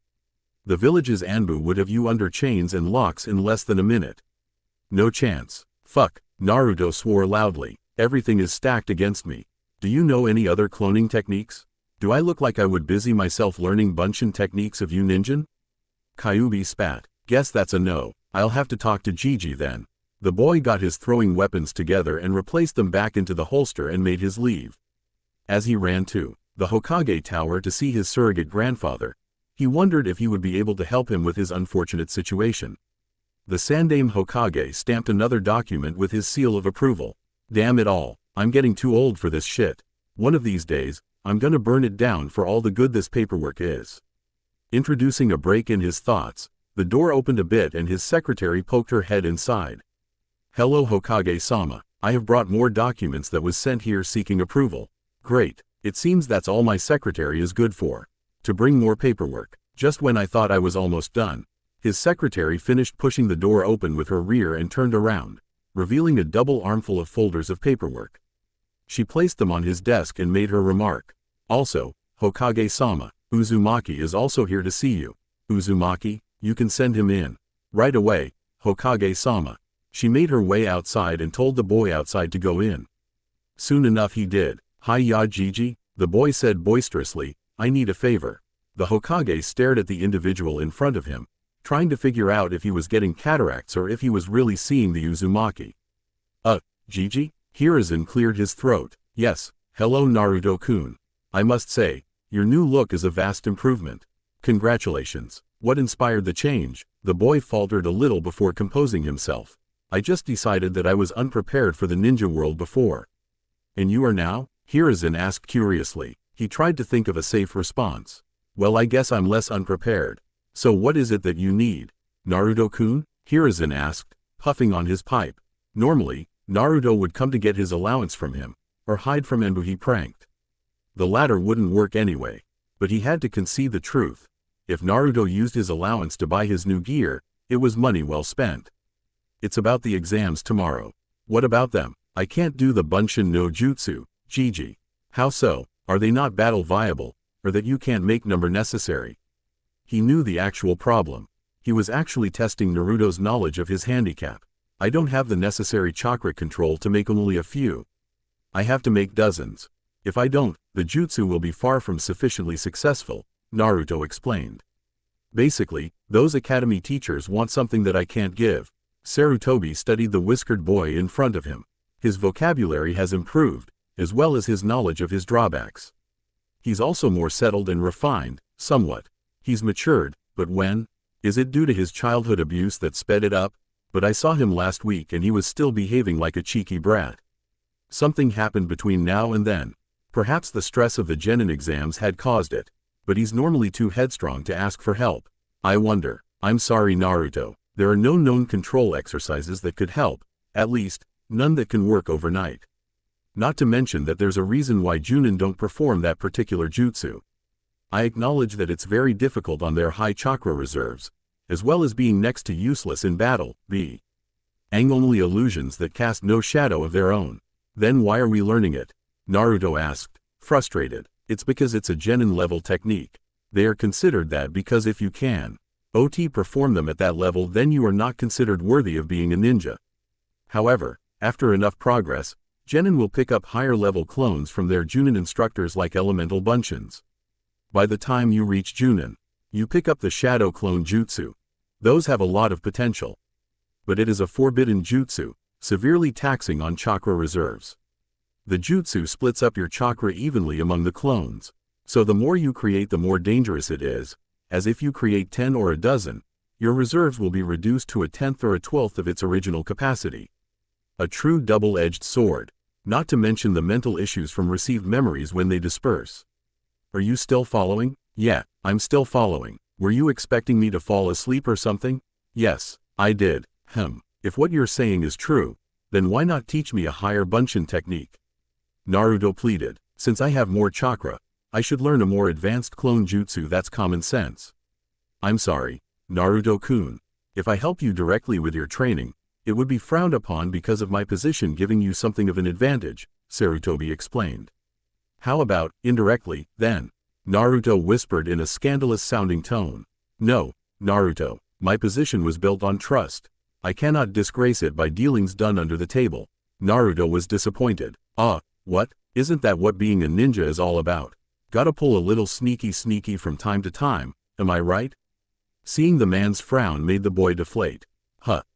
The village's Anbu would have you under chains and locks in less than a minute. No chance. Fuck, Naruto swore loudly. Everything is stacked against me. Do you know any other cloning techniques? Do I look like I would busy myself learning Bunshin techniques of you ninja? Kyuubi spat. Guess that's a no. I'll have to talk to Gigi then. The boy got his throwing weapons together and replaced them back into the holster and made his leave. As he ran to the Hokage tower to see his surrogate grandfather, he wondered if he would be able to help him with his unfortunate situation. The Sandaime Hokage stamped another document with his seal of approval. Damn it all, I'm getting too old for this shit. One of these days, I'm gonna burn it down for all the good this paperwork is. Introducing a break in his thoughts, the door opened a bit and his secretary poked her head inside. Hello Hokage-sama, I have brought more documents that was sent here seeking approval. Great, it seems that's all my secretary is good for. To bring more paperwork. Just when I thought I was almost done, his secretary finished pushing the door open with her rear and turned around, revealing a double armful of folders of paperwork. She placed them on his desk and made her remark. Also, Hokage-sama, Uzumaki is also here to see you. Uzumaki, you can send him in. Right away, Hokage-sama. She made her way outside and told the boy outside to go in. Soon enough he did. Hi-ya Gigi, the boy said boisterously, I need a favor. The Hokage stared at the individual in front of him, trying to figure out if he was getting cataracts or if he was really seeing the Uzumaki. Gigi? Hiruzen cleared his throat. Yes, hello Naruto-kun. I must say, your new look is a vast improvement. Congratulations. What inspired the change? The boy faltered a little before composing himself. I just decided that I was unprepared for the ninja world before. And you are now? Hiruzen asked curiously. He tried to think of a safe response. Well, I guess I'm less unprepared. So what is it that you need? Naruto-kun? Hiruzen asked, puffing on his pipe. Normally, Naruto would come to get his allowance from him, or hide from Anbu he pranked. The latter wouldn't work anyway. But he had to concede the truth. If Naruto used his allowance to buy his new gear, it was money well spent. It's about the exams tomorrow. What about them? I can't do the Bunshin no Jutsu, Gigi. How so? Are they not battle viable, or that you can't make number necessary? He knew the actual problem. He was actually testing Naruto's knowledge of his handicap. I don't have the necessary chakra control to make only a few. I have to make dozens. If I don't, the jutsu will be far from sufficiently successful, Naruto explained. Basically, those academy teachers want something that I can't give. Sarutobi studied the whiskered boy in front of him. His vocabulary has improved, as well as his knowledge of his drawbacks. He's also more settled and refined, somewhat. He's matured, but when? Is it due to his childhood abuse that sped it up? But I saw him last week and he was still behaving like a cheeky brat. Something happened between now and then. Perhaps the stress of the genin exams had caused it. But he's normally too headstrong to ask for help. I wonder. I'm sorry Naruto. There are no known control exercises that could help, at least, none that can work overnight. Not to mention that there's a reason why Junin don't perform that particular jutsu. I acknowledge that it's very difficult on their high chakra reserves, as well as being next to useless in battle, being only illusions that cast no shadow of their own. Then why are we learning it? Naruto asked, frustrated. It's because it's a genin level technique. They are considered that because if you can perform them at that level then you are not considered worthy of being a ninja. However, after enough progress, genin will pick up higher level clones from their Junin instructors like elemental bunshins. By the time you reach Junin, you pick up the shadow clone jutsu. Those have a lot of potential. But it is a forbidden jutsu, severely taxing on chakra reserves. The jutsu splits up your chakra evenly among the clones. So the more you create the more dangerous it is, as if you create 10 or a dozen, your reserves will be reduced to a 10th or a 12th of its original capacity. A true double-edged sword, not to mention the mental issues from received memories when they disperse. Are you still following? Yeah, I'm still following. Were you expecting me to fall asleep or something? Yes, I did. If what you're saying is true, then why not teach me a higher Bunshin technique? Naruto pleaded. Since I have more chakra, I should learn a more advanced clone jutsu. That's common sense. I'm sorry, Naruto-kun. If I help you directly with your training, it would be frowned upon because of my position giving you something of an advantage, Sarutobi explained. How about, indirectly, then? Naruto whispered in a scandalous-sounding tone. No, Naruto, my position was built on trust. I cannot disgrace it by dealings done under the table. Naruto was disappointed. What? Isn't that what being a ninja is all about? Gotta pull a little sneaky from time to time, am I right? Seeing the man's frown made the boy deflate.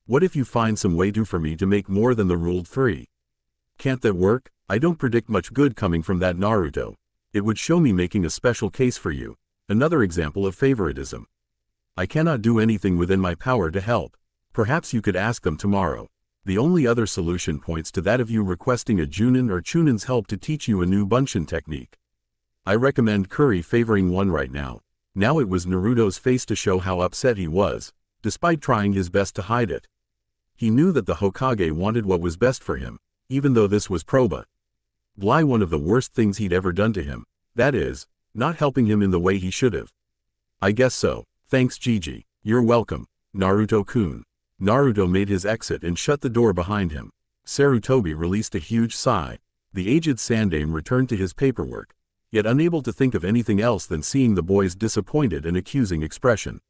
What if you find some way for me to make more than the ruled 3? Can't that work? I don't predict much good coming from that, Naruto. It would show me making a special case for you. Another example of favoritism. I cannot do anything within my power to help. Perhaps you could ask them tomorrow. The only other solution points to that of you requesting a Junin or Chunin's help to teach you a new Bunshin technique. I recommend Curry favoring one right now. Now it was Naruto's face to show how upset he was, despite trying his best to hide it. He knew that the Hokage wanted what was best for him, even though this was probably one of the worst things he'd ever done to him, that is, not helping him in the way he should have. I guess so. Thanks, Gigi. You're welcome, Naruto-kun. Naruto made his exit and shut the door behind him. Sarutobi released a huge sigh. The aged Sandaime returned to his paperwork, yet unable to think of anything else than seeing the boy's disappointed and accusing expression.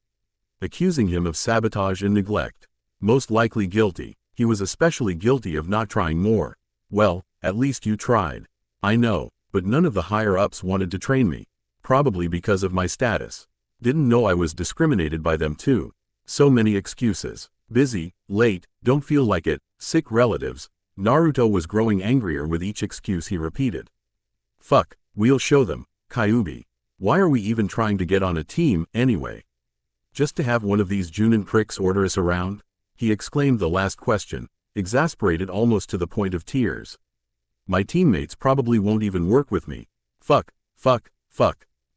Accusing him of sabotage and neglect. Most likely guilty. He was especially guilty of not trying more. Well, at least you tried. I know, but none of the higher-ups wanted to train me. Probably because of my status. Didn't know I was discriminated by them too. So many excuses. Busy, late, don't feel like it, sick relatives. Naruto was growing angrier with each excuse he repeated. Fuck, we'll show them, Kyuubi. Why are we even trying to get on a team, anyway? Just to have one of these Junin pricks order us around? He exclaimed the last question, exasperated almost to the point of tears. My teammates probably won't even work with me. Fuck.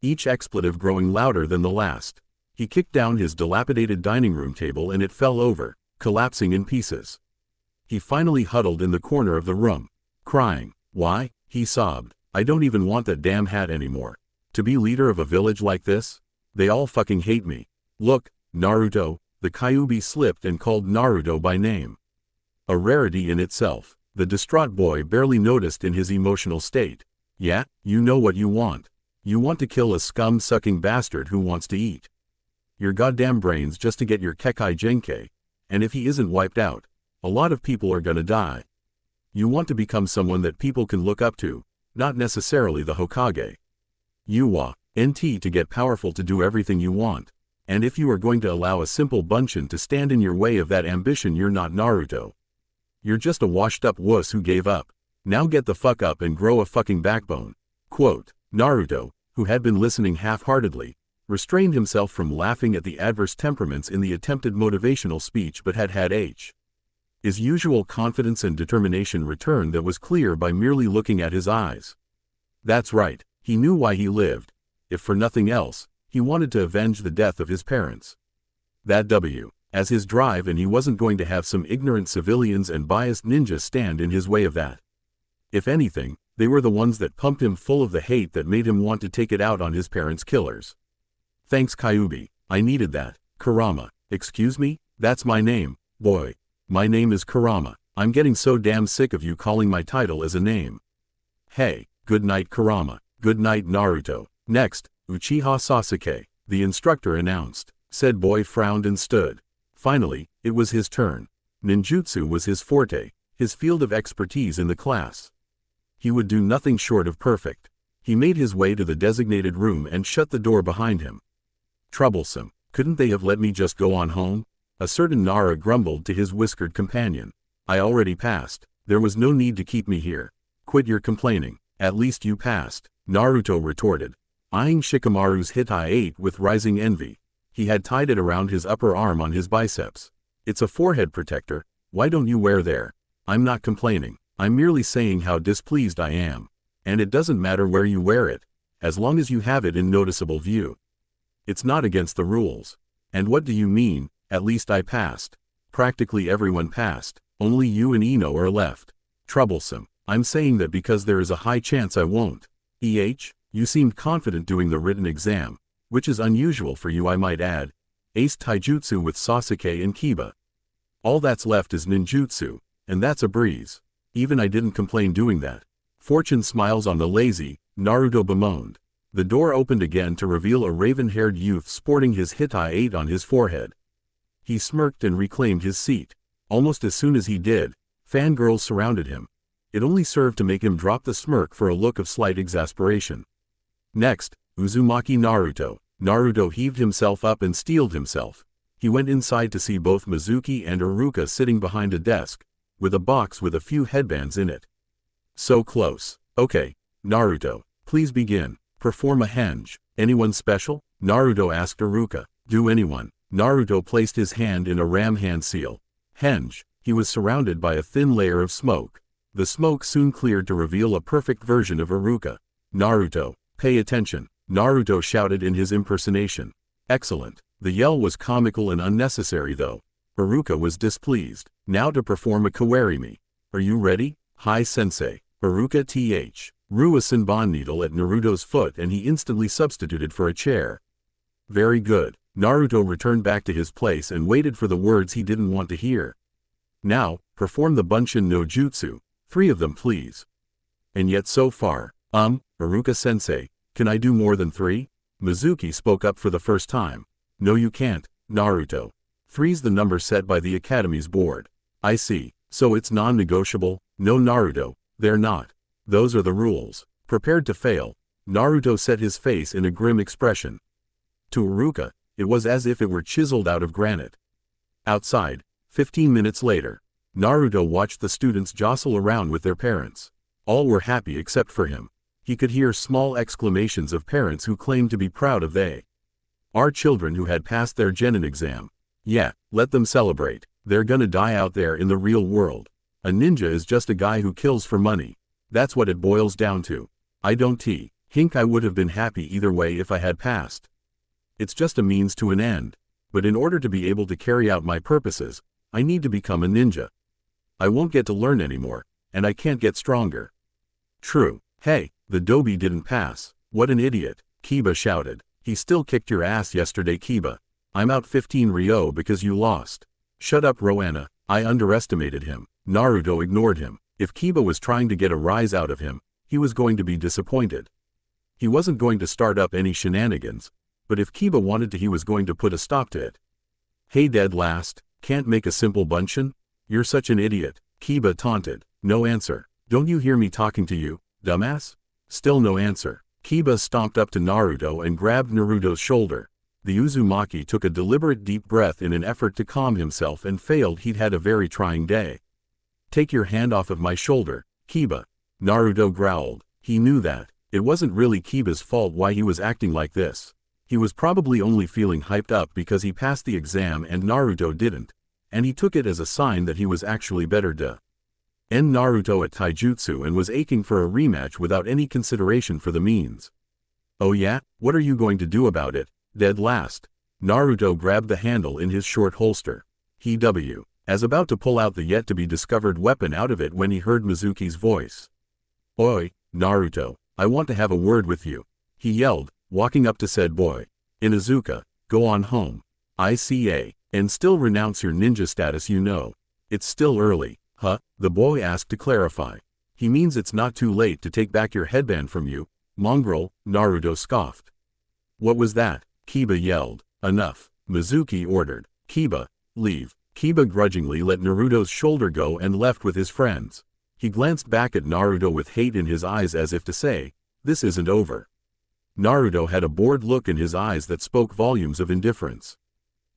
Each expletive growing louder than the last. He kicked down his dilapidated dining room table and it fell over, collapsing in pieces. He finally huddled in the corner of the room, crying. Why? He sobbed. I don't even want that damn hat anymore. To be leader of a village like this? They all fucking hate me. Look, Naruto, the Kyuubi slipped and called Naruto by name. A rarity in itself, the distraught boy barely noticed in his emotional state. Yeah, you know what you want. You want to kill a scum-sucking bastard who wants to eat your goddamn brains just to get your Kekai Genkei, and if he isn't wiped out, a lot of people are gonna die. You want to become someone that people can look up to, not necessarily the Hokage. You want to get powerful to do everything you want, and if you are going to allow a simple Bunshin to stand in your way of that ambition, you're not Naruto. You're just a washed-up wuss who gave up. Now get the fuck up and grow a fucking backbone. Quote, Naruto, who had been listening half-heartedly, restrained himself from laughing at the adverse temperaments in the attempted motivational speech but had his usual confidence and determination returned that was clear by merely looking at his eyes. That's right, he knew why he lived. If for nothing else, he wanted to avenge the death of his parents. That as his drive, and he wasn't going to have some ignorant civilians and biased ninjas stand in his way of that. If anything, they were the ones that pumped him full of the hate that made him want to take it out on his parents' killers. Thanks, Kyuubi, I needed that. Kurama, excuse me? That's my name, boy. My name is Kurama. I'm getting so damn sick of you calling my title as a name. Hey, good night, Kurama. Good night, Naruto. Next, Uchiha Sasuke, the instructor announced. Said boy frowned and stood. Finally, it was his turn. Ninjutsu was his forte, his field of expertise in the class. He would do nothing short of perfect. He made his way to the designated room and shut the door behind him. Troublesome. Couldn't they have let me just go on home? A certain Nara grumbled to his whiskered companion. I already passed. There was no need to keep me here. Quit your complaining. At least you passed, Naruto retorted, eyeing Shikamaru's Hitai-8 with rising envy. He had tied it around his upper arm on his biceps. It's a forehead protector. Why don't you wear there? I'm not complaining. I'm merely saying how displeased I am. And it doesn't matter where you wear it, as long as you have it in noticeable view. It's not against the rules. And what do you mean? At least I passed. Practically everyone passed. Only you and Ino are left. Troublesome. I'm saying that because there is a high chance I won't. You seemed confident doing the written exam, which is unusual for you, I might add. Ace taijutsu with Sasuke and Kiba. All that's left is ninjutsu, and that's a breeze. Even I didn't complain doing that. Fortune smiles on the lazy, Naruto bemoaned. The door opened again to reveal a raven-haired youth sporting his Hitai 8 on his forehead. He smirked and reclaimed his seat. Almost as soon as he did, fangirls surrounded him. It only served to make him drop the smirk for a look of slight exasperation. Next, Uzumaki Naruto. Naruto heaved himself up and steeled himself. He went inside to see both Mizuki and Iruka sitting behind a desk, with a box with a few headbands in it. So close. Okay, Naruto, please begin. Perform a henge. Anyone special? Naruto asked Iruka. Do anyone? Naruto placed his hand in a ram hand seal. Henge. He was surrounded by a thin layer of smoke. The smoke soon cleared to reveal a perfect version of Iruka. Naruto, pay attention. Naruto shouted in his impersonation. Excellent. The yell was comical and unnecessary though. Iruka was displeased. Now to perform a kawarimi. Are you ready? Hi sensei. Iruka threw a Senbon needle at Naruto's foot and he instantly substituted for a chair. Very good. Naruto returned back to his place and waited for the words he didn't want to hear. Now, perform the Bunshin no Jutsu. 3 of them please. And yet so far, Iruka-sensei, can I do more than 3? Mizuki spoke up for the first time. No you can't, Naruto. 3's the number set by the Academy's board. I see, so it's non-negotiable. No Naruto, they're not. Those are the rules. Prepared to fail, Naruto set his face in a grim expression. To Iruka, it was as if it were chiseled out of granite. Outside, 15 minutes later, Naruto watched the students jostle around with their parents. All were happy except for him. He could hear small exclamations of parents who claimed to be proud of our children who had passed their genin exam. Yeah, let them celebrate. They're gonna die out there in the real world. A ninja is just a guy who kills for money. That's what it boils down to. I don't think I would have been happy either way if I had passed. It's just a means to an end. But in order to be able to carry out my purposes, I need to become a ninja. I won't get to learn anymore, and I can't get stronger. True. Hey, the Dobi didn't pass. What an idiot, Kiba shouted. He still kicked your ass yesterday, Kiba. I'm out 15 Ryo because you lost. Shut up, Roanna. I underestimated him. Naruto ignored him. If Kiba was trying to get a rise out of him, he was going to be disappointed. He wasn't going to start up any shenanigans, but if Kiba wanted to, he was going to put a stop to it. Hey dead last, can't make a simple bunshin? You're such an idiot, Kiba taunted. No answer. Don't you hear me talking to you, dumbass? Still no answer. Kiba stomped up to Naruto and grabbed Naruto's shoulder. The Uzumaki took a deliberate deep breath in an effort to calm himself and failed. He'd had a very trying day. Take your hand off of my shoulder, Kiba. Naruto growled. He knew that. It wasn't really Kiba's fault why he was acting like this. He was probably only feeling hyped up because he passed the exam and Naruto didn't, and he took it as a sign that he was actually better to end Naruto at taijutsu and was aching for a rematch without any consideration for the means. Oh yeah? What are you going to do about it, dead last? Naruto grabbed the handle in his short holster. He as about to pull out the yet-to-be-discovered weapon out of it when he heard Mizuki's voice. Oi, Naruto, I want to have a word with you, he yelled, walking up to said boy. Inuzuka, go on home. ICA, and still renounce your ninja status, you know. It's still early, huh? The boy asked to clarify. He means it's not too late to take back your headband from you, mongrel, Naruto scoffed. What was that? Kiba yelled. Enough, Mizuki ordered. Kiba, leave. Kiba grudgingly let Naruto's shoulder go and left with his friends. He glanced back at Naruto with hate in his eyes as if to say, this isn't over. Naruto had a bored look in his eyes that spoke volumes of indifference.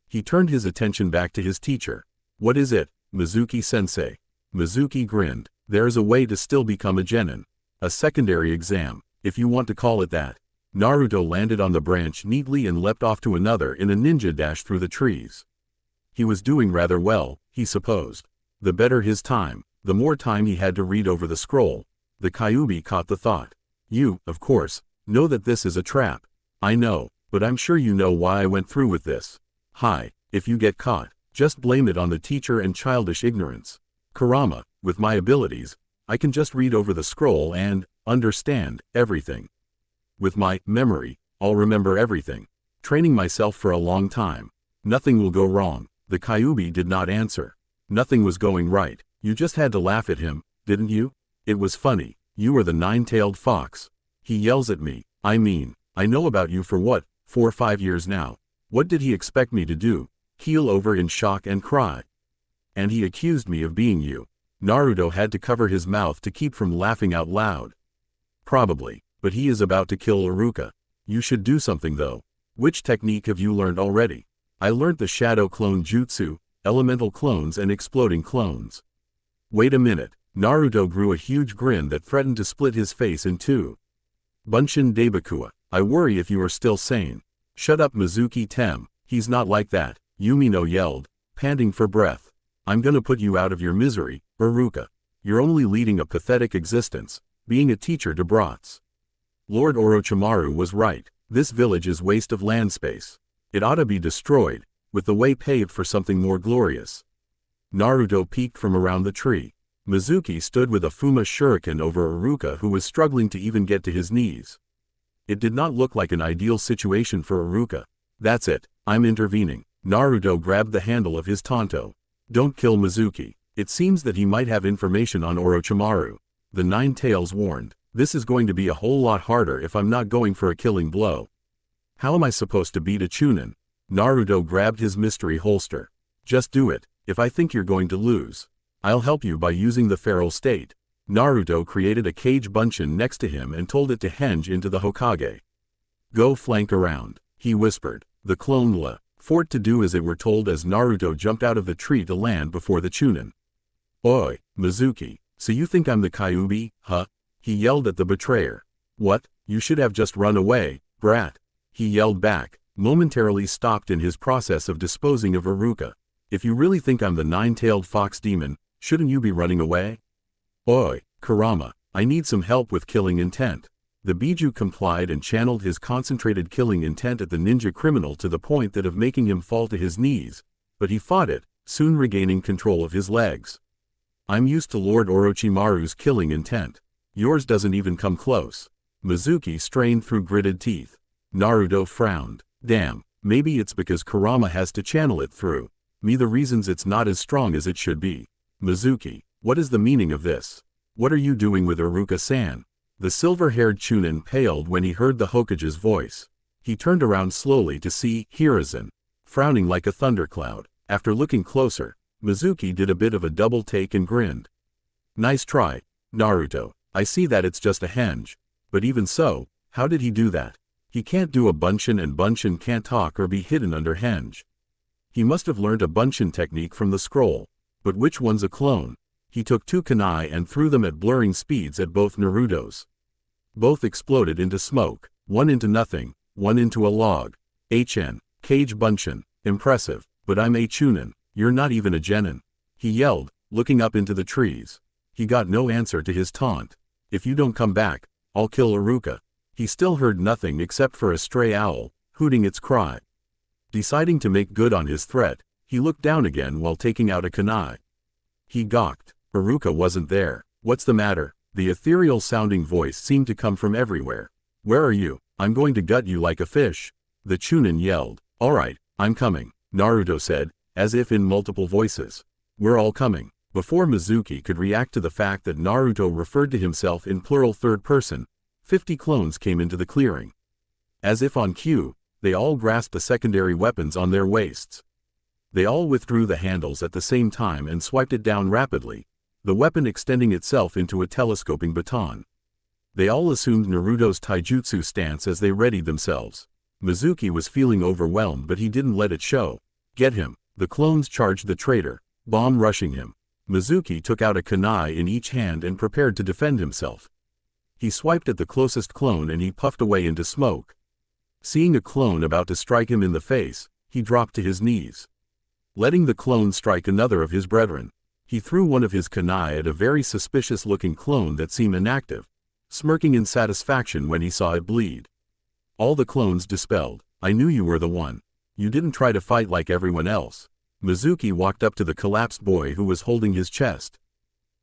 He turned his attention back to his teacher. What is it, Mizuki-sensei? Mizuki grinned. There's a way to still become a genin. A secondary exam, if you want to call it that. Naruto landed on the branch neatly and leapt off to another in a ninja dash through the trees. He was doing rather well, he supposed. The better his time, the more time he had to read over the scroll. The Kyuubi caught the thought. You, of course, know that this is a trap. I know, but I'm sure you know why I went through with this. Hi, if you get caught, just blame it on the teacher and childish ignorance. Kurama, with my abilities, I can just read over the scroll and understand everything. With my memory, I'll remember everything. Training myself for a long time. Nothing will go wrong. The Kyuubi did not answer. Nothing was going right. You just had to laugh at him, didn't you? It was funny. You are the nine-tailed fox. He yells at me. I mean, I know about you for what, 4 or 5 years now. What did he expect me to do? Keel over in shock and cry? And he accused me of being you. Naruto had to cover his mouth to keep from laughing out loud. Probably, but he is about to kill Iruka. You should do something though. Which technique have you learned already? I learned the shadow clone jutsu, elemental clones and exploding clones. Wait a minute. Naruto grew a huge grin that threatened to split his face in two. Bunshin Daibakua, I worry if you are still sane. Shut up Mizuki Tem, he's not like that, Yumino yelled, panting for breath. I'm gonna put you out of your misery, Iruka. You're only leading a pathetic existence, being a teacher to brats. Lord Orochimaru was right, this village is waste of land space. It ought to be destroyed, with the way paved for something more glorious. Naruto peeked from around the tree. Mizuki stood with a Fuma shuriken over Iruka who was struggling to even get to his knees. It did not look like an ideal situation for Iruka. That's it, I'm intervening. Naruto grabbed the handle of his tanto. Don't kill Mizuki. It seems that he might have information on Orochimaru. The Nine Tails warned. This is going to be a whole lot harder if I'm not going for a killing blow. How am I supposed to beat a Chunin? Naruto grabbed his mystery holster. Just do it. If I think you're going to lose, I'll help you by using the feral state. Naruto created a cage bunshin next to him and told it to henge into the Hokage. Go flank around, he whispered. The clone La fort to do as they were told as Naruto jumped out of the tree to land before the Chunin. Oi, Mizuki, so you think I'm the Kyuubi, huh? He yelled at the betrayer. What? You should have just run away, brat. He yelled back, momentarily stopped in his process of disposing of Iruka. If you really think I'm the nine-tailed fox demon, shouldn't you be running away? Oi, Kurama, I need some help with killing intent. The Biju complied and channeled his concentrated killing intent at the ninja criminal to the point that of making him fall to his knees, but he fought it, soon regaining control of his legs. I'm used to Lord Orochimaru's killing intent. Yours doesn't even come close. Mizuki strained through gritted teeth. Naruto frowned. Damn, maybe it's because Kurama has to channel it through me the reasons it's not as strong as it should be. Mizuki, what is the meaning of this? What are you doing with Iruka-san? The silver-haired Chunin paled when he heard the Hokage's voice. He turned around slowly to see Hiruzen, frowning like a thundercloud. After looking closer, Mizuki did a bit of a double take and grinned. Nice try, Naruto. I see that it's just a henge. But even so, how did he do that? He can't do a bunshin and bunshin can't talk or be hidden under henge. He must have learned a bunshin technique from the scroll. But which one's a clone? He took 2 kunai and threw them at blurring speeds at both Narutos. Both exploded into smoke, one into nothing, one into a log. HN, Cage Bunshin, impressive, but I'm a Chunin, you're not even a genin. He yelled, looking up into the trees. He got no answer to his taunt. If you don't come back, I'll kill Iruka. He still heard nothing except for a stray owl, hooting its cry. Deciding to make good on his threat, he looked down again while taking out a kunai. He gawked. Iruka wasn't there. What's the matter? The ethereal-sounding voice seemed to come from everywhere. Where are you? I'm going to gut you like a fish. The Chunin yelled. Alright, I'm coming, Naruto said, as if in multiple voices. We're all coming. Before Mizuki could react to the fact that Naruto referred to himself in plural third person, 50 clones came into the clearing. As if on cue, they all grasped the secondary weapons on their waists. They all withdrew the handles at the same time and swiped it down rapidly, the weapon extending itself into a telescoping baton. They all assumed Naruto's taijutsu stance as they readied themselves. Mizuki was feeling overwhelmed but he didn't let it show. Get him. The clones charged the traitor, bomb rushing him. Mizuki took out a kunai in each hand and prepared to defend himself. He swiped at the closest clone and he puffed away into smoke. Seeing a clone about to strike him in the face, he dropped to his knees. Letting the clone strike another of his brethren, he threw one of his kunai at a very suspicious-looking clone that seemed inactive, smirking in satisfaction when he saw it bleed. All the clones dispelled. I knew you were the one. You didn't try to fight like everyone else. Mizuki walked up to the collapsed boy who was holding his chest.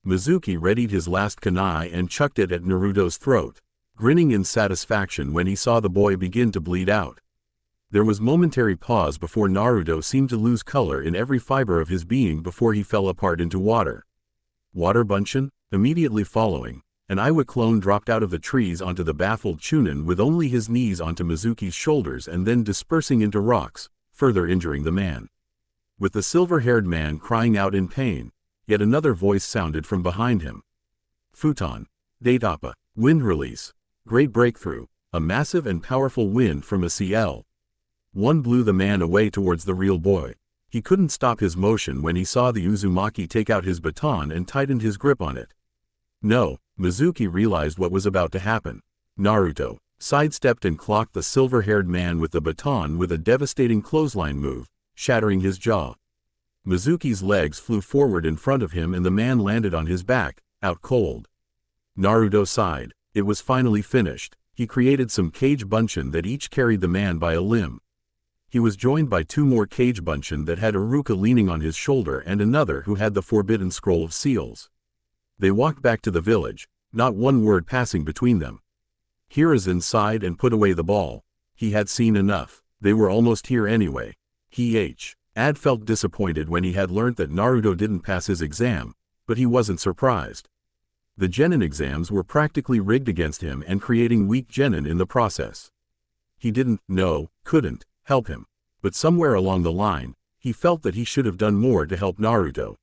Mizuki readied his last kunai and chucked it at Naruto's throat, grinning in satisfaction when he saw the boy begin to bleed out. There was momentary pause before Naruto seemed to lose color in every fiber of his being before he fell apart into water. Water Bunshin? Immediately following, an Iwa clone dropped out of the trees onto the baffled Chunin with only his knees onto Mizuki's shoulders and then dispersing into rocks, further injuring the man. With the silver-haired man crying out in pain, yet another voice sounded from behind him. Futon. Datapa. Wind release. Great breakthrough. A massive and powerful wind from a CL. One blew the man away towards the real boy. He couldn't stop his motion when he saw the Uzumaki take out his baton and tightened his grip on it. No, Mizuki realized what was about to happen. Naruto sidestepped and clocked the silver-haired man with the baton with a devastating clothesline move, shattering his jaw. Mizuki's legs flew forward in front of him and the man landed on his back, out cold. Naruto sighed. It was finally finished. He created some Kage Bunshin that each carried the man by a limb. He was joined by two more Kage Bunshin that had Iruka leaning on his shoulder and another who had the Forbidden Scroll of Seals. They walked back to the village, not one word passing between them. Hiruzen sighed and put away the ball. He had seen enough. They were almost here anyway. Ad felt disappointed when he had learnt that Naruto didn't pass his exam, but he wasn't surprised. The genin exams were practically rigged against him and creating weak genin in the process. He couldn't help him. But somewhere along the line, he felt that he should have done more to help Naruto.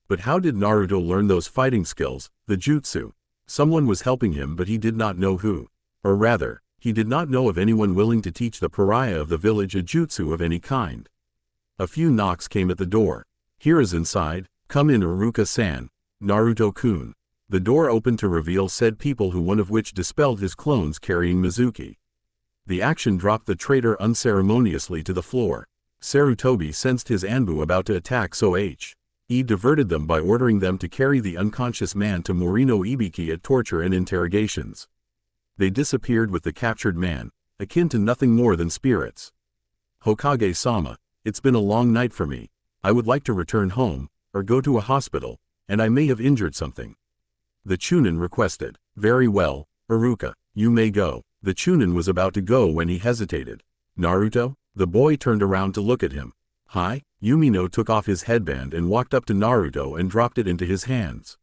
But how did Naruto learn those fighting skills, the jutsu? Someone was helping him but he did not know who. Or rather, he did not know of anyone willing to teach the pariah of the village a jutsu of any kind. A few knocks came at the door. Hiruzen sighed. Come in, Iruka-san. Naruto-kun. The door opened to reveal said people, one of which dispelled his clones carrying Mizuki. The action dropped the traitor unceremoniously to the floor. Sarutobi sensed his Anbu about to attack, so he diverted them by ordering them to carry the unconscious man to Morino Ibiki at torture and interrogations. They disappeared with the captured man, akin to nothing more than spirits. Hokage-sama, it's been a long night for me. I would like to return home, or go to a hospital, and I may have injured something. The Chunin requested. Very well, Iruka, you may go. The Chunin was about to go when he hesitated. Naruto? The boy turned around to look at him. Hi? Yumino took off his headband and walked up to Naruto and dropped it into his hands.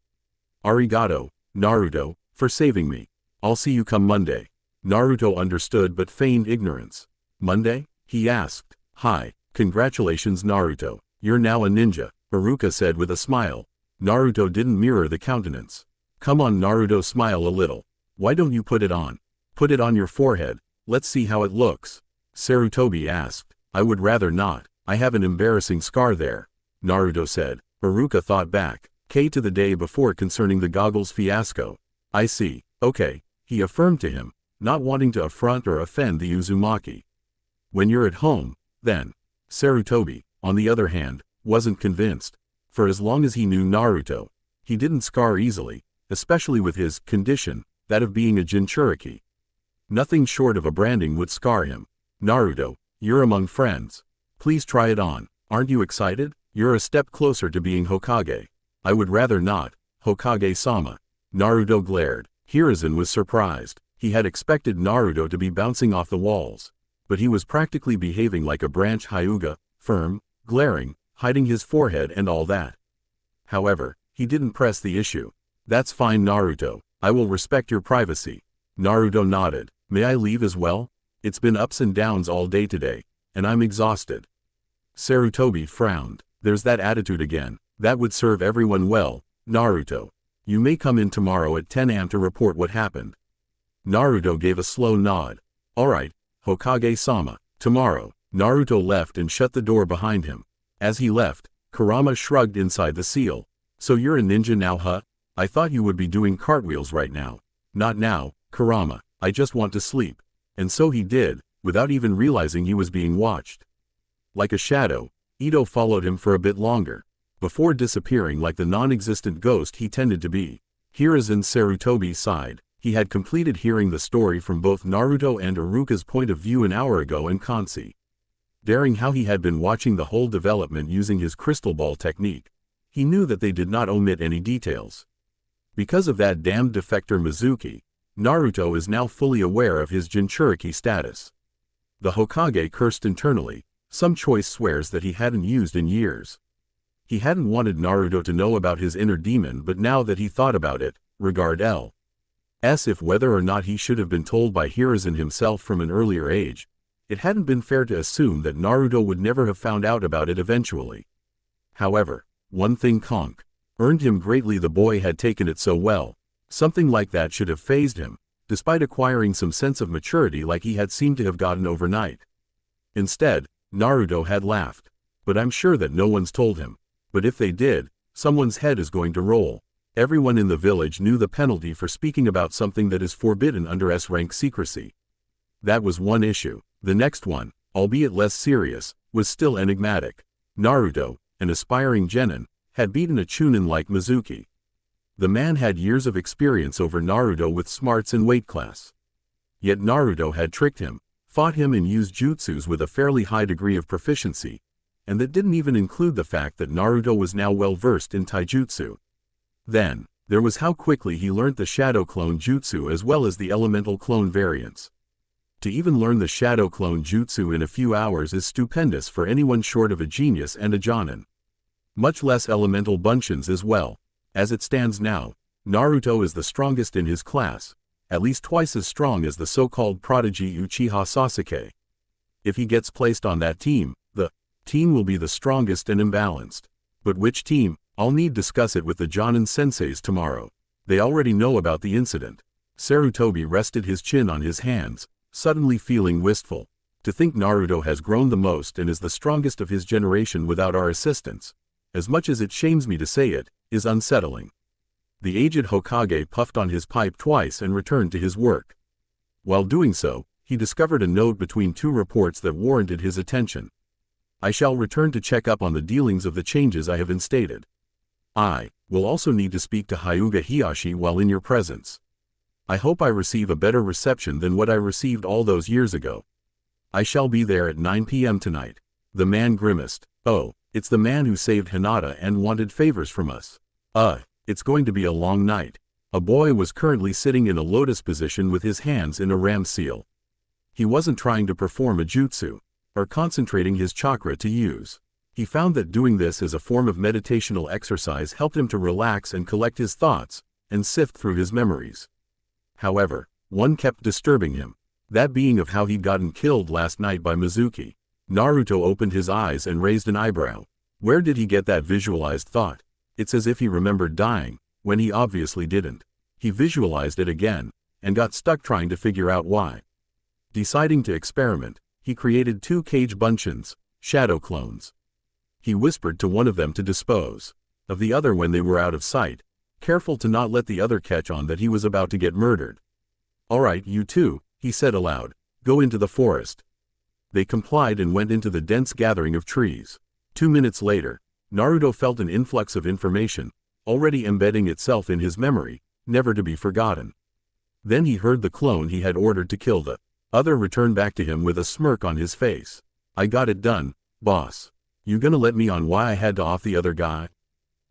Arigato, Naruto, for saving me. I'll see you come Monday. Naruto understood but feigned ignorance. Monday? He asked. Hi, congratulations Naruto. You're now a ninja, Iruka said with a smile. Naruto didn't mirror the countenance. Come on, Naruto, smile a little. Why don't you put it on? Put it on your forehead, let's see how it looks. Sarutobi asked. I would rather not. I have an embarrassing scar there, Naruto said. Iruka thought back. To the day before concerning the goggles fiasco. I see. Okay, he affirmed to him, not wanting to affront or offend the Uzumaki. When you're at home, then. Sarutobi, on the other hand, wasn't convinced. For as long as he knew Naruto, he didn't scar easily, especially with his condition, that of being a Jinchuriki. Nothing short of a branding would scar him. Naruto, you're among friends. Please try it on. Aren't you excited? You're a step closer to being Hokage. I would rather not, Hokage-sama. Naruto glared. Hiruzen was surprised. He had expected Naruto to be bouncing off the walls. But he was practically behaving like a branch Hyuga, firm, glaring, hiding his forehead and all that. However, he didn't press the issue. That's fine Naruto, I will respect your privacy. Naruto nodded. May I leave as well? It's been ups and downs all day today, and I'm exhausted. Sarutobi frowned. There's that attitude again. That would serve everyone well, Naruto. You may come in tomorrow at 10 am to report what happened. Naruto gave a slow nod. Alright, Hokage-sama. Tomorrow. Naruto left and shut the door behind him. As he left, Kurama shrugged inside the seal. So you're a ninja now, huh? I thought you would be doing cartwheels right now. Not now, Kurama. I just want to sleep. And so he did, without even realizing he was being watched. Like a shadow, Ito followed him for a bit longer, before disappearing like the non-existent ghost he tended to be. Hiruzen Sarutobi sighed. He had completed hearing the story from both Naruto and Iruka's point of view an hour ago in Kansi. Daring how he had been watching the whole development using his crystal ball technique, he knew that they did not omit any details. Because of that damned defector Mizuki, Naruto is now fully aware of his Jinchuriki status. The Hokage cursed internally. Some choice swears that he hadn't used in years. He hadn't wanted Naruto to know about his inner demon, but now that he thought about it, regard L.S. if whether or not he should have been told by Hiruzen himself from an earlier age, it hadn't been fair to assume that Naruto would never have found out about it eventually. However, one thing earned him greatly: the boy had taken it so well. Something like that should have fazed him, despite acquiring some sense of maturity like he had seemed to have gotten overnight. Instead, Naruto had laughed. But I'm sure that no one's told him. But if they did, someone's head is going to roll. Everyone in the village knew the penalty for speaking about something that is forbidden under S-rank secrecy. That was one issue. The next one, albeit less serious, was still enigmatic. Naruto, an aspiring genin, had beaten a chunin like Mizuki. The man had years of experience over Naruto with smarts and weight class. Yet Naruto had tricked him, fought him and used jutsus with a fairly high degree of proficiency, and that didn't even include the fact that Naruto was now well versed in taijutsu. Then, there was how quickly he learnt the shadow clone jutsu as well as the elemental clone variants. To even learn the shadow clone jutsu in a few hours is stupendous for anyone short of a genius and a jonin. Much less elemental bunshins as well. As it stands now, Naruto is the strongest in his class, at least twice as strong as the so-called prodigy Uchiha Sasuke. If he gets placed on that team, the team will be the strongest and imbalanced. But which team? I'll need to discuss it with the Jonin senseis tomorrow. They already know about the incident. Sarutobi rested his chin on his hands, suddenly feeling wistful. To think Naruto has grown the most and is the strongest of his generation without our assistance, as much as it shames me to say it, is unsettling. The aged Hokage puffed on his pipe twice and returned to his work. While doing so, he discovered a note between two reports that warranted his attention. I shall return to check up on the dealings of the changes I have instated. I will also need to speak to Hyuga Hiyashi while in your presence. I hope I receive a better reception than what I received all those years ago. I shall be there at 9 p.m. tonight. The man grimaced. Oh, it's the man who saved Hinata and wanted favors from us. It's going to be a long night. A boy was currently sitting in a lotus position with his hands in a ram seal. He wasn't trying to perform a jutsu, or concentrating his chakra to use. He found that doing this as a form of meditational exercise helped him to relax and collect his thoughts, and sift through his memories. However, one kept disturbing him, that being of how he'd gotten killed last night by Mizuki. Naruto opened his eyes and raised an eyebrow. Where did he get that visualized thought? It's as if he remembered dying, when he obviously didn't. He visualized it again, and got stuck trying to figure out why. Deciding to experiment, he created 2 cage bunshins, shadow clones. He whispered to one of them to dispose of the other when they were out of sight, careful to not let the other catch on that he was about to get murdered. All right, you two, he said aloud, go into the forest. They complied and went into the dense gathering of trees. 2 minutes later, Naruto felt an influx of information, already embedding itself in his memory, never to be forgotten. Then he heard the clone he had ordered to kill the other return back to him with a smirk on his face. I got it done, boss. You gonna let me on why I had to off the other guy?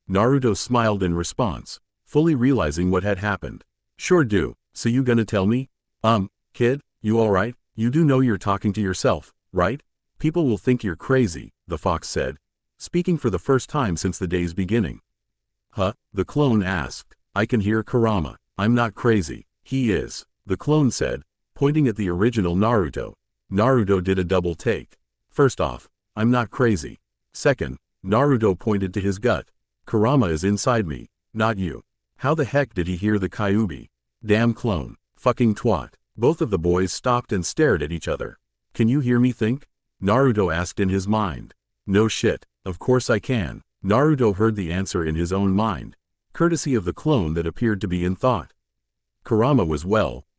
Naruto smiled in response, fully realizing what had happened. Sure do, so you gonna tell me? Kid, you alright? You do know you're talking to yourself, right? People will think you're crazy, the fox said, speaking for the first time since the day's beginning. Huh? The clone asked. I can hear Kurama. I'm not crazy. He is, the clone said, pointing at the original Naruto. Naruto did a double take. First off, I'm not crazy. Second, Naruto pointed to his gut. Kurama is inside me, not you. How the heck did he hear the Kyuubi? Damn clone. Fucking twat. Both of the boys stopped and stared at each other. Can you hear me think? Naruto asked in his mind. No shit, of course I can. Naruto heard the answer in his own mind, courtesy of the clone that appeared to be in thought. Kurama was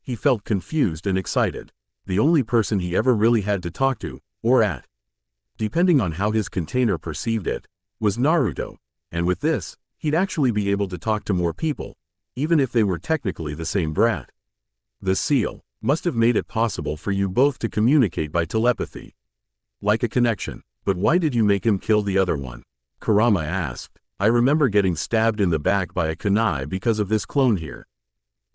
he felt confused and excited. The only person he ever really had to talk to, or at, depending on how his container perceived it, was Naruto, and with this, he'd actually be able to talk to more people, even if they were technically the same brat. The seal must have made it possible for you both to communicate by telepathy. Like a connection. But why did you make him kill the other one? Kurama asked. I remember getting stabbed in the back by a kunai because of this clone here.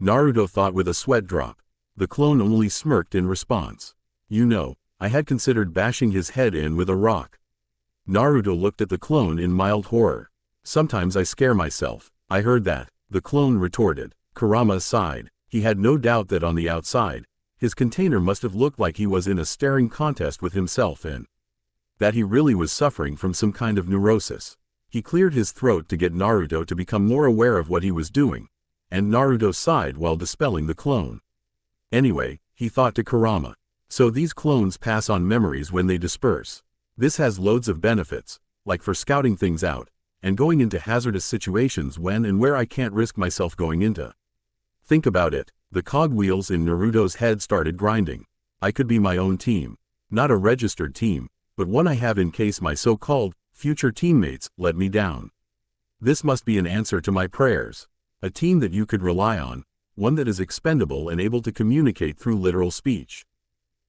Naruto thought with a sweat drop. The clone only smirked in response. You know, I had considered bashing his head in with a rock. Naruto looked at the clone in mild horror. Sometimes I scare myself. I heard that, the clone retorted. Kurama sighed. He had no doubt that on the outside, his container must have looked like he was in a staring contest with himself and that he really was suffering from some kind of neurosis. He cleared his throat to get Naruto to become more aware of what he was doing, and Naruto sighed while dispelling the clone. Anyway, he thought to Kurama. So these clones pass on memories when they disperse. This has loads of benefits, like for scouting things out, and going into hazardous situations when and where I can't risk myself going into. Think about it, the cogwheels in Naruto's head started grinding. I could be my own team. Not a registered team, but one I have in case my so-called future teammates let me down. This must be an answer to my prayers. A team that you could rely on, one that is expendable and able to communicate through literal speech.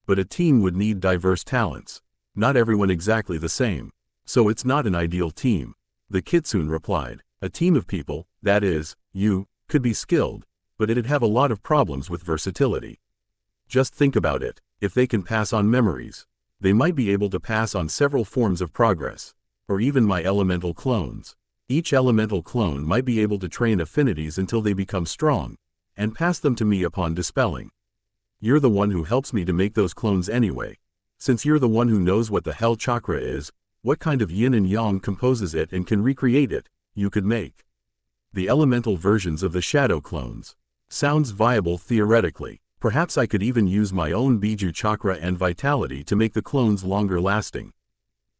But a team would need diverse talents. Not everyone exactly the same. So it's not an ideal team. The Kitsune replied. A team of people, that is, you, could be skilled, but it'd have a lot of problems with versatility. Just think about it. If they can pass on memories, they might be able to pass on several forms of progress. Or even my elemental clones. Each elemental clone might be able to train affinities until they become strong, and pass them to me upon dispelling. You're the one who helps me to make those clones anyway. Since you're the one who knows what the hell chakra is, what kind of yin and yang composes it and can recreate it, you could make the elemental versions of the shadow clones. Sounds viable theoretically. Perhaps I could even use my own Biju chakra and vitality to make the clones longer lasting.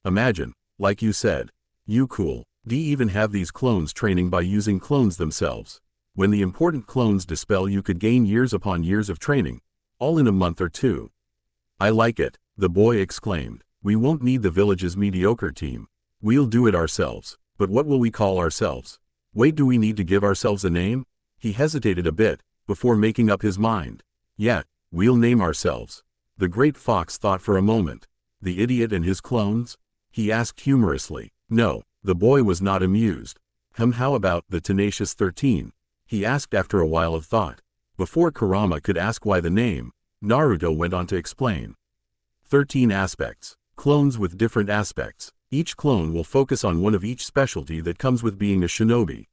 Imagine, like you said, you cool, do you even have these clones training by using clones themselves? When the important clones dispel you could gain years upon years of training, all in a month or two. I like it, the boy exclaimed. We won't need the village's mediocre team. We'll do it ourselves. But what will we call ourselves? Wait, do we need to give ourselves a name? He hesitated a bit, before making up his mind. Yeah, we'll name ourselves. The great fox thought for a moment. The idiot and his clones? He asked humorously. No, the boy was not amused. How about the Tenacious 13? He asked after a while of thought. Before Kurama could ask why the name, Naruto went on to explain. 13 aspects. Clones with different aspects. Each clone will focus on one of each specialty that comes with being a shinobi.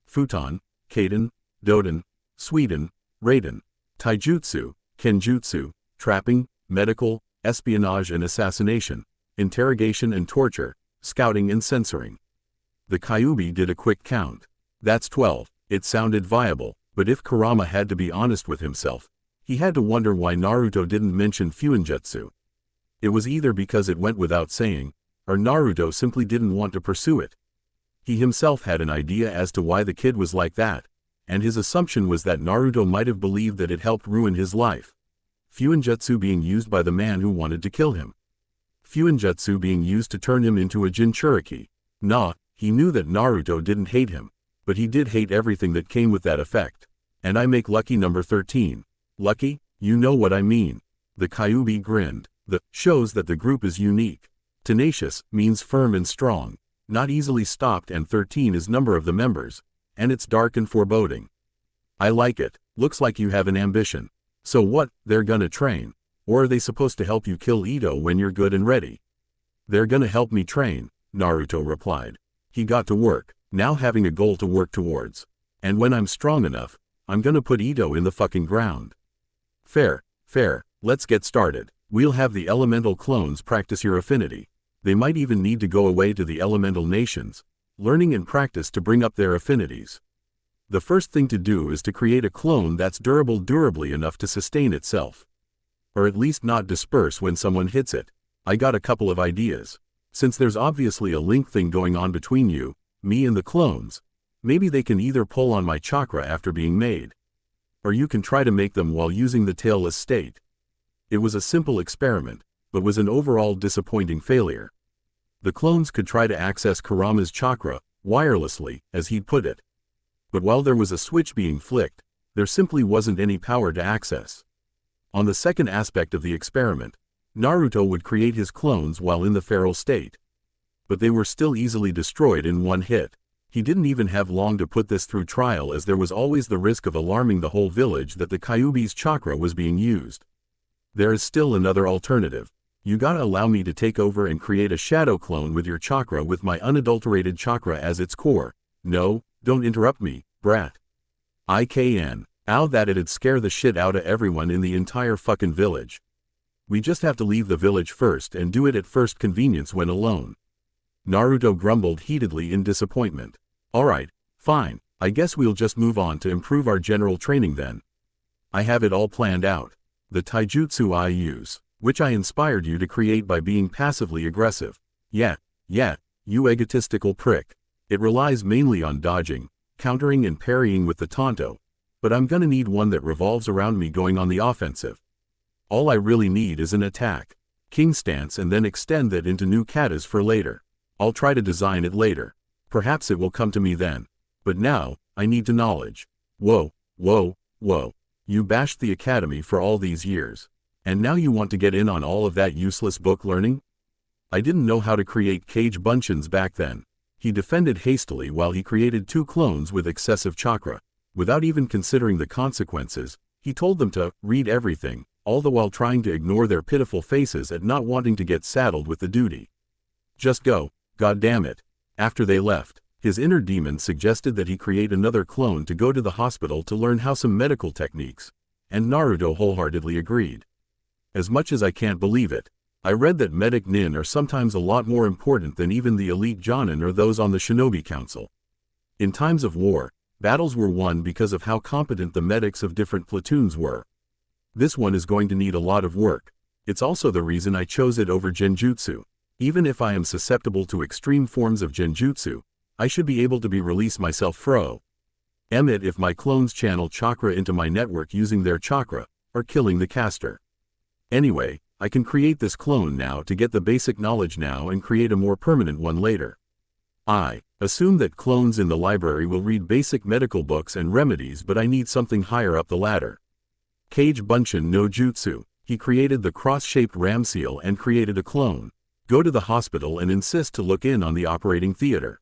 Futon, Kaden, Doden, Suiden, Raiden, Taijutsu, Kenjutsu, trapping, medical, espionage and assassination, interrogation and torture, scouting and censoring. The Kyuubi did a quick count. That's 12. It sounded viable, but if Kurama had to be honest with himself, he had to wonder why Naruto didn't mention Fuinjutsu. It was either because it went without saying, or Naruto simply didn't want to pursue it. He himself had an idea as to why the kid was like that, and his assumption was that Naruto might have believed that it helped ruin his life. Fuinjutsu being used by the man who wanted to kill him. Fuinjutsu being used to turn him into a Jinchuriki. Nah, he knew that Naruto didn't hate him, but he did hate everything that came with that effect. And I make lucky number 13. Lucky? You know what I mean. The Kyuubi grinned. The shows that the group is unique. Tenacious means firm and strong, not easily stopped, and 13 is number of the members, and it's dark and foreboding. I like it. Looks like you have an ambition. So what, they're gonna train? Or are they supposed to help you kill Ito when you're good and ready? They're gonna help me train, Naruto replied. He got to work, now having a goal to work towards. And when I'm strong enough, I'm gonna put Ito in the fucking ground. Fair, let's get started. We'll have the elemental clones practice your affinity. They might even need to go away to the elemental nations, learning and practice to bring up their affinities. The first thing to do is to create a clone that's durably enough to sustain itself. Or at least not disperse when someone hits it. I got a couple of ideas. Since there's obviously a link thing going on between you, me and the clones, maybe they can either pull on my chakra after being made. Or you can try to make them while using the tailless state. It was a simple experiment, but was an overall disappointing failure. The clones could try to access Kurama's chakra, wirelessly, as he'd put it. But while there was a switch being flicked, there simply wasn't any power to access. On the second aspect of the experiment, Naruto would create his clones while in the feral state. But they were still easily destroyed in one hit. He didn't even have long to put this through trial, as there was always the risk of alarming the whole village that the Kyuubi's chakra was being used. There is still another alternative. You gotta allow me to take over and create a shadow clone with your chakra with my unadulterated chakra as its core. No, don't interrupt me, brat. Ow, that'd scare the shit out of everyone in the entire fucking village. We just have to leave the village first and do it at first convenience when alone. Naruto grumbled heatedly in disappointment. Alright, fine, I guess we'll just move on to improve our general training then. I have it all planned out. The taijutsu I use, which I inspired you to create by being passively aggressive. Yeah, you egotistical prick. It relies mainly on dodging, countering and parrying with the tanto, but I'm gonna need one that revolves around me going on the offensive. All I really need is an attack, king stance, and then extend that into new katas for later. I'll try to design it later. Perhaps it will come to me then. But now, I need to knowledge. Whoa. You bashed the academy for all these years. And now you want to get in on all of that useless book learning? I didn't know how to create Kage Bunshins back then. He defended hastily while he created 2 clones with excessive chakra. Without even considering the consequences, he told them to read everything, all the while trying to ignore their pitiful faces at not wanting to get saddled with the duty. Just go, goddammit. After they left, his inner demon suggested that he create another clone to go to the hospital to learn how some medical techniques, and Naruto wholeheartedly agreed. As much as I can't believe it, I read that medic nin are sometimes a lot more important than even the elite jonin or those on the shinobi council. In times of war, battles were won because of how competent the medics of different platoons were. This one is going to need a lot of work. It's also the reason I chose it over genjutsu. Even if I am susceptible to extreme forms of genjutsu, I should be able to release myself from it if my clones channel chakra into my network using their chakra, or killing the caster. Anyway, I can create this clone now to get the basic knowledge now and create a more permanent one later. I assume that clones in the library will read basic medical books and remedies, but I need something higher up the ladder. Kage Bunshin no Jutsu. He created the cross-shaped ram seal and created a clone. Go to the hospital and insist to look in on the operating theater.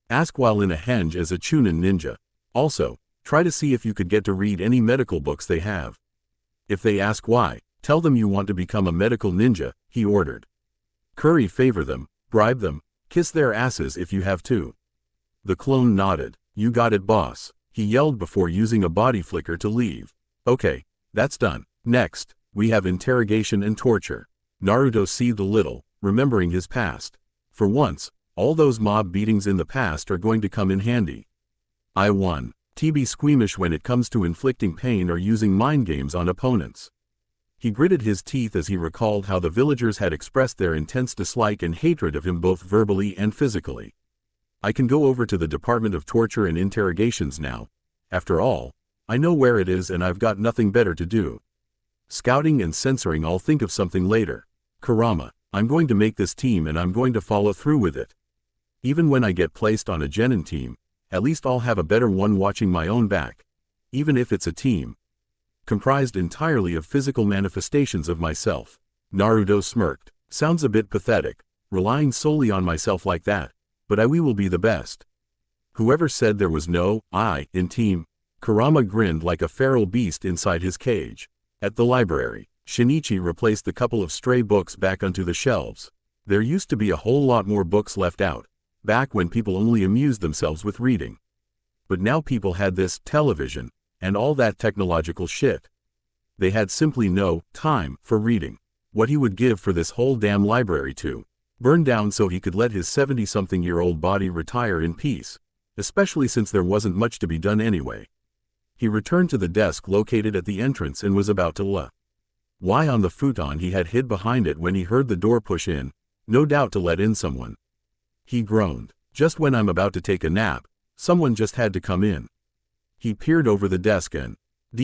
Ask while in a henge as a Chunin ninja. Also, try to see if you could get to read any medical books they have. If they ask why, tell them you want to become a medical ninja, he ordered. Curry favor them, bribe them, kiss their asses if you have to. The clone nodded. You got it, boss, he yelled before using a body flicker to leave. Okay, that's done. Next, we have interrogation and torture. Naruto seethed a little, remembering his past. For once, all those mob beatings in the past are going to come in handy. I won. TB squeamish when it comes to inflicting pain or using mind games on opponents. He gritted his teeth as he recalled how the villagers had expressed their intense dislike and hatred of him both verbally and physically. I can go over to the Department of Torture and Interrogations now. After all, I know where it is and I've got nothing better to do. Scouting and censoring, I'll think of something later. Kurama, I'm going to make this team and I'm going to follow through with it. Even when I get placed on a genin team, at least I'll have a better one watching my own back. Even if it's a team comprised entirely of physical manifestations of myself. Naruto smirked. Sounds a bit pathetic, relying solely on myself like that, but we will be the best. Whoever said there was no I in team? Kurama grinned like a feral beast inside his cage. At the library, Shinichi replaced the couple of stray books back onto the shelves. There used to be a whole lot more books left out, back when people only amused themselves with reading. But now people had this television, and all that technological shit. They had simply no time for reading. What he would give for this whole damn library to burn down so he could let his 70-something-year-old body retire in peace, especially since there wasn't much to be done anyway. He returned to the desk located at the entrance and was about to lie on the futon he had hid behind it when he heard the door push in, no doubt to let in someone. He groaned. Just when I'm about to take a nap, someone just had to come in. He peered over the desk and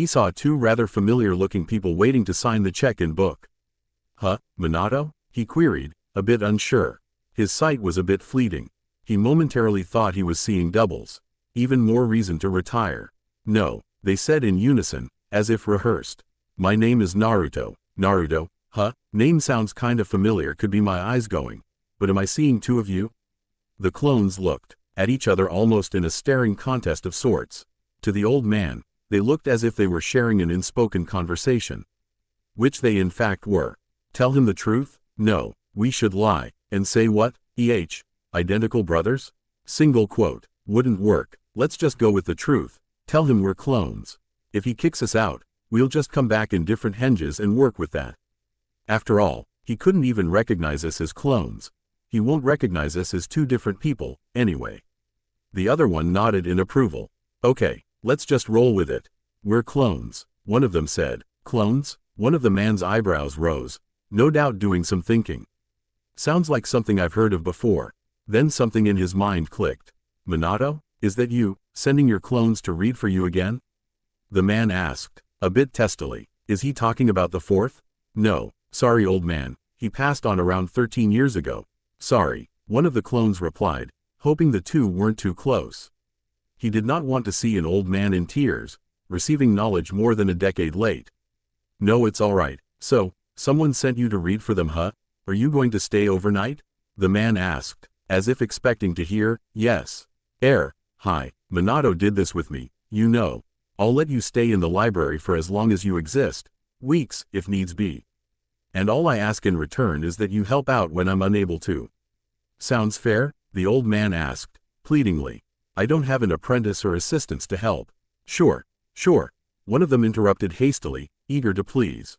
saw 2 rather familiar-looking people waiting to sign the check-in book. Huh, Minato? He queried, a bit unsure. His sight was a bit fleeting. He momentarily thought he was seeing doubles. Even more reason to retire. No, they said in unison, as if rehearsed. My name is Naruto. Naruto, huh? Name sounds kinda familiar, could be my eyes going. But am I seeing 2 of you? The clones looked at each other almost in a staring contest of sorts. To the old man, they looked as if they were sharing an unspoken conversation. Which they in fact were. Tell him the truth? No, we should lie, and say what? Identical brothers? Single quote. Wouldn't work. Let's just go with the truth. Tell him we're clones. If he kicks us out, we'll just come back in different henges and work with that. After all, he couldn't even recognize us as clones. He won't recognize us as two different people, anyway. The other one nodded in approval. Okay, let's just roll with it. We're clones, one of them said. Clones? One of the man's eyebrows rose, no doubt doing some thinking. Sounds like something I've heard of before. Then something in his mind clicked. Minato, is that you, sending your clones to read for you again? The man asked, a bit testily. Is he talking about the fourth? No, sorry old man, he passed on around 13 years ago. Sorry, one of the clones replied, hoping the two weren't too close. He did not want to see an old man in tears, receiving knowledge more than a decade late. No, it's all right. So, someone sent you to read for them, huh? Are you going to stay overnight? The man asked, as if expecting to hear, yes. Hi, Minato did this with me, you know. I'll let you stay in the library for as long as you exist, weeks, if needs be. And all I ask in return is that you help out when I'm unable to. Sounds fair? The old man asked, pleadingly. I don't have an apprentice or assistants to help. Sure. One of them interrupted hastily, eager to please.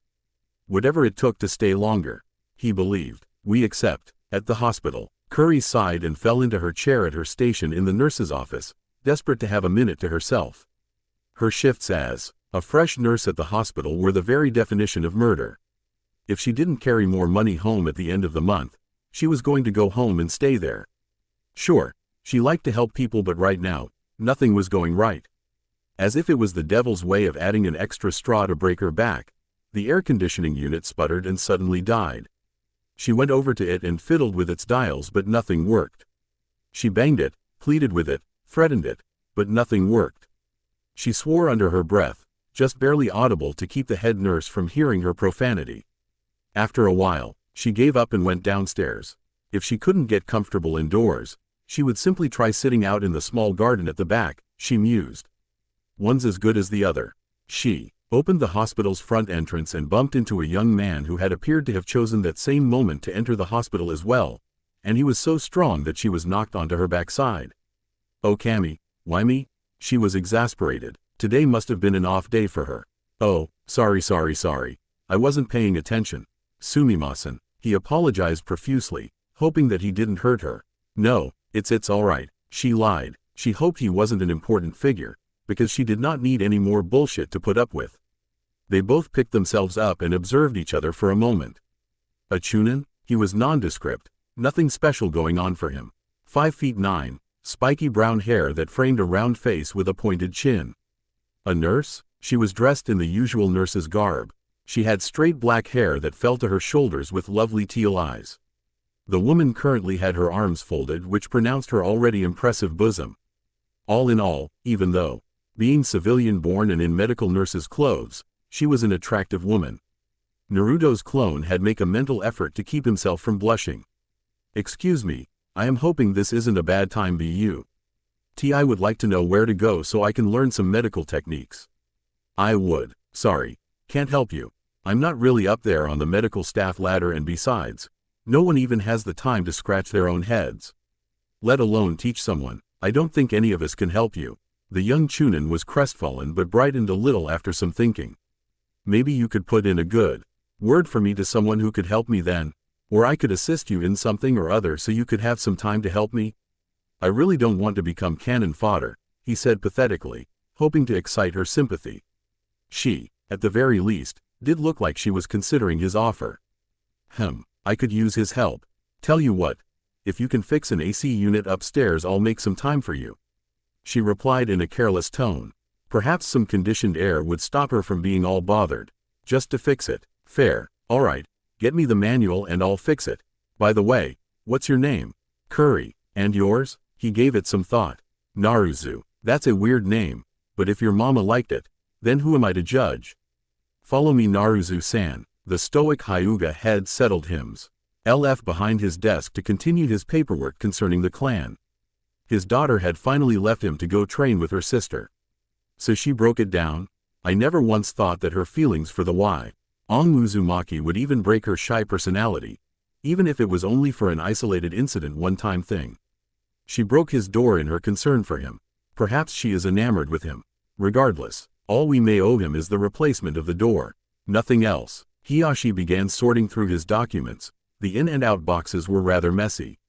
Whatever it took to stay longer. He believed. We accept. At the hospital, Curry sighed and fell into her chair at her station in the nurse's office, desperate to have a minute to herself. Her shifts as a fresh nurse at the hospital were the very definition of murder. If she didn't carry more money home at the end of the month, she was going to go home and stay there. Sure, she liked to help people, but right now, nothing was going right. As if it was the devil's way of adding an extra straw to break her back, the air conditioning unit sputtered and suddenly died. She went over to it and fiddled with its dials, but nothing worked. She banged it, pleaded with it, threatened it, but nothing worked. She swore under her breath, just barely audible to keep the head nurse from hearing her profanity. After a while, she gave up and went downstairs. If she couldn't get comfortable indoors, she would simply try sitting out in the small garden at the back, she mused. One's as good as the other. She opened the hospital's front entrance and bumped into a young man who had appeared to have chosen that same moment to enter the hospital as well, and he was so strong that she was knocked onto her backside. Oh Cammy, why me? She was exasperated. Today must have been an off day for her. Oh, sorry. I wasn't paying attention. Sumimasen. He apologized profusely, hoping that he didn't hurt her. No, it's all right. She lied. She hoped he wasn't an important figure, because she did not need any more bullshit to put up with. They both picked themselves up and observed each other for a moment. A chunin? He was nondescript, nothing special going on for him. 5'9", spiky brown hair that framed a round face with a pointed chin. A nurse? She was dressed in the usual nurse's garb. She had straight black hair that fell to her shoulders with lovely teal eyes. The woman currently had her arms folded, which pronounced her already impressive bosom. All in all, even though being civilian-born and in medical nurse's clothes, she was an attractive woman. Naruto's clone had made a mental effort to keep himself from blushing. Excuse me, I am hoping this isn't a bad time. I would like to know where to go so I can learn some medical techniques. I would. Sorry, can't help you. I'm not really up there on the medical staff ladder, and besides, no one even has the time to scratch their own heads. Let alone teach someone. I don't think any of us can help you. The young chunin was crestfallen but brightened a little after some thinking. Maybe you could put in a good word for me to someone who could help me then, or I could assist you in something or other so you could have some time to help me. I really don't want to become cannon fodder, he said pathetically, hoping to excite her sympathy. She, at the very least, did look like she was considering his offer. I could use his help. Tell you what, if you can fix an AC unit upstairs, I'll make some time for you. She replied in a careless tone. Perhaps some conditioned air would stop her from being all bothered. Just to fix it. Fair. All right, get me the manual and I'll fix it. By the way, what's your name? Curry. And yours? He gave it some thought. Naruto. That's a weird name, but if your mama liked it, then who am I to judge? Follow me, Naruto-san. The stoic Hyuga had settled hymns. LF behind his desk to continue his paperwork concerning the clan. His daughter had finally left him to go train with her sister. So she broke it down. I never once thought that her feelings for the Ong Uzumaki would even break her shy personality. even if it was only for an isolated incident, one-time thing. She broke his door in her concern for him. Perhaps she is enamored with him. Regardless, all we may owe him is the replacement of the door. Nothing else. Hiyashi began sorting through his documents. The in and out boxes were rather messy.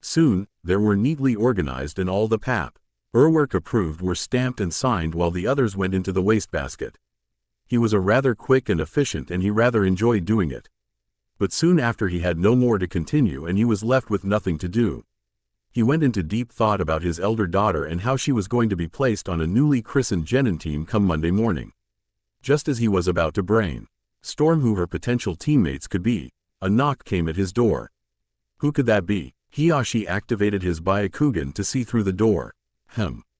Soon, they were neatly organized and all the paperwork approved were stamped and signed while the others went into the wastebasket. He was a rather quick and efficient and he rather enjoyed doing it. But soon after he had no more to continue and he was left with nothing to do. He went into deep thought about his elder daughter and how she was going to be placed on a newly christened genin team come Monday morning. Just as he was about to brainstorm who her potential teammates could be, a knock came at his door. Who could that be? Hiyashi activated his Byakugan to see through the door.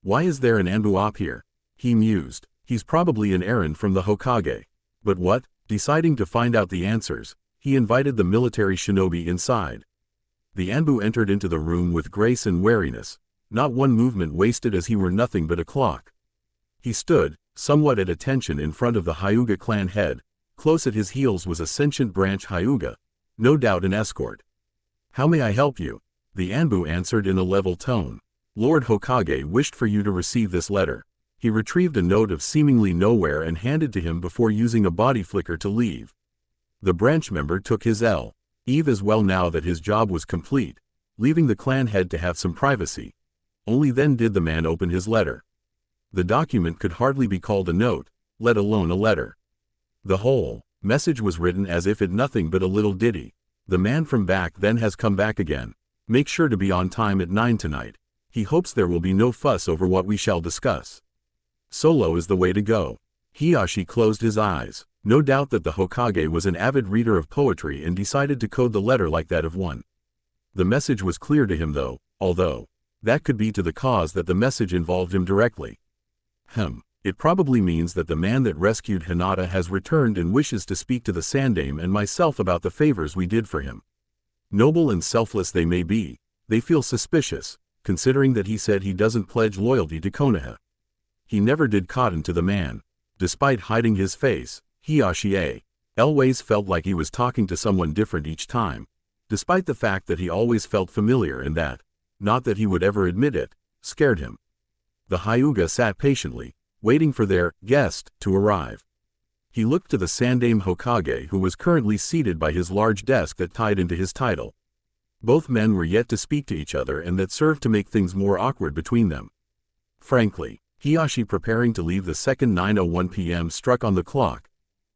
Why is there an Anbu op here? He mused. He's probably an errand from the Hokage. But what? Deciding to find out the answers, he invited the military shinobi inside. The Anbu entered into the room with grace and wariness, not one movement wasted as he were nothing but a clock. He stood, somewhat at attention in front of the Hyuga clan head. Close at his heels was a sentient branch Hyuga, no doubt an escort. How may I help you? The Anbu answered in a level tone. Lord Hokage wished for you to receive this letter. He retrieved a note of seemingly nowhere and handed to him before using a body flicker to leave. The branch member took his leave as well now that his job was complete, leaving the clan head to have some privacy. Only then did the man open his letter. The document could hardly be called a note, let alone a letter. The whole message was written as if it nothing but a little ditty. The man from back then has come back again. Make sure to be on time at 9 tonight. He hopes there will be no fuss over what we shall discuss. Solo is the way to go. Hiyashi closed his eyes. No doubt that the Hokage was an avid reader of poetry and decided to code the letter like that of one. The message was clear to him though, although that could be to the cause that the message involved him directly. It probably means that the man that rescued Hinata has returned and wishes to speak to the Sandaime and myself about the favors we did for him. Noble and selfless they may be, they feel suspicious, considering that he said he doesn't pledge loyalty to Konoha. He never did cotton to the man. Despite hiding his face, Hiyashi always felt like he was talking to someone different each time, despite the fact that he always felt familiar and that, not that he would ever admit it, scared him. The Hyuga sat patiently, waiting for their guest to arrive. He looked to the Sandaime Hokage who was currently seated by his large desk that tied into his title. Both men were yet to speak to each other and that served to make things more awkward between them. Frankly, Hiyashi preparing to leave the second 9:01 p.m. struck on the clock.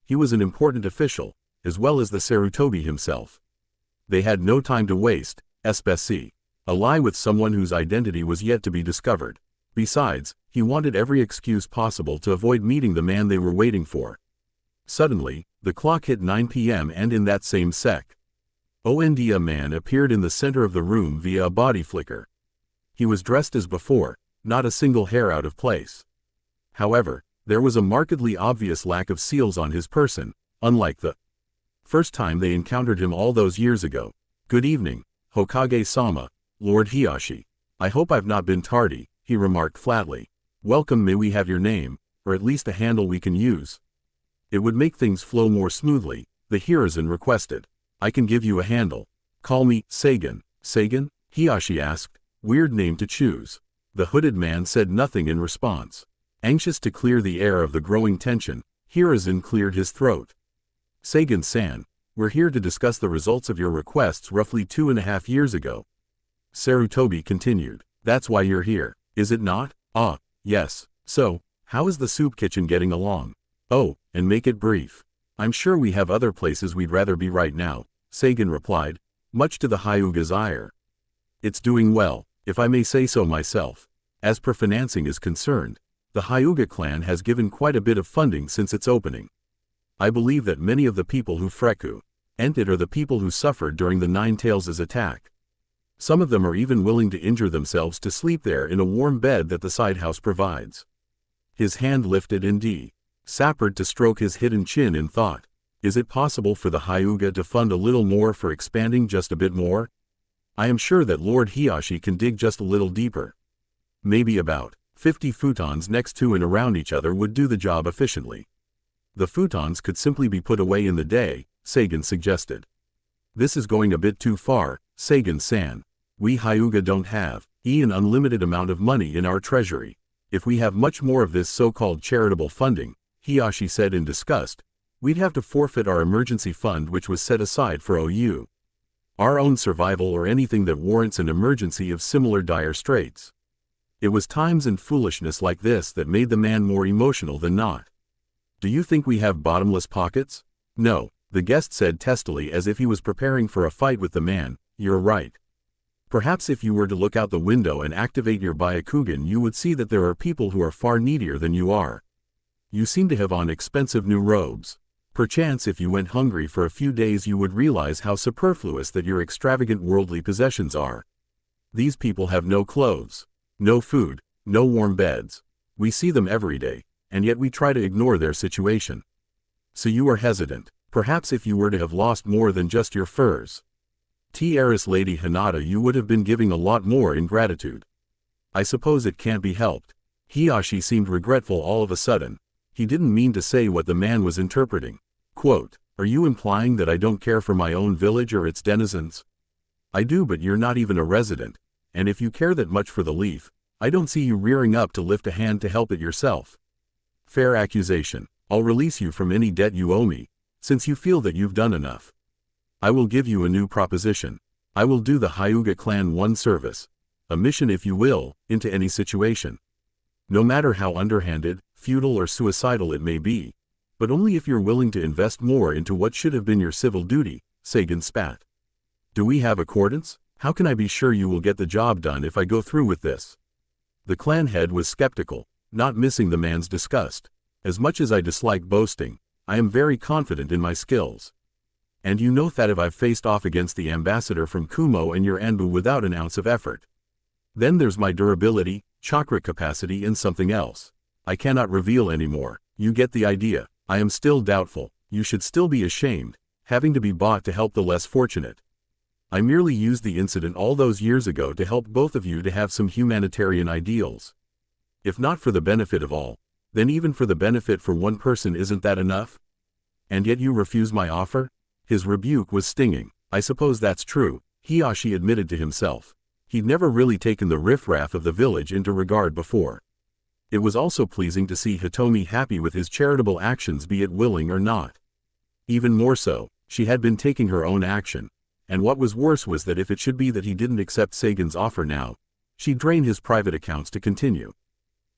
He was an important official, as well as the Sarutobi himself. They had no time to waste, especially a lie with someone whose identity was yet to be discovered. Besides, he wanted every excuse possible to avoid meeting the man they were waiting for. Suddenly, the clock hit 9 p.m. and in that same sec. A man appeared in the center of the room via a body flicker. He was dressed as before, not a single hair out of place. However, there was a markedly obvious lack of seals on his person, unlike the first time they encountered him all those years ago. Good evening, Hokage-sama, Lord Hiyashi. I hope I've not been tardy, he remarked flatly. Welcome, may we have your name, or at least a handle we can use? It would make things flow more smoothly, the Hiruzen requested. I can give you a handle. Call me Sagan. Sagan? Hiyashi asked. Weird name to choose. The hooded man said nothing in response. Anxious to clear the air of the growing tension, Hiruzen cleared his throat. Sagan-san, we're here to discuss the results of your requests roughly 2.5 years ago. Sarutobi continued. That's why you're here, is it not? Ah, yes. So, how is the soup kitchen getting along? Oh, and make it brief. I'm sure we have other places we'd rather be right now, Sagan replied, much to the Hyuga's ire. It's doing well, if I may say so myself. As per financing is concerned, the Hyuga clan has given quite a bit of funding since its opening. I believe that many of the people who frequented are the people who suffered during the Nine Tails' attack. Some of them are even willing to injure themselves to sleep there in a warm bed that the side house provides. His hand lifted and Sappered to stroke his hidden chin in thought. Is it possible for the Hyuga to fund a little more for expanding just a bit more? I am sure that Lord Hiyashi can dig just a little deeper. Maybe about 50 futons next to and around each other would do the job efficiently. The futons could simply be put away in the day, Sagan suggested. This is going a bit too far, Sagan-san. We Hyuga don't have an unlimited amount of money in our treasury. If we have much more of this so-called charitable funding, Hiyashi said in disgust, we'd have to forfeit our emergency fund which was set aside for our own survival or anything that warrants an emergency of similar dire straits. It was times and foolishness like this that made the man more emotional than not. Do you think we have bottomless pockets? No, the guest said testily as if he was preparing for a fight with the man. You're right. Perhaps if you were to look out the window and activate your Byakugan you would see that there are people who are far needier than you are. You seem to have on expensive new robes. Perchance if you went hungry for a few days you would realize how superfluous that your extravagant worldly possessions are. These people have no clothes, no food, no warm beds. We see them every day, and yet we try to ignore their situation. So you are hesitant. Perhaps if you were to have lost more than just your furs, heiress Lady Hinata, you would have been giving a lot more in gratitude. I suppose it can't be helped. Hiyashi seemed regretful all of a sudden. He didn't mean to say what the man was interpreting. Quote, are you implying that I don't care for my own village or its denizens? I do, but you're not even a resident, and if you care that much for the leaf, I don't see you rearing up to lift a hand to help it yourself. Fair accusation. I'll release you from any debt you owe me, since you feel that you've done enough. I will give you a new proposition. I will do the Hyuga clan one service, a mission if you will, into any situation. No matter how underhanded, futile or suicidal it may be, but only if you're willing to invest more into what should have been your civil duty, Sagan spat. Do we have accordance? How can I be sure you will get the job done if I go through with this? The clan head was skeptical, not missing the man's disgust. As much as I dislike boasting, I am very confident in my skills. And you know that if I've faced off against the ambassador from Kumo and your Anbu without an ounce of effort. Then there's my durability, chakra capacity and something else. I cannot reveal anymore. You get the idea. I am still doubtful. You should still be ashamed, having to be bought to help the less fortunate. I merely used the incident all those years ago to help both of you to have some humanitarian ideals. If not for the benefit of all, then even for the benefit for one person isn't that enough? And yet you refuse my offer? His rebuke was stinging. I suppose that's true, Hiyashi admitted to himself. He'd never really taken the riffraff of the village into regard before. It was also pleasing to see Hitomi happy with his charitable actions, be it willing or not. Even more so, she had been taking her own action, and what was worse was that if it should be that he didn't accept Sagan's offer now, she'd drain his private accounts to continue.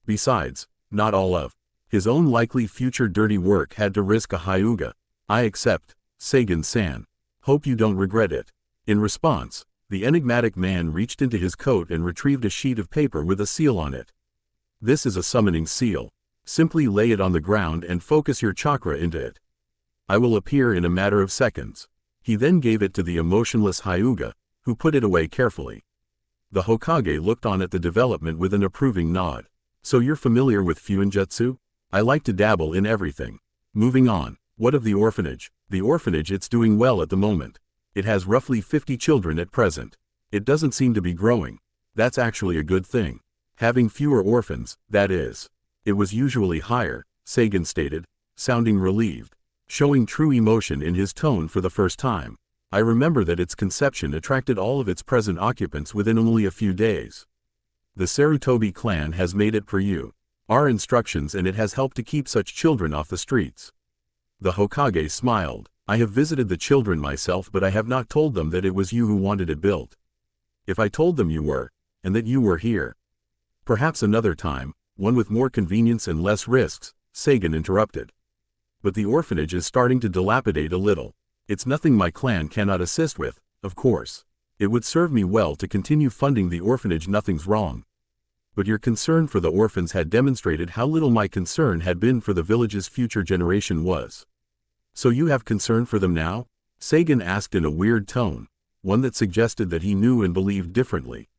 Besides, not all of his own likely future dirty work had to risk a Hyuga. I accept, Sagan-san. Hope you don't regret it. In response, the enigmatic man reached into his coat and retrieved a sheet of paper with a seal on it. This is a summoning seal. Simply lay it on the ground and focus your chakra into it. I will appear in a matter of seconds. He then gave it to the emotionless Hyuga, who put it away carefully. The Hokage looked on at the development with an approving nod. So you're familiar with Fuinjutsu? I like to dabble in everything. Moving on. What of the orphanage? The orphanage, it's doing well at the moment. It has roughly 50 children at present. It doesn't seem to be growing. That's actually a good thing. Having fewer orphans, that is. It was usually higher, Sagan stated, sounding relieved, showing true emotion in his tone for the first time. I remember that its conception attracted all of its present occupants within only a few days. The Sarutobi clan has made it per our instructions, and it has helped to keep such children off the streets. The Hokage smiled. I have visited the children myself, but I have not told them that it was you who wanted it built. If I told them you were, and that you were here. Perhaps another time, one with more convenience and less risks, Sagan interrupted. But the orphanage is starting to dilapidate a little. It's nothing my clan cannot assist with, of course. It would serve me well to continue funding the orphanage, nothing's wrong. But your concern for the orphans had demonstrated how little my concern had been for the village's future generation was. So you have concern for them now? Sagan asked in a weird tone, one that suggested that he knew and believed differently.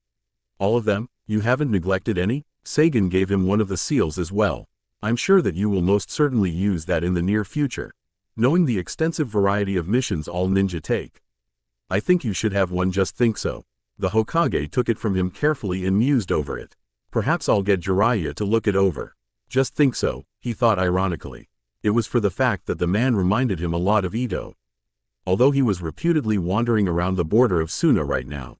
All of them? You haven't neglected any? Sagan gave him one of the seals as well. I'm sure that you will most certainly use that in the near future, knowing the extensive variety of missions all ninja take. I think you should have one. Just think so. The Hokage took it from him carefully and mused over it. Perhaps I'll get Jiraiya to look it over. Just think so, he thought ironically. It was for the fact that the man reminded him a lot of Ito. although he was reputedly wandering around the border of Suna right now.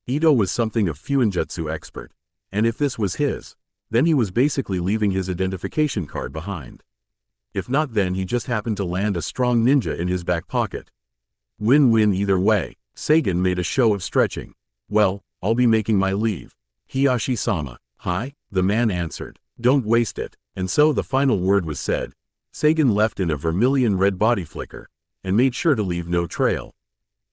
Ito was something of Fuinjutsu expert, and if this was his, then he was basically leaving his identification card behind. If not, then he just happened to land a strong ninja in his back pocket. Win-win either way. Sagan made a show of stretching. Well, I'll be making my leave. Hiyashi-sama. Hi, the man answered. Don't waste it. And so the final word was said. Sagan left in a vermilion red body flicker, and made sure to leave no trail.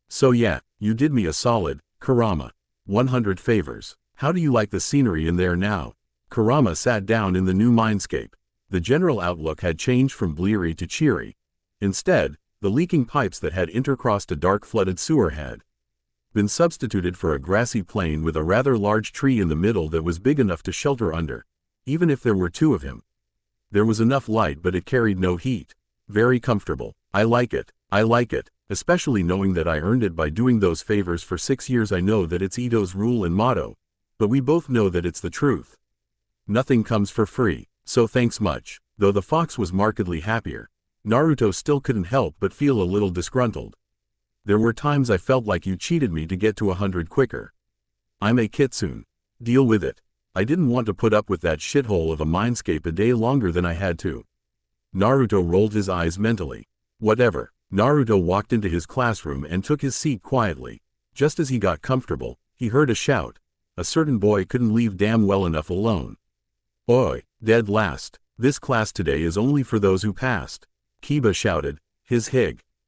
So yeah, you did me a solid, Kurama. 100 favors. How do you like the scenery in there now? Kurama sat down in the new mindscape. The general outlook had changed from bleary to cheery. Instead, the leaking pipes that had intercrossed a dark flooded sewer had been substituted for a grassy plain with a rather large tree in the middle that was big enough to shelter under, even if there were two of him. There was enough light, but it carried no heat. Very comfortable. I like it, especially knowing that I earned it by doing those favors for 6 years. I know that it's Ito's rule and motto, but we both know that it's the truth. Nothing comes for free, so thanks much. Though the fox was markedly happier, Naruto still couldn't help but feel a little disgruntled. There were times I felt like you cheated me to get to 100 quicker. I'm a kitsune. Deal with it. I didn't want to put up with that shithole of a mindscape a day longer than I had to. Naruto rolled his eyes mentally. Whatever. Naruto walked into his classroom and took his seat quietly. Just as he got comfortable, he heard a shout. A certain boy couldn't leave damn well enough alone. Oi, dead last. This class today is only for those who passed. Kiba shouted, his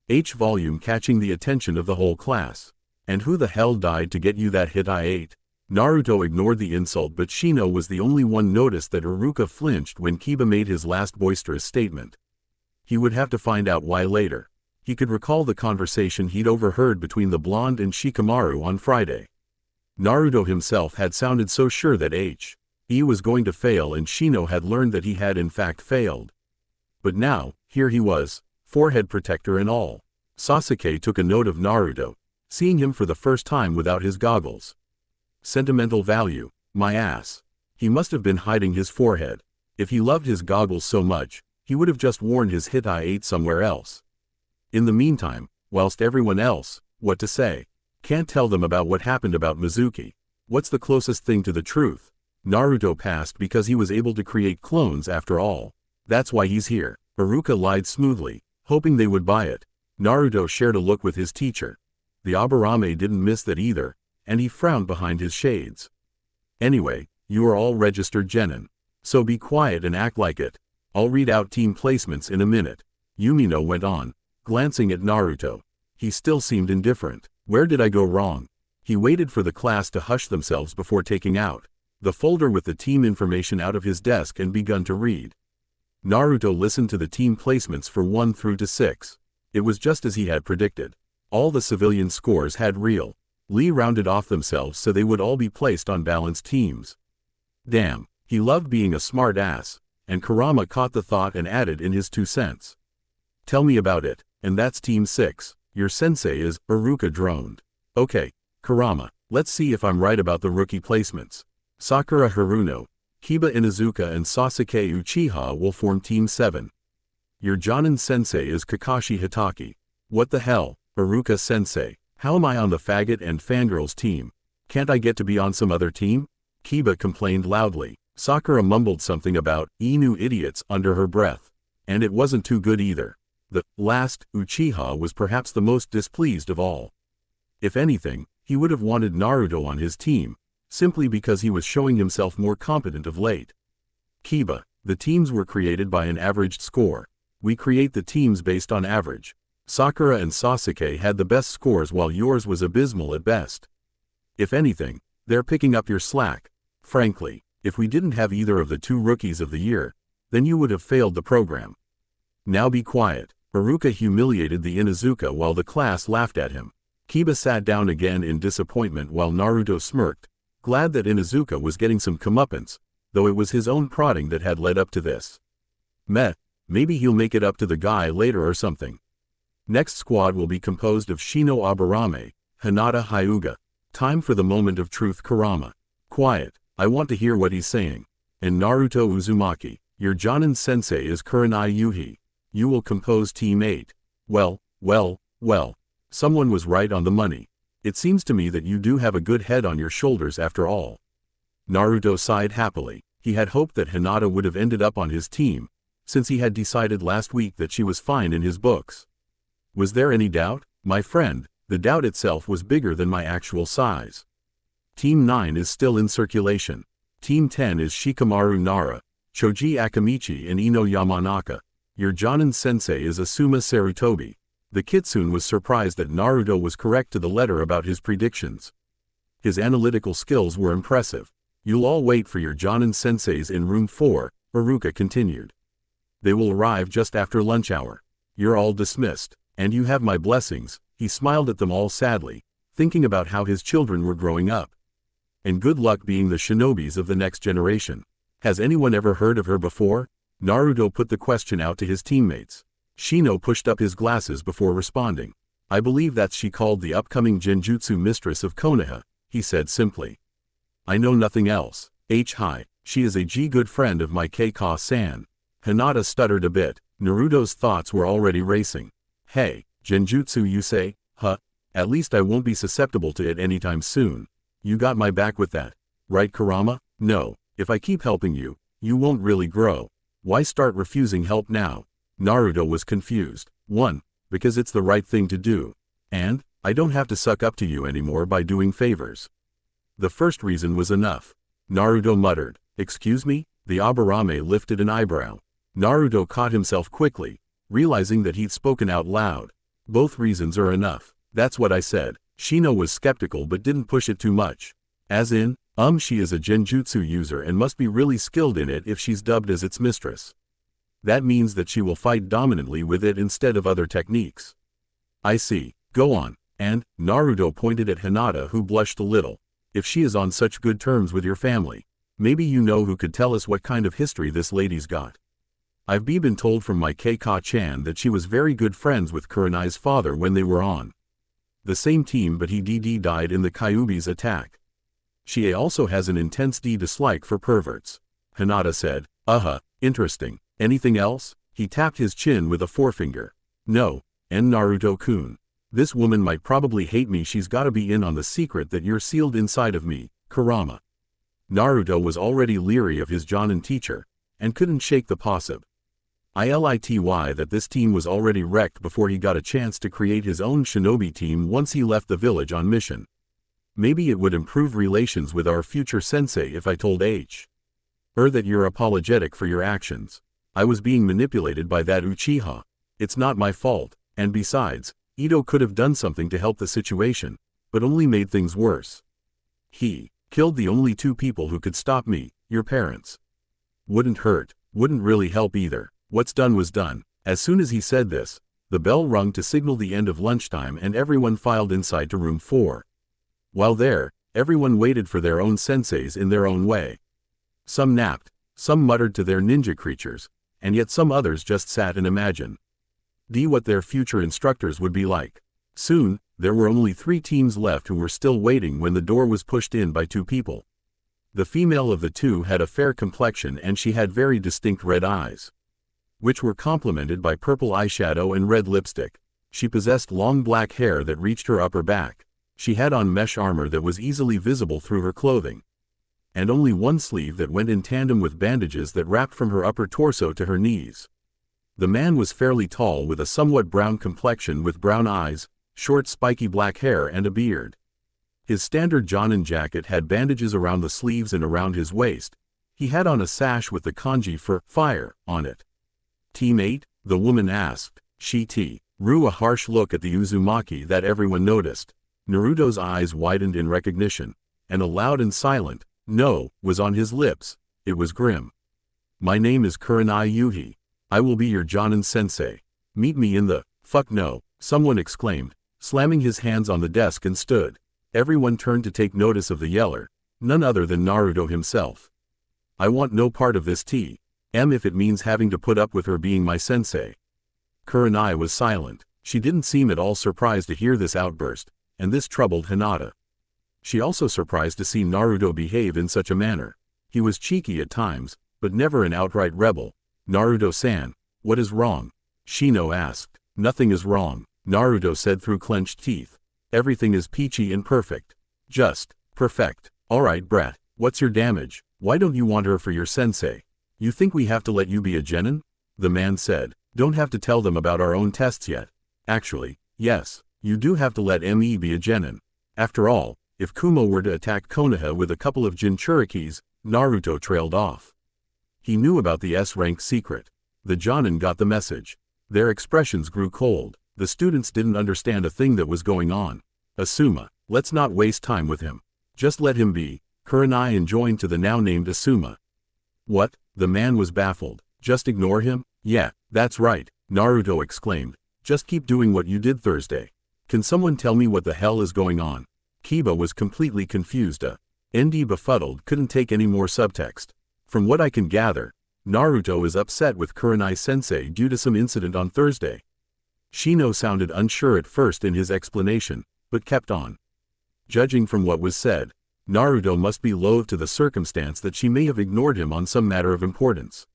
H volume catching the attention of the whole class. And who the hell died to get you that hit I ate? Naruto ignored the insult, but Shino was the only one noticed that Iruka flinched when Kiba made his last boisterous statement. He would have to find out why later. He could recall the conversation he'd overheard between the blonde and Shikamaru on Friday. Naruto himself had sounded so sure that He was going to fail, and Shino had learned that he had in fact failed. But now, here he was, forehead protector and all. Sasuke took a note of Naruto, seeing him for the first time without his goggles. Sentimental value, my ass. He must have been hiding his forehead. If he loved his goggles so much, he would have just worn his hit I ate somewhere else. In the meantime, whilst everyone else, what to say? Can't tell them about what happened about Mizuki. What's the closest thing to the truth? Naruto passed because he was able to create clones after all. That's why he's here. Iruka lied smoothly, hoping they would buy it. Naruto shared a look with his teacher. The Aburame didn't miss that either, and he frowned behind his shades. Anyway, you are all registered genin. So be quiet and act like it. I'll read out team placements in a minute. Yumino went on, glancing at Naruto. He still seemed indifferent. Where did I go wrong? He waited for the class to hush themselves before taking out the folder with the team information out of his desk and begun to read. Naruto listened to the team placements for 1 through to 6. It was just as he had predicted. All the civilian scores had real. Lee rounded off themselves so they would all be placed on balanced teams. Damn, he loved being a smart ass, and Kurama caught the thought and added in his 2 cents. Tell me about it. And that's team 6. Your sensei is, Iruka droned. Okay, Kurama, let's see if I'm right about the rookie placements. Sakura Haruno, Kiba Inuzuka and Sasuke Uchiha will form team 7. Your Jonin sensei is Kakashi Hitaki. What the hell, Iruka sensei? How am I on the faggot and fangirls team? Can't I get to be on some other team? Kiba complained loudly. Sakura mumbled something about Inu idiots under her breath. And it wasn't too good either. The last, Uchiha, was perhaps the most displeased of all. If anything, he would have wanted Naruto on his team, simply because he was showing himself more competent of late. Kiba, the teams were created by an averaged score. We create the teams based on average. Sakura and Sasuke had the best scores while yours was abysmal at best. If anything, they're picking up your slack. Frankly, if we didn't have either of the 2 rookies of the year, then you would have failed the program. Now be quiet. Iruka humiliated the Inuzuka while the class laughed at him. Kiba sat down again in disappointment while Naruto smirked, glad that Inuzuka was getting some comeuppance, though it was his own prodding that had led up to this. Maybe he'll make it up to the guy later or something. Next squad will be composed of Shino Aburame, Hinata Hyuga. Time for the moment of truth. Kurama. Quiet, I want to hear what he's saying. And Naruto Uzumaki, your Jonin sensei is Kurenai Yuhi. You will compose team 8. Well, Well, someone was right on the money. It seems to me that you do have a good head on your shoulders after all. Naruto sighed happily. He had hoped that Hinata would have ended up on his team, since he had decided last week that she was fine in his books. Was there any doubt? My friend, the doubt itself was bigger than my actual size. Team 9 is still in circulation. Team 10 is Shikamaru Nara, Choji Akamichi and Ino Yamanaka. Your Jonin sensei is Asuma Sarutobi. The Kitsune was surprised that Naruto was correct to the letter about his predictions. His analytical skills were impressive. You'll all wait for your Jonin senseis in room 4, Iruka continued. They will arrive just after lunch hour. You're all dismissed, and you have my blessings. He smiled at them all sadly, thinking about how his children were growing up. And good luck being the shinobis of the next generation. Has anyone ever heard of her before? Naruto put the question out to his teammates. Shino pushed up his glasses before responding. I believe that's she called the upcoming Genjutsu mistress of Konoha, he said simply. I know nothing else. Hi, she is a good friend of my Keika-san. Hinata stuttered a bit. Naruto's thoughts were already racing. Hey, Genjutsu you say? Huh? At least I won't be susceptible to it anytime soon. You got my back with that. Right Kurama? No, if I keep helping you, you won't really grow. Why start refusing help now? Naruto was confused. 1. Because it's the right thing to do. And, I don't have to suck up to you anymore by doing favors. The first reason was enough. Naruto muttered. Excuse me? The Aburame lifted an eyebrow. Naruto caught himself quickly, realizing that he'd spoken out loud. Both reasons are enough. That's what I said. Shino was skeptical but didn't push it too much. As in, she is a genjutsu user and must be really skilled in it if she's dubbed as its mistress. That means that she will fight dominantly with it instead of other techniques. I see. Go on. And, Naruto pointed at Hinata who blushed a little. If she is on such good terms with your family, maybe you know who could tell us what kind of history this lady's got. I've been told from my Keika-chan that she was very good friends with Kurenai's father when they were on the same team, but he died in the Kyuubi's attack. She also has an intense dislike for perverts. Hinata said. Interesting. Anything else? He tapped his chin with a forefinger. No, and Naruto-kun. This woman might probably hate me. She's gotta be in on the secret that you're sealed inside of me, Kurama. Naruto was already leery of his Jonin teacher, and couldn't shake the possibility that this team was already wrecked before he got a chance to create his own shinobi team once he left the village on mission. Maybe it would improve relations with our future sensei if I told that you're apologetic for your actions. I was being manipulated by that Uchiha. It's not my fault, and besides, Ito could have done something to help the situation, but only made things worse. He killed the only 2 people who could stop me, your parents. Wouldn't hurt, wouldn't really help either. What's done was done. As soon as he said this, the bell rung to signal the end of lunchtime and everyone filed inside to room 4. While there, everyone waited for their own senseis in their own way. Some napped, some muttered to their ninja creatures, and yet some others just sat and imagined what their future instructors would be like. Soon, there were only 3 teams left who were still waiting when the door was pushed in by 2 people. The female of the 2 had a fair complexion and she had very distinct red eyes, which were complemented by purple eyeshadow and red lipstick. She possessed long black hair that reached her upper back. She had on mesh armor that was easily visible through her clothing, and only one sleeve that went in tandem with bandages that wrapped from her upper torso to her knees. The man was fairly tall with a somewhat brown complexion with brown eyes, short spiky black hair and a beard. His standard Jonin jacket had bandages around the sleeves and around his waist. He had on a sash with the kanji for fire on it. Team 8? The woman asked. She threw a harsh look at the Uzumaki that everyone noticed. Naruto's eyes widened in recognition, and a loud and silent "no" was on his lips. It was grim. My name is Kurenai Yuhi. I will be your Jonin sensei. Meet me in the fuck no, someone exclaimed, slamming his hands on the desk and stood. Everyone turned to take notice of the yeller, none other than Naruto himself. I want no part of this if it means having to put up with her being my sensei. Kurenai was silent. She didn't seem at all surprised to hear this outburst, and this troubled Hinata. She also surprised to see Naruto behave in such a manner. He was cheeky at times, but never an outright rebel. Naruto-san, what is wrong? Shino asked. Nothing is wrong. Naruto said through clenched teeth. Everything is peachy and perfect. Just perfect. Alright brat, what's your damage? Why don't you want her for your sensei? You think we have to let you be a genin? The man said. Don't have to tell them about our own tests yet. Actually, yes, you do have to let me be a genin. After all, if Kumo were to attack Konoha with a couple of Jinchurikis, Naruto trailed off. He knew about the S-rank secret. The Jonin got the message. Their expressions grew cold. The students didn't understand a thing that was going on. Asuma, let's not waste time with him. Just let him be. Kurenai enjoined to the now-named Asuma. What? The man was baffled. Just ignore him? Yeah, that's right, Naruto exclaimed. Just keep doing what you did Thursday. Can someone tell me what the hell is going on? Kiba was completely confused. ND befuddled couldn't take any more subtext. From what I can gather, Naruto is upset with Kurenai-sensei due to some incident on Thursday. Shino sounded unsure at first in his explanation, but kept on. Judging from what was said, Naruto must be loath to the circumstance that she may have ignored him on some matter of importance.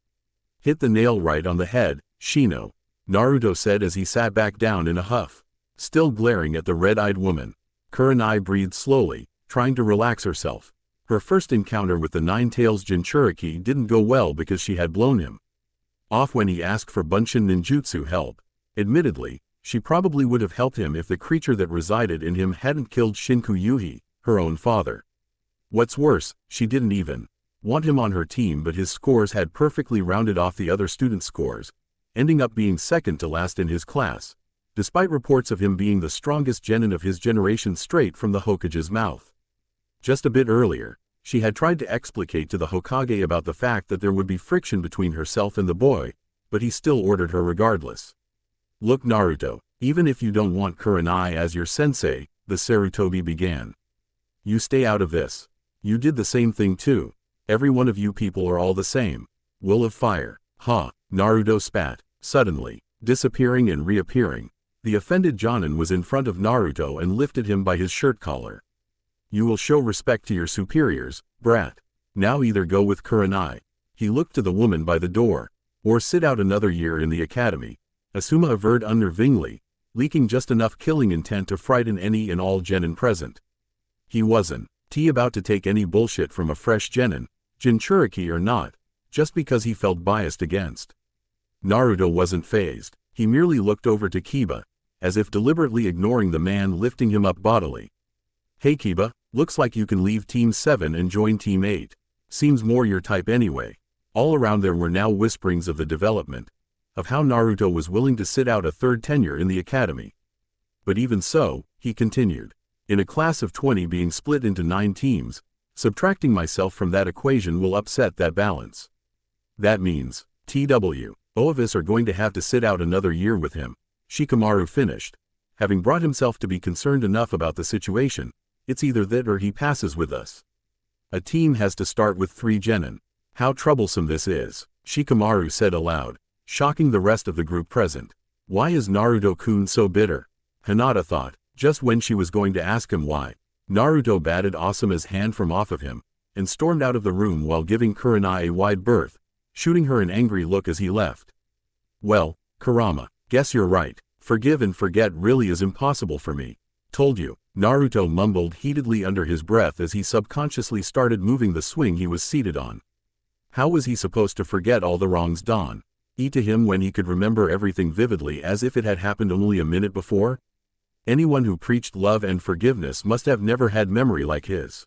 Hit the nail right on the head, Shino, Naruto said as he sat back down in a huff, still glaring at the red-eyed woman. Kurenai breathed slowly, trying to relax herself. Her first encounter with the Nine-Tails Jinchuriki didn't go well because she had blown him off when he asked for Bunshin ninjutsu help. Admittedly, she probably would have helped him if the creature that resided in him hadn't killed Shinku Yuhi, her own father. What's worse, she didn't even want him on her team, but his scores had perfectly rounded off the other students' scores, ending up being second to last in his class, despite reports of him being the strongest genin of his generation straight from the Hokage's mouth. Just a bit earlier, she had tried to explicate to the Hokage about the fact that there would be friction between herself and the boy, but he still ordered her regardless. Look Naruto, even if you don't want Kurenai as your sensei, the Sarutobi began. You stay out of this. You did the same thing too. Every one of you people are all the same. Will of fire. Ha, Naruto spat, suddenly, disappearing and reappearing. The offended Jonin was in front of Naruto and lifted him by his shirt collar. You will show respect to your superiors, brat. Now either go with Kurenai. He looked to the woman by the door, or sit out another year in the academy. Asuma averred unnervingly, leaking just enough killing intent to frighten any and all genin present. He wasn't about to take any bullshit from a fresh genin, Jinchuriki or not, just because he felt biased against. Naruto wasn't fazed. He merely looked over to Kiba, as if deliberately ignoring the man lifting him up bodily. Hey Kiba, looks like you can leave Team 7 and join Team 8. Seems more your type anyway. All around there were now whisperings of the development, of how Naruto was willing to sit out a third tenure in the academy. But even so, he continued, in a class of 20 being split into 9 teams, subtracting myself from that equation will upset that balance. That means, all of us are going to have to sit out another year with him, Shikamaru finished. Having brought himself to be concerned enough about the situation, it's either that or he passes with us. A team has to start with 3 genin. How troublesome this is, Shikamaru said aloud, shocking the rest of the group present. Why is Naruto-kun so bitter? Hinata thought, just when she was going to ask him why. Naruto batted Asuma's hand from off of him, and stormed out of the room while giving Kurenai a wide berth, shooting her an angry look as he left. Well, Kurama, guess you're right. Forgive and forget really is impossible for me. Told you, Naruto mumbled heatedly under his breath as he subconsciously started moving the swing he was seated on. How was he supposed to forget all the wrongs done to him when he could remember everything vividly as if it had happened only a minute before? Anyone who preached love and forgiveness must have never had memory like his.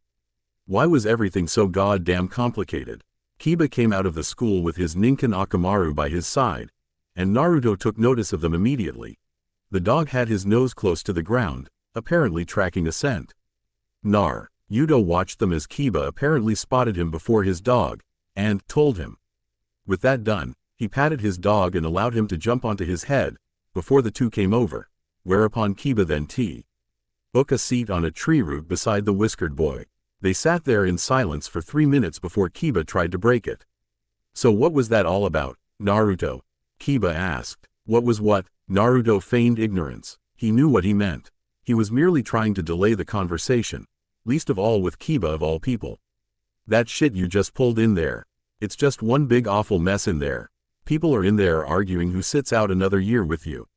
Why was everything so goddamn complicated? Kiba came out of the school with his Ninken Akamaru by his side, and Naruto took notice of them immediately. The dog had his nose close to the ground, apparently tracking a scent. Yudo watched them as Kiba apparently spotted him before his dog, and told him. With that done, he patted his dog and allowed him to jump onto his head, before the two came over, whereupon Kiba then took a seat on a tree root beside the whiskered boy. They sat there in silence for 3 minutes before Kiba tried to break it. So what was that all about, Naruto? Kiba asked. What was what? Naruto feigned ignorance. He knew what he meant. He was merely trying to delay the conversation, least of all with Kiba of all people. That shit you just pulled in there. It's just one big awful mess in there. People are in there arguing who sits out another year with you.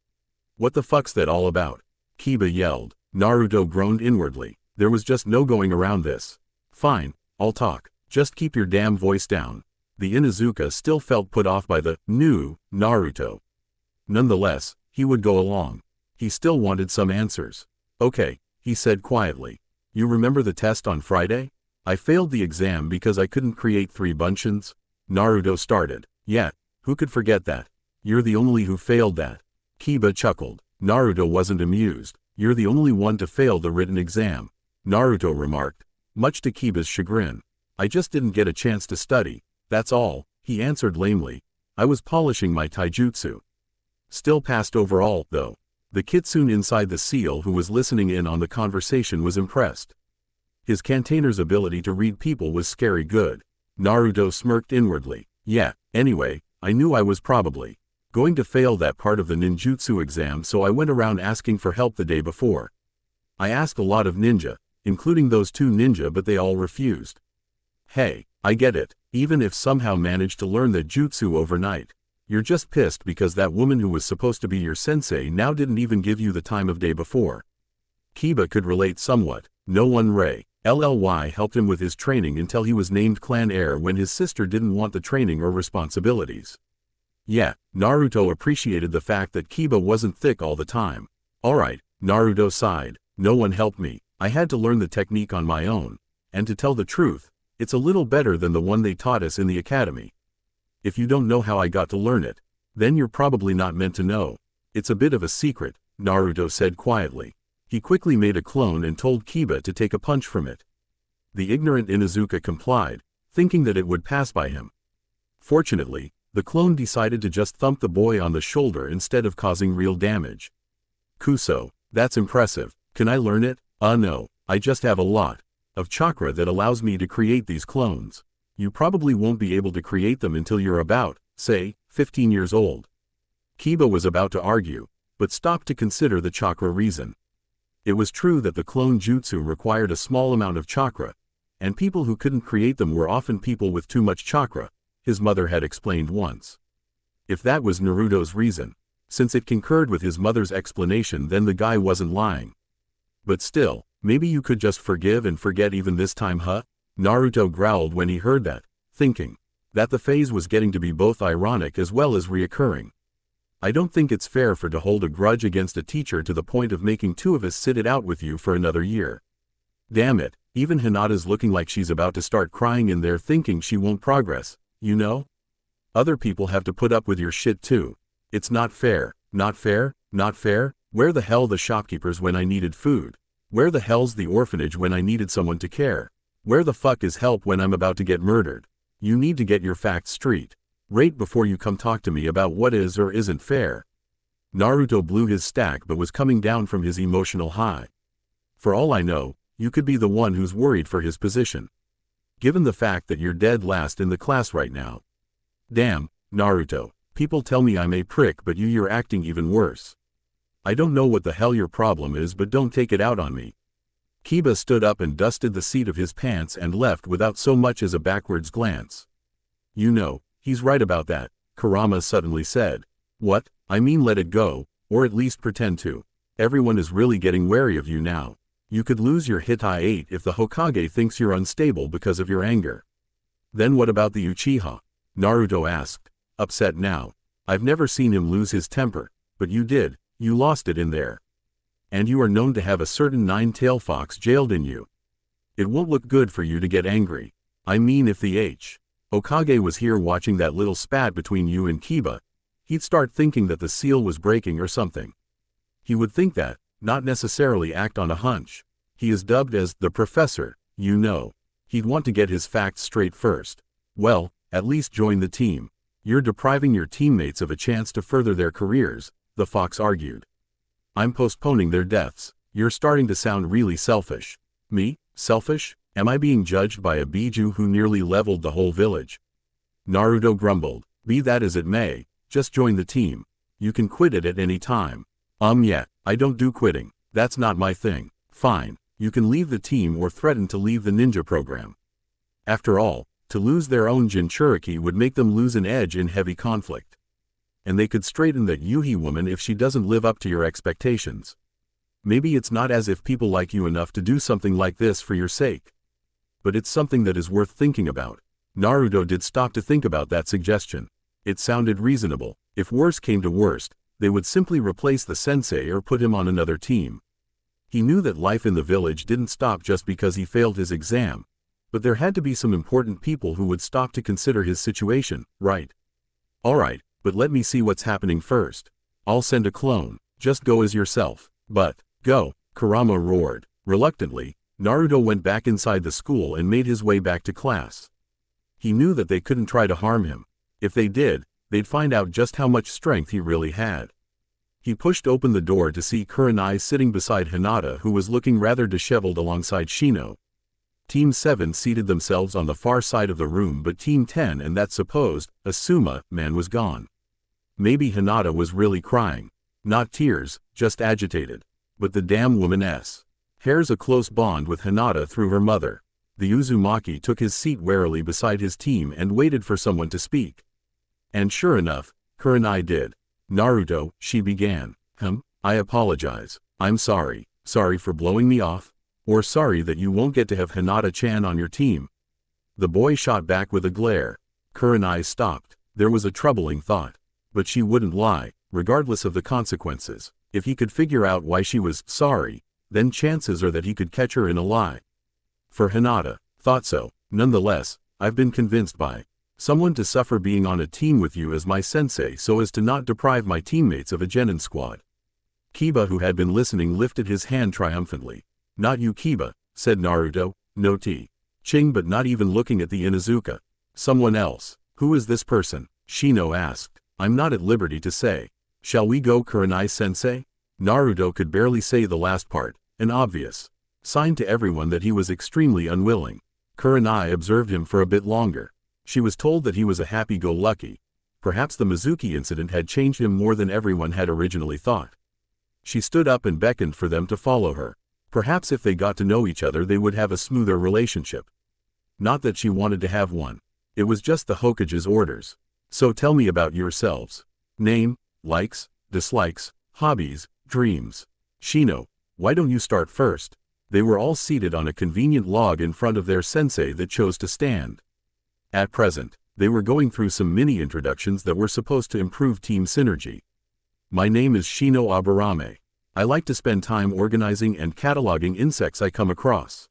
What the fuck's that all about? Kiba yelled. Naruto groaned inwardly. There was just no going around this. Fine, I'll talk. Just keep your damn voice down. The Inuzuka still felt put off by the new Naruto. Nonetheless, he would go along. He still wanted some answers. Okay, he said quietly. You remember the test on Friday? I failed the exam because I couldn't create 3 bunchins? Naruto started. Yeah, who could forget that? You're the only who failed that. Kiba chuckled. Naruto wasn't amused. You're the only one to fail the written exam, Naruto remarked, much to Kiba's chagrin. I just didn't get a chance to study, that's all, he answered lamely. I was polishing my taijutsu. Still passed overall, though. The kitsune inside the seal who was listening in on the conversation was impressed. His container's ability to read people was scary good. Naruto smirked inwardly. Yeah, anyway, I knew I was probably going to fail that part of the ninjutsu exam, so I went around asking for help the day before. I asked a lot of ninja, including those 2 ninja, but they all refused. Hey, I get it, even if somehow managed to learn the jutsu overnight. You're just pissed because that woman who was supposed to be your sensei now didn't even give you the time of day before. Kiba could relate somewhat. No one Ray LLY helped him with his training until he was named clan heir when his sister didn't want the training or responsibilities. Yeah, Naruto appreciated the fact that Kiba wasn't thick all the time. Alright, Naruto sighed. No one helped me. I had to learn the technique on my own. And to tell the truth, it's a little better than the one they taught us in the academy. If you don't know how I got to learn it, then you're probably not meant to know. It's a bit of a secret, Naruto said quietly. He quickly made a clone and told Kiba to take a punch from it. The ignorant Inuzuka complied, thinking that it would pass by him. Fortunately, the clone decided to just thump the boy on the shoulder instead of causing real damage. Kuso, that's impressive. Can I learn it? No, I just have a lot of chakra that allows me to create these clones. You probably won't be able to create them until you're about, say, 15 years old. Kiba was about to argue, but stopped to consider the chakra reason. It was true that the clone jutsu required a small amount of chakra, and people who couldn't create them were often people with too much chakra, his mother had explained once. If that was Naruto's reason, since it concurred with his mother's explanation, then the guy wasn't lying. But still, maybe you could just forgive and forget even this time, huh? Naruto growled when he heard that, thinking that the phase was getting to be both ironic as well as reoccurring. I don't think it's fair to hold a grudge against a teacher to the point of making 2 of us sit it out with you for another year. Damn it, even Hinata's looking like she's about to start crying in there thinking she won't progress, you know? Other people have to put up with your shit too. It's not fair, not fair, not fair. Where the hell the shopkeepers when I needed food? Where the hell's the orphanage when I needed someone to care? Where the fuck is help when I'm about to get murdered? You need to get your facts straight. Right before you come talk to me about what is or isn't fair. Naruto blew his stack but was coming down from his emotional high. For all I know, you could be the one who's worried for his position. Given the fact that you're dead last in the class right now. Damn, Naruto, people tell me I'm a prick, but you're acting even worse. I don't know what the hell your problem is, but don't take it out on me. Kiba stood up and dusted the seat of his pants and left without so much as a backwards glance. You know, he's right about that, Kurama suddenly said. What? I mean, let it go, or at least pretend to. Everyone is really getting wary of you now. You could lose your Hitai-8 if the Hokage thinks you're unstable because of your anger. Then what about the Uchiha? Naruto asked, upset now. I've never seen him lose his temper, but you did, you lost it in there. And you are known to have a certain 9-tailed fox jailed in you. It won't look good for you to get angry. I mean, if the Hokage was here watching that little spat between you and Kiba, he'd start thinking that the seal was breaking or something. He would think that, not necessarily act on a hunch. He is dubbed as the professor, you know. He'd want to get his facts straight first. Well, at least join the team. You're depriving your teammates of a chance to further their careers, the fox argued. I'm postponing their deaths. You're starting to sound really selfish. Me? Selfish? Am I being judged by a Biju who nearly leveled the whole village? Naruto grumbled. Be that as it may, just join the team. You can quit it at any time. Yeah, I don't do quitting. That's not my thing. Fine, you can leave the team or threaten to leave the ninja program. After all, to lose their own Jinchuriki would make them lose an edge in heavy conflict. and they could straighten that Yuhi woman if she doesn't live up to your expectations. Maybe it's not as if people like you enough to do something like this for your sake. But it's something that is worth thinking about. Naruto did stop to think about that suggestion. It sounded reasonable. If worse came to worst, they would simply replace the sensei or put him on another team. He knew that life in the village didn't stop just because he failed his exam, but there had to be some important people who would stop to consider his situation, right? Alright, but let me see what's happening first. I'll send a clone. Just go as yourself. But, go, Kurama roared. Reluctantly, Naruto went back inside the school and made his way back to class. He knew that they couldn't try to harm him. If they did, they'd find out just how much strength he really had. He pushed open the door to see Kurenai sitting beside Hinata, who was looking rather disheveled alongside Shino. Team 7 seated themselves on the far side of the room, but Team 10 and that supposed Asuma man was gone. Maybe Hinata was really crying. Not tears, just agitated. But the damn woman's hair's a close bond with Hinata through her mother. The Uzumaki took his seat warily beside his team and waited for someone to speak. And sure enough, Kurenai did. Naruto, she began. I apologize. I'm sorry. Sorry for blowing me off. Or sorry that you won't get to have Hinata-chan on your team. The boy shot back with a glare. Kurenai stopped. There was a troubling thought. But she wouldn't lie, regardless of the consequences. If he could figure out why she was sorry, then chances are that he could catch her in a lie. For Hinata, thought so. Nonetheless, I've been convinced by someone to suffer being on a team with you as my sensei so as to not deprive my teammates of a genin squad. Kiba, who had been listening, lifted his hand triumphantly. Not you, Kiba, said Naruto. No Ching, but not even looking at the Inuzuka. Someone else. Who is this person? Shino asked. I'm not at liberty to say. Shall we go, Kurenai-sensei? Naruto could barely say the last part, an obvious sign to everyone that he was extremely unwilling. Kurenai observed him for a bit longer. She was told that he was a happy-go-lucky. Perhaps the Mizuki incident had changed him more than everyone had originally thought. She stood up and beckoned for them to follow her. Perhaps if they got to know each other they would have a smoother relationship. Not that she wanted to have one. It was just the Hokage's orders. So tell me about yourselves. Name, likes, dislikes, hobbies, dreams. Shino, why don't you start first? They were all seated on a convenient log in front of their sensei that chose to stand. At present, they were going through some mini-introductions that were supposed to improve team synergy. My name is Shino Aburame. I like to spend time organizing and cataloging insects I come across.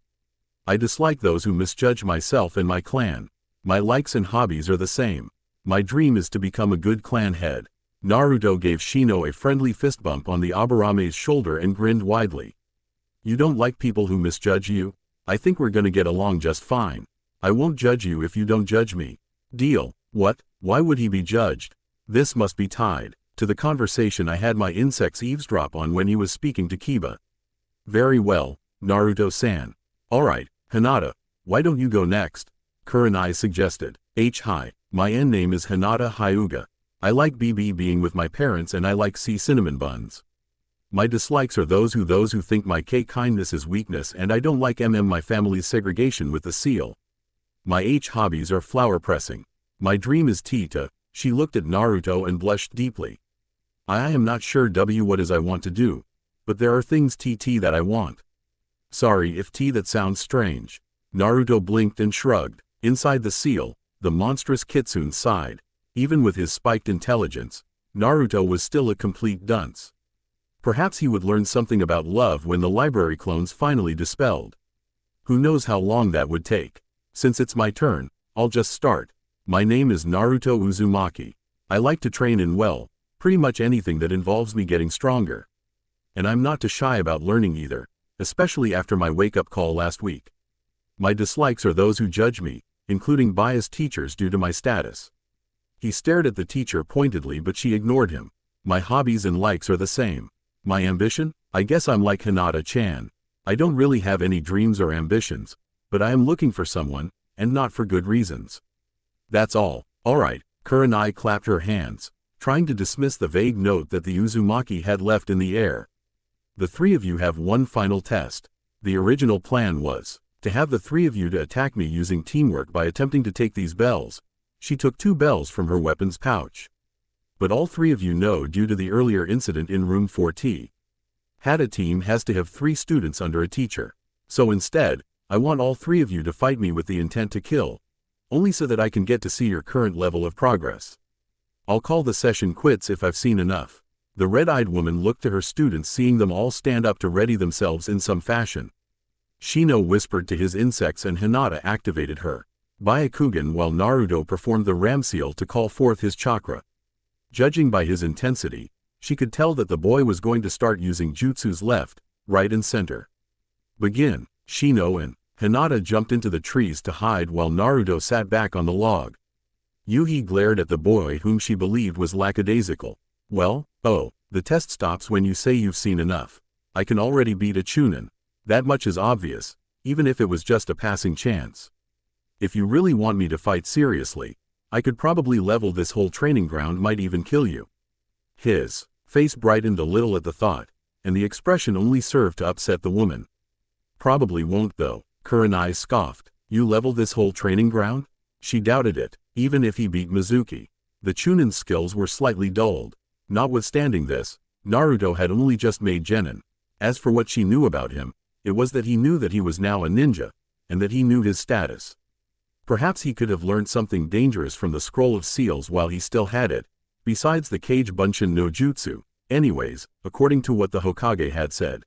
I dislike those who misjudge myself and my clan. My likes and hobbies are the same. My dream is to become a good clan head. Naruto gave Shino a friendly fist bump on the Aburame's shoulder and grinned widely. You don't like people who misjudge you? I think we're gonna get along just fine. I won't judge you if you don't judge me. Deal. What? Why would he be judged? This must be tied to the conversation I had my insects eavesdrop on when he was speaking to Kiba. Very well, Naruto-san. Alright, Hinata, why don't you go next? Kurenai suggested. Hi, my name is Hinata Hyuga. I like being with my parents and I like cinnamon buns. My dislikes are those who think my kindness is weakness, and I don't like my family's segregation with the seal. My hobbies are flower pressing. My dream is Tita. She looked at Naruto and blushed deeply. I am not sure what is I want to do, but there are things that I want. Sorry if that sounds strange. Naruto blinked and shrugged. Inside the seal, the monstrous Kitsune sighed. Even with his spiked intelligence, Naruto was still a complete dunce. Perhaps he would learn something about love when the library clones finally dispelled. Who knows how long that would take. Since it's my turn, I'll just start. My name is Naruto Uzumaki. I like to train in pretty much anything that involves me getting stronger. And I'm not too shy about learning either, especially after my wake-up call last week. My dislikes are those who judge me, including biased teachers due to my status. He stared at the teacher pointedly, but she ignored him. My hobbies and likes are the same. My ambition? I guess I'm like Hinata-chan. I don't really have any dreams or ambitions, but I am looking for someone, and not for good reasons. That's all. Alright, Kurenai clapped her hands, trying to dismiss the vague note that the Uzumaki had left in the air. The three of you have one final test. The original plan was to have the three of you to attack me using teamwork by attempting to take these bells. She took 2 bells from her weapons pouch. But all three of you know due to the earlier incident in room 4T. A team has to have 3 students under a teacher. So instead, I want all 3 of you to fight me with the intent to kill. Only so that I can get to see your current level of progress. I'll call the session quits if I've seen enough. The red-eyed woman looked to her students, seeing them all stand up to ready themselves in some fashion. Shino whispered to his insects and Hinata activated her Byakugan while Naruto performed the ram seal to call forth his chakra. Judging by his intensity, she could tell that the boy was going to start using jutsus left, right and center. Begin. Shino and Hinata jumped into the trees to hide while Naruto sat back on the log. Yuhi glared at the boy whom she believed was lackadaisical. Well, the test stops when you say you've seen enough. I can already beat a Chunin. That much is obvious, even if it was just a passing chance. If you really want me to fight seriously, I could probably level this whole training ground, might even kill you. His face brightened a little at the thought, and the expression only served to upset the woman. Probably won't though, Kurenai scoffed. You level this whole training ground? She doubted it, even if he beat Mizuki. The Chunin's skills were slightly dulled. Notwithstanding this, Naruto had only just made genin. As for what she knew about him, it was that he knew that he was now a ninja, and that he knew his status. Perhaps he could have learned something dangerous from the Scroll of Seals while he still had it, besides the Kage Bunshin no Jutsu, anyways, according to what the Hokage had said.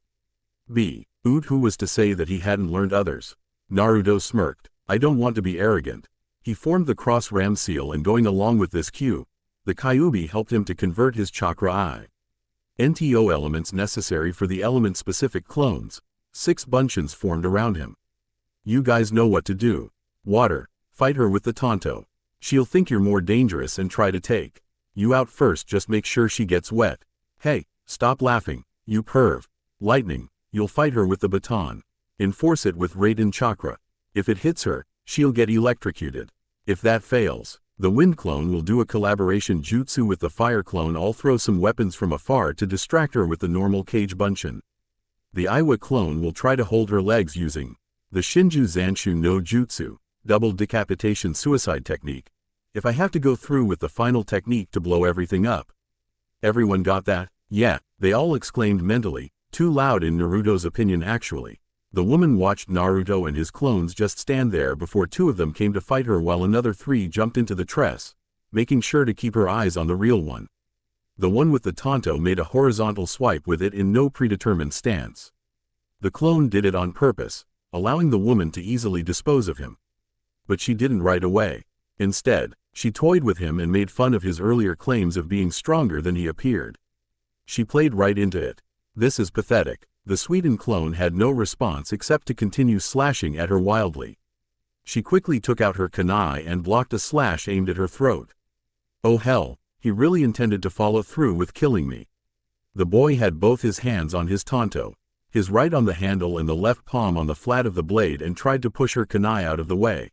Who was to say that he hadn't learned others? Naruto smirked. I don't want to be arrogant. He formed the cross ram seal, and going along with this cue, the Kyuubi helped him to convert his chakra into elements necessary for the element-specific clones. 6 bunchins formed around him. You guys know what to do. Water, fight her with the Tonto. She'll think you're more dangerous and try to take you out first, just make sure she gets wet. Hey, stop laughing, you perv. Lightning, you'll fight her with the baton. Enforce it with Raiden Chakra. If it hits her, she'll get electrocuted. If that fails, the wind clone will do a collaboration jutsu with the fire clone. I'll throw some weapons from afar to distract her with the normal Kage Bunshin. The Iwa clone will try to hold her legs using the Shinju Zanshu no Jutsu, double decapitation suicide technique. If I have to go through with the final technique to blow everything up. Everyone got that? Yeah, they all exclaimed mentally, too loud in Naruto's opinion actually. The woman watched Naruto and his clones just stand there before 2 of them came to fight her while another 3 jumped into the tress, making sure to keep her eyes on the real one. The one with the Tonto made a horizontal swipe with it in no predetermined stance. The clone did it on purpose, allowing the woman to easily dispose of him. But she didn't right away. Instead, she toyed with him and made fun of his earlier claims of being stronger than he appeared. She played right into it. This is pathetic. The Sweden clone had no response except to continue slashing at her wildly. She quickly took out her kunai and blocked a slash aimed at her throat. Oh hell, he really intended to follow through with killing me. The boy had both his hands on his Tonto, his right on the handle and the left palm on the flat of the blade, and tried to push her kunai out of the way.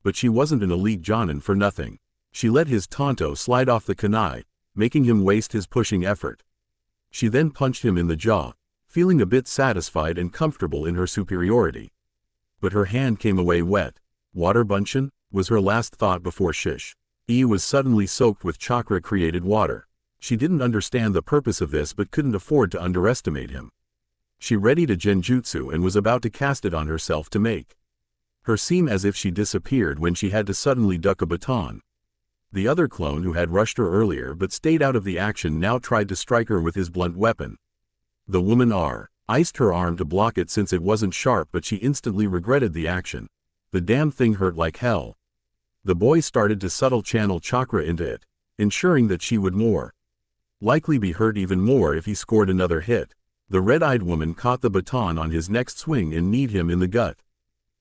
But she wasn't an elite jonin for nothing. She let his Tonto slide off the kunai, making him waste his pushing effort. She then punched him in the jaw, feeling a bit satisfied and comfortable in her superiority. But her hand came away wet. Water Bunshin was her last thought before was suddenly soaked with chakra-created water. She didn't understand the purpose of this but couldn't afford to underestimate him. She readied a genjutsu and was about to cast it on herself to make her seem as if she disappeared when she had to suddenly duck a baton. The other clone, who had rushed her earlier but stayed out of the action, now tried to strike her with his blunt weapon. The woman iced her arm to block it since it wasn't sharp, but she instantly regretted the action. The damn thing hurt like hell. The boy started to subtle channel chakra into it, ensuring that she would more likely be hurt even more if he scored another hit. The red-eyed woman caught the baton on his next swing and kneed him in the gut.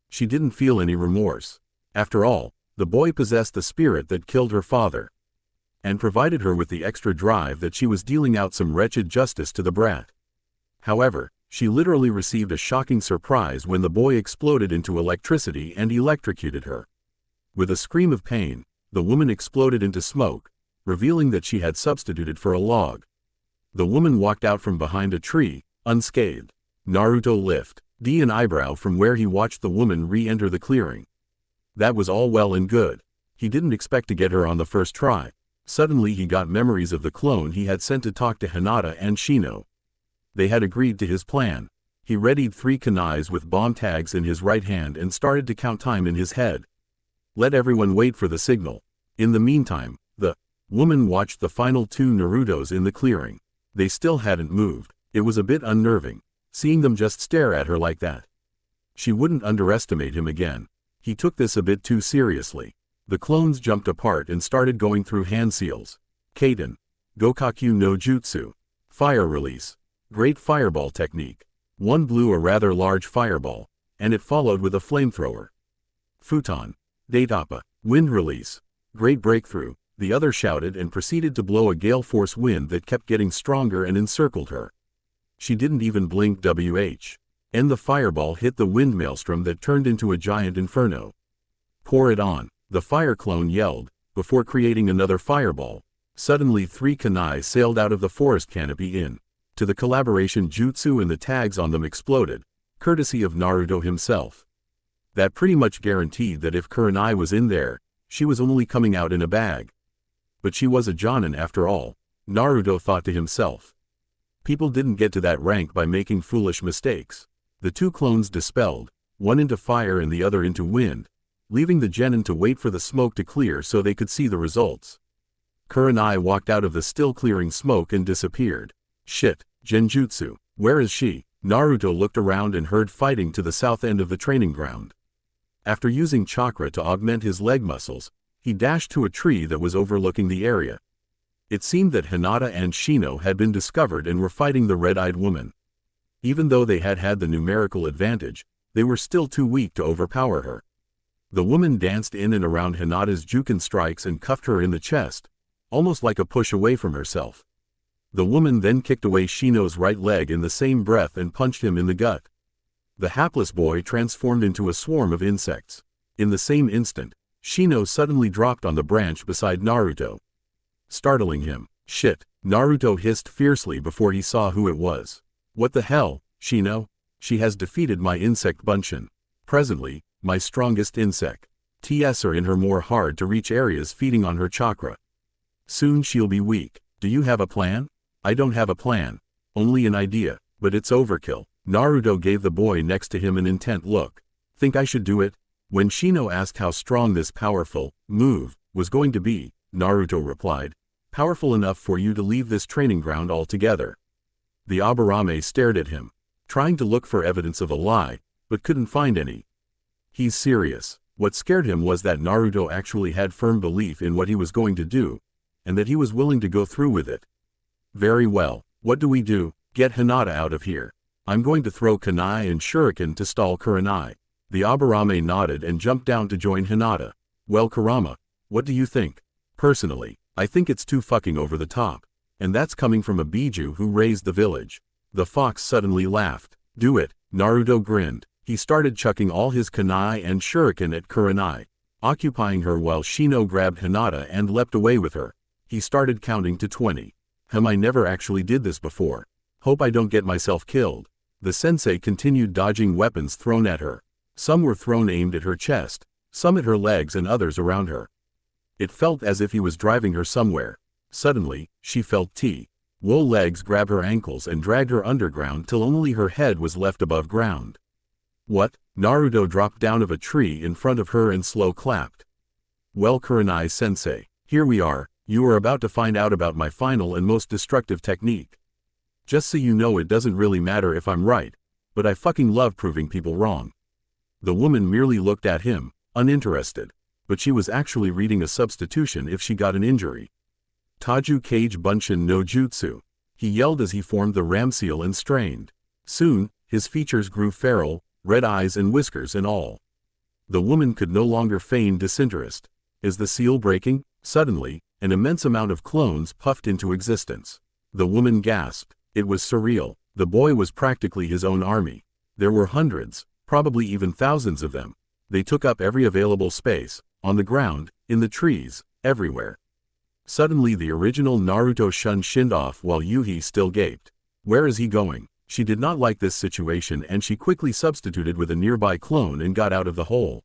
She didn't feel any remorse. After all, the boy possessed the spirit that killed her father, and provided her with the extra drive that she was dealing out some wretched justice to the brat. However, she literally received a shocking surprise when the boy exploded into electricity and electrocuted her. With a scream of pain, the woman exploded into smoke, revealing that she had substituted for a log. The woman walked out from behind a tree, unscathed. Naruto lifted an eyebrow from where he watched the woman re-enter the clearing. That was all well and good. He didn't expect to get her on the first try. Suddenly he got memories of the clone he had sent to talk to Hinata and Shino. They had agreed to his plan. He readied 3 kunais with bomb tags in his right hand and started to count time in his head. Let everyone wait for the signal. In the meantime, the woman watched the final 2 Narutos in the clearing. They still hadn't moved. It was a bit unnerving, seeing them just stare at her like that. She wouldn't underestimate him again. He took this a bit too seriously. The clones jumped apart and started going through hand seals. Kaden. Gokaku no Jutsu. Fire release. Great fireball technique. One blew a rather large fireball, and it followed with a flamethrower. Futon. Daitapa. Wind release. Great breakthrough, the other shouted and proceeded to blow a gale force wind that kept getting stronger and encircled her. She didn't even blink. And the fireball hit the wind maelstrom that turned into a giant inferno. Pour it on, the fire clone yelled, before creating another fireball. Suddenly 3 kunai sailed out of the forest canopy to the collaboration jutsu, and the tags on them exploded, courtesy of Naruto himself. That pretty much guaranteed that if Kurenai was in there, she was only coming out in a bag. But she was a Jonin after all, Naruto thought to himself. People didn't get to that rank by making foolish mistakes. The 2 clones dispelled, one into fire and the other into wind, leaving the genin to wait for the smoke to clear so they could see the results. Kurenai walked out of the still clearing smoke and disappeared. Shit, Genjutsu, where is she? Naruto looked around and heard fighting to the south end of the training ground. After using chakra to augment his leg muscles, he dashed to a tree that was overlooking the area. It seemed that Hinata and Shino had been discovered and were fighting the red-eyed woman. Even though they had the numerical advantage, they were still too weak to overpower her. The woman danced in and around Hinata's Juken strikes and cuffed her in the chest, almost like a push away from herself. The woman then kicked away Shino's right leg in the same breath and punched him in the gut. The hapless boy transformed into a swarm of insects. In the same instant, Shino suddenly dropped on the branch beside Naruto, startling him. Shit, Naruto hissed fiercely before he saw who it was. What the hell, Shino? She has defeated my insect Bunshin. Presently, my strongest insect. TS are in her more hard-to-reach areas feeding on her chakra. Soon she'll be weak. Do you have a plan? I don't have a plan. Only an idea, but it's overkill. Naruto gave the boy next to him an intent look. Think I should do it? When Shino asked how strong this powerful move was going to be, Naruto replied, powerful enough for you to leave this training ground altogether. The Aburame stared at him, trying to look for evidence of a lie, but couldn't find any. He's serious. What scared him was that Naruto actually had firm belief in what he was going to do, and that he was willing to go through with it. Very well, what do we do? Get Hinata out of here. I'm going to throw kunai and shuriken to stall Kurenai. The Aburame nodded and jumped down to join Hinata. Well, Kurama, what do you think? Personally, I think it's too fucking over the top. And that's coming from a Biju who raised the village. The fox suddenly laughed. Do it, Naruto grinned. He started chucking all his kunai and shuriken at Kurenai, occupying her while Shino grabbed Hinata and leapt away with her. He started counting to 20. I never actually did this before. Hope I don't get myself killed. The sensei continued dodging weapons thrown at her. Some were thrown aimed at her chest, some at her legs and others around her. It felt as if he was driving her somewhere. Suddenly, she felt Wool legs grab her ankles and dragged her underground till only her head was left above ground. What? Naruto dropped down of a tree in front of her and slow clapped. Well, Kurenai-sensei, here we are. You are about to find out about my final and most destructive technique. Just so you know, it doesn't really matter if I'm right, but I fucking love proving people wrong. The woman merely looked at him, uninterested, but she was actually reading a substitution if she got an injury. Taju Kage Bunshin no Jutsu. He yelled as he formed the ram seal and strained. Soon, his features grew feral, red eyes and whiskers and all. The woman could no longer feign disinterest. Is the seal breaking? Suddenly, an immense amount of clones puffed into existence. The woman gasped. It was surreal. The boy was practically his own army. There were hundreds, probably even thousands of them. They took up every available space, on the ground, in the trees, everywhere. Suddenly the original Naruto shinned off while Yuhi still gaped. Where is he going? She did not like this situation and she quickly substituted with a nearby clone and got out of the hole.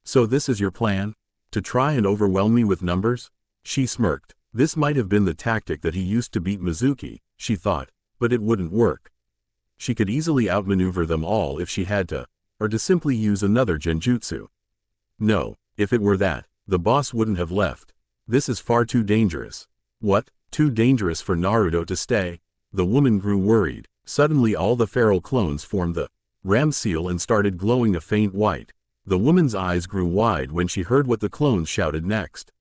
So this is your plan? To try and overwhelm me with numbers? She smirked. This might have been the tactic that he used to beat Mizuki, she thought, but it wouldn't work. She could easily outmaneuver them all if she had to, or to simply use another genjutsu. No, if it were that, the boss wouldn't have left. This is far too dangerous. What? Too dangerous for Naruto to stay? The woman grew worried. Suddenly all the feral clones formed the ram seal and started glowing a faint white. The woman's eyes grew wide when she heard what the clones shouted next.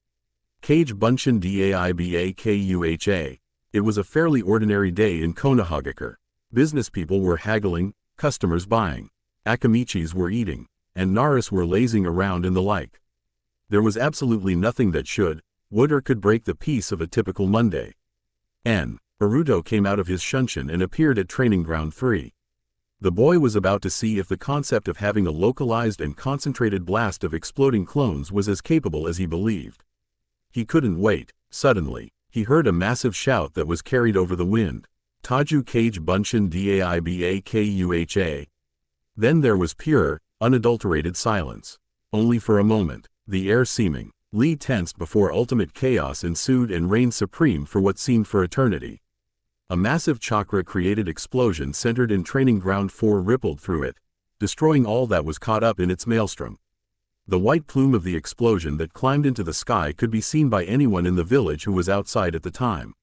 Kage Bunshin Daibakuha. It was a fairly ordinary day in Konohagakure. Business people were haggling, customers buying, akamichis were eating, and naris were lazing around and the like. There was absolutely nothing that would or could break the peace of a typical Monday. Naruto came out of his shunshin and appeared at Training Ground 3. The boy was about to see if the concept of having a localized and concentrated blast of exploding clones was as capable as he believed. He couldn't wait. Suddenly, he heard a massive shout that was carried over the wind. Taju Kage Bunshin Daibakuha. Then there was pure, unadulterated silence. Only for a moment, the air seemingly tensed before ultimate chaos ensued and reigned supreme for what seemed for eternity. A massive chakra-created explosion centered in Training Ground 4 rippled through it, destroying all that was caught up in its maelstrom. The white plume of the explosion that climbed into the sky could be seen by anyone in the village who was outside at the time.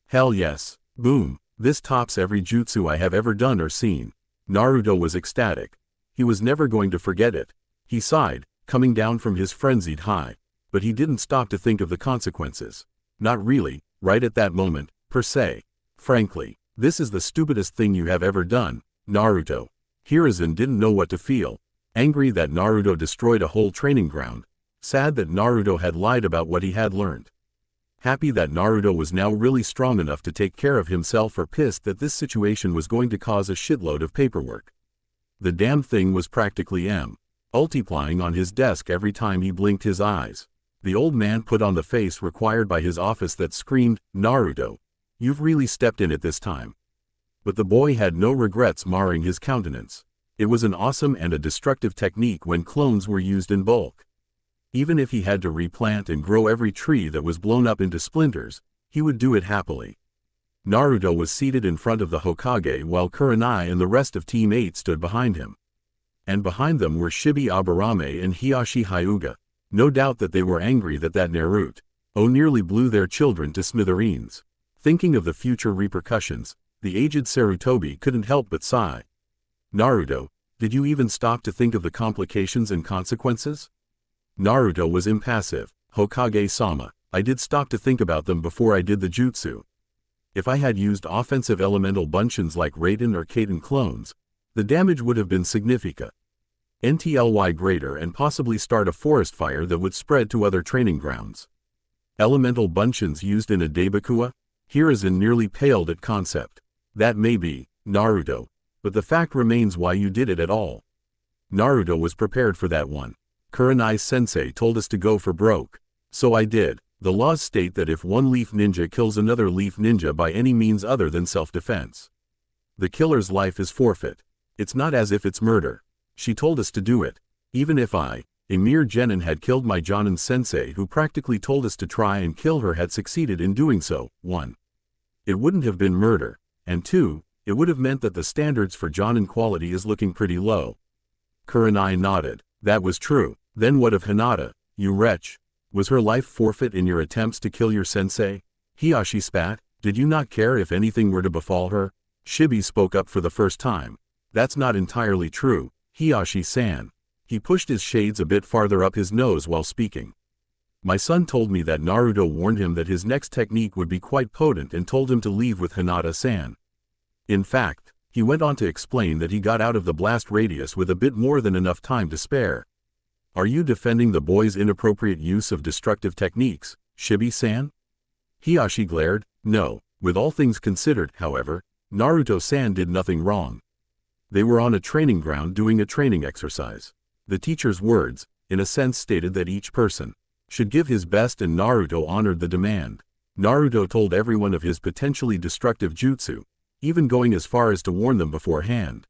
Hell yes. Boom. This tops every jutsu I have ever done or seen. Naruto was ecstatic. He was never going to forget it. He sighed, coming down from his frenzied high. But he didn't stop to think of the consequences. Not really, right at that moment, per se. Frankly, this is the stupidest thing you have ever done, Naruto. Hiruzen didn't know what to feel. Angry that Naruto destroyed a whole training ground. Sad that Naruto had lied about what he had learned. Happy that Naruto was now really strong enough to take care of himself, or pissed that this situation was going to cause a shitload of paperwork. The damn thing was practically multiplying on his desk every time he blinked his eyes. The old man put on the face required by his office that screamed, "Naruto, you've really stepped in it this time." But the boy had no regrets marring his countenance. It was an awesome and a destructive technique when clones were used in bulk. Even if he had to replant and grow every tree that was blown up into splinters, he would do it happily. Naruto was seated in front of the Hokage while Kurenai and the rest of Team 8 stood behind him. And behind them were Shibi Aburame and Hiashi Hyuga. No doubt that they were angry that Naruto nearly blew their children to smithereens. Thinking of the future repercussions, the aged Sarutobi couldn't help but sigh. Naruto, did you even stop to think of the complications and consequences? Naruto was impassive. Hokage-sama, I did stop to think about them before I did the jutsu. If I had used offensive elemental bunshins like Raiden or Kaden clones, the damage would have been significant. Greater and possibly start a forest fire that would spread to other training grounds. Elemental bunshins used in a Daibakuha? Hiruzen nearly paled at concept. That may be, Naruto, but the fact remains why you did it at all. Naruto was prepared for that one. Kurenai-sensei told us to go for broke. So I did. The laws state that if one leaf ninja kills another leaf ninja by any means other than self-defense, the killer's life is forfeit. It's not as if it's murder. She told us to do it. Even if I, a mere genin, had killed my Jonin-sensei who practically told us to try and kill her, had succeeded in doing so, 1. It wouldn't have been murder, and 2, it would have meant that the standards for Jonin quality is looking pretty low. Kurenai nodded. That was true. Then what of Hinata, you wretch? Was her life forfeit in your attempts to kill your sensei? Hiashi spat. Did you not care if anything were to befall her? Shibi spoke up for the first time. That's not entirely true, Hiashi-san. He pushed his shades a bit farther up his nose while speaking. My son told me that Naruto warned him that his next technique would be quite potent and told him to leave with Hinata-san. In fact, he went on to explain that he got out of the blast radius with a bit more than enough time to spare. Are you defending the boy's inappropriate use of destructive techniques, Shibi-san? Hiashi glared. No. With all things considered, however, Naruto-san did nothing wrong. They were on a training ground doing a training exercise. The teacher's words, in a sense, stated that each person should give his best, and Naruto honored the demand. Naruto told everyone of his potentially destructive jutsu, even going as far as to warn them beforehand.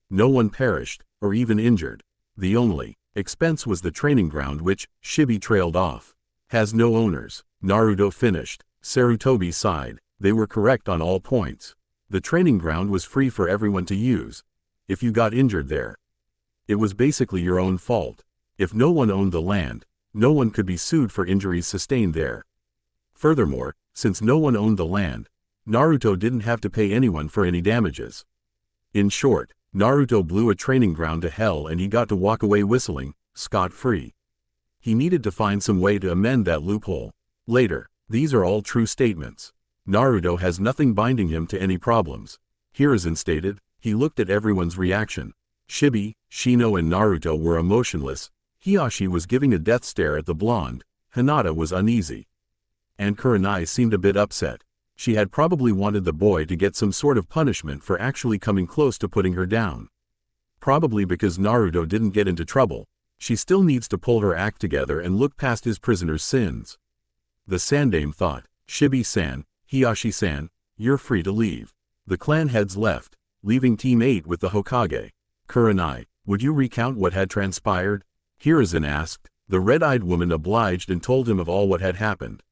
No one perished, or even injured. The only expense was the training ground, which Shibi trailed off. Has no owners. Naruto finished. Sarutobi sighed. They were correct on all points. The training ground was free for everyone to use. If you got injured there, it was basically your own fault. If no one owned the land, no one could be sued for injuries sustained there. Furthermore, since no one owned the land, Naruto didn't have to pay anyone for any damages. In short, Naruto blew a training ground to hell and he got to walk away whistling, scot-free. He needed to find some way to amend that loophole. Later, these are all true statements. Naruto has nothing binding him to any problems. Hiruzen stated. He looked at everyone's reaction. Shibi, Shino and Naruto were emotionless. Hiyashi was giving a death stare at the blonde. Hinata was uneasy. And Kurenai seemed a bit upset. She had probably wanted the boy to get some sort of punishment for actually coming close to putting her down. Probably because Naruto didn't get into trouble. She still needs to pull her act together and look past his prisoner's sins. The Sandame thought, Shibi-san, Hiyashi-san, you're free to leave. The clan heads left, leaving Team 8 with the Hokage. Kurenai, would you recount what had transpired? Hiruzen asked. The red-eyed woman obliged and told him of all what had happened.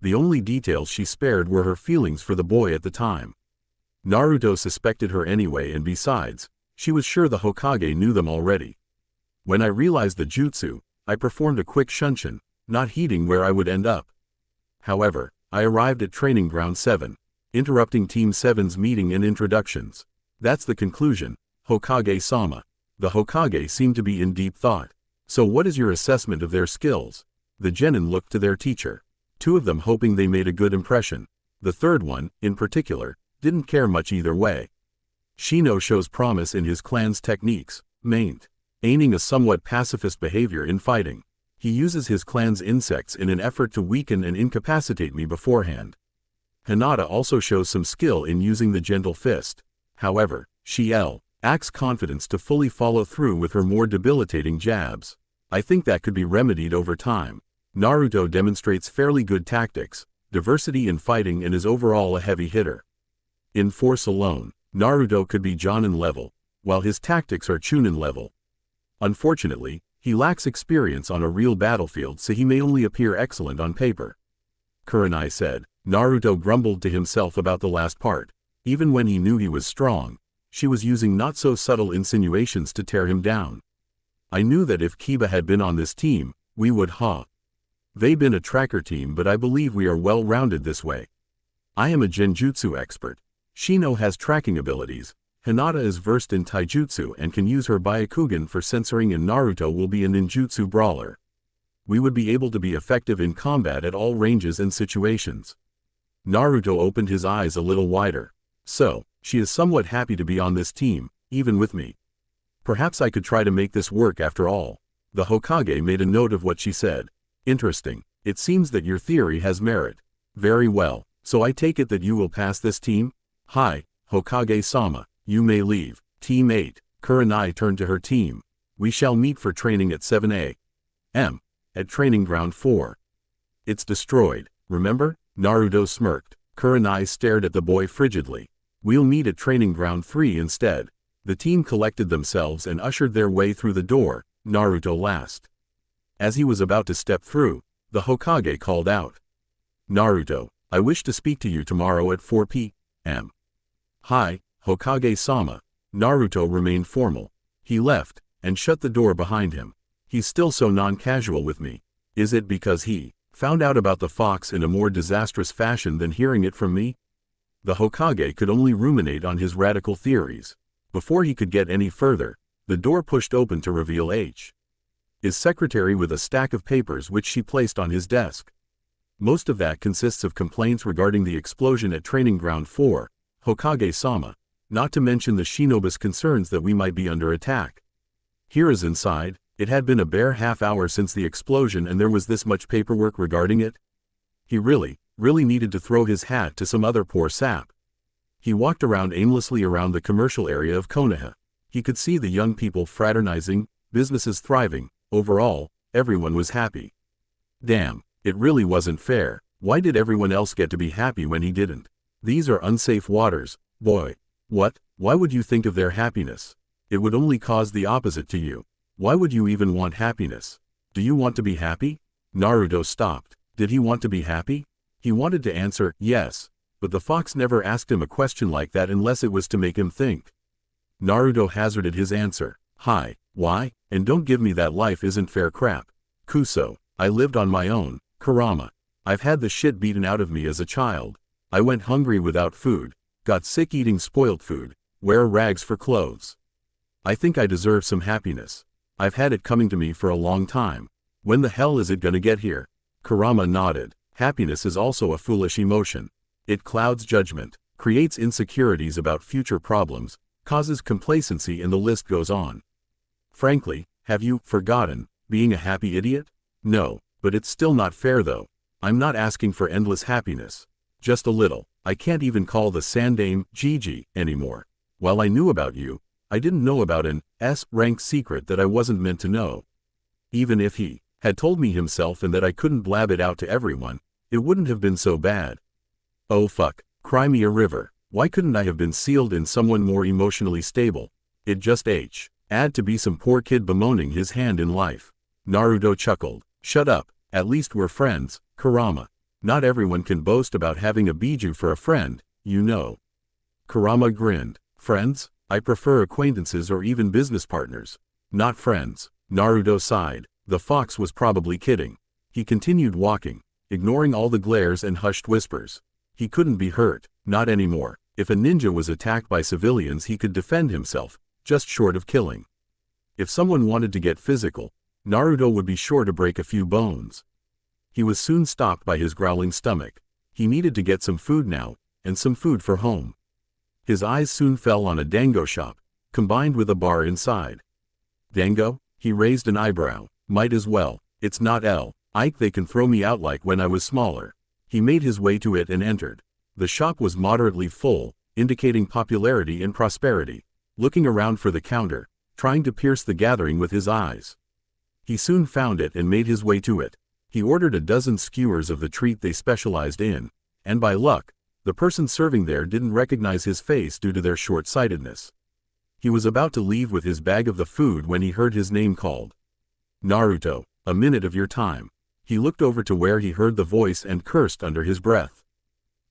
The only details she spared were her feelings for the boy at the time. Naruto suspected her anyway, and besides, she was sure the Hokage knew them already. When I realized the jutsu, I performed a quick shunshin, not heeding where I would end up. However, I arrived at Training Ground 7, interrupting Team 7's meeting and introductions. That's the conclusion, Hokage-sama. The Hokage seemed to be in deep thought. So what is your assessment of their skills? The genin looked to their teacher. Two of them hoping they made a good impression. The third one, in particular, didn't care much either way. Shino shows promise in his clan's techniques, maintaining a somewhat pacifist behavior in fighting. He uses his clan's insects in an effort to weaken and incapacitate me beforehand. Hinata also shows some skill in using the gentle fist. However, she lacks confidence to fully follow through with her more debilitating jabs. I think that could be remedied over time. Naruto demonstrates fairly good tactics, diversity in fighting, and is overall a heavy hitter. In force alone, Naruto could be Jonin level, while his tactics are Chunin level. Unfortunately, he lacks experience on a real battlefield, so he may only appear excellent on paper. Kurenai said. Naruto grumbled to himself about the last part. Even when he knew he was strong, she was using not-so-subtle insinuations to tear him down. I knew that if Kiba had been on this team, we would they've been a tracker team, but I believe we are well-rounded this way. I am a genjutsu expert. Shino has tracking abilities. Hinata is versed in taijutsu and can use her Byakugan for censoring, and Naruto will be a ninjutsu brawler. We would be able to be effective in combat at all ranges and situations. Naruto opened his eyes a little wider. So, she is somewhat happy to be on this team, even with me. Perhaps I could try to make this work after all. The Hokage made a note of what she said. Interesting. It seems that your theory has merit. Very well. So I take it that you will pass this team? Hi, Hokage-sama, you may leave. Team 8. Kurenai turned to her team. We shall meet for training at 7 a.m. at Training Ground 4. It's destroyed, remember? Naruto smirked. Kurenai stared at the boy frigidly. We'll meet at Training Ground 3 instead. The team collected themselves and ushered their way through the door, Naruto last. As he was about to step through, the Hokage called out. Naruto, I wish to speak to you tomorrow at 4 p.m. Hi, Hokage-sama. Naruto remained formal. He left, and shut the door behind him. He's still so non-casual with me. Is it because he found out about the fox in a more disastrous fashion than hearing it from me? The Hokage could only ruminate on his radical theories. Before he could get any further, the door pushed open to reveal his secretary with a stack of papers which she placed on his desk. Most of that consists of complaints regarding the explosion at Training Ground 4, Hokage-sama, not to mention the Shinobi's concerns that we might be under attack. Hiruzen sighed. It had been a bare half hour since the explosion and there was this much paperwork regarding it. He really needed to throw his hat to some other poor sap. He walked around aimlessly around the commercial area of Konoha. He could see the young people fraternizing, businesses thriving. Overall, everyone was happy. Damn, it really wasn't fair. Why did everyone else get to be happy when he didn't? These are unsafe waters, boy. What? Why would you think of their happiness? It would only cause the opposite to you. Why would you even want happiness? Do you want to be happy? Naruto stopped. Did he want to be happy? He wanted to answer, yes, but the fox never asked him a question like that unless it was to make him think. Naruto hazarded his answer. Hi, why? And don't give me that life isn't fair crap. Kuso, I lived on my own. Kurama, I've had the shit beaten out of me as a child. I went hungry without food, got sick eating spoiled food, wear rags for clothes. I think I deserve some happiness. I've had it coming to me for a long time. When the hell is it gonna get here? Kurama nodded. Happiness is also a foolish emotion. It clouds judgment, creates insecurities about future problems, causes complacency, and the list goes on. Frankly, have you forgotten being a happy idiot? No, but it's still not fair though. I'm not asking for endless happiness. Just a little. I can't even call the Sandame Gigi anymore. While I knew about you, I didn't know about an S-rank secret that I wasn't meant to know. Even if he had told me himself and that I couldn't blab it out to everyone, it wouldn't have been so bad. Oh fuck, cry me a river. Why couldn't I have been sealed in someone more emotionally stable? It just had to be some poor kid bemoaning his hand in life. Naruto chuckled. Shut up, at least we're friends, Kurama. Not everyone can boast about having a Biju for a friend, you know. Kurama grinned. Friends? I prefer acquaintances or even business partners. Not friends. Naruto sighed. The fox was probably kidding. He continued walking, ignoring all the glares and hushed whispers. He couldn't be hurt, not anymore. If a ninja was attacked by civilians, he could defend himself, just short of killing. If someone wanted to get physical, Naruto would be sure to break a few bones. He was soon stopped by his growling stomach. He needed to get some food now, and some food for home. His eyes soon fell on a dango shop, combined with a bar inside. Dango? He raised an eyebrow. Might as well. It's not Ike they can throw me out like when I was smaller. He made his way to it and entered. The shop was moderately full, indicating popularity and prosperity. Looking around for the counter, trying to pierce the gathering with his eyes. He soon found it and made his way to it. He ordered a dozen skewers of the treat they specialized in, and by luck, the person serving there didn't recognize his face due to their short-sightedness. He was about to leave with his bag of the food when he heard his name called. Naruto, a minute of your time. He looked over to where he heard the voice and cursed under his breath.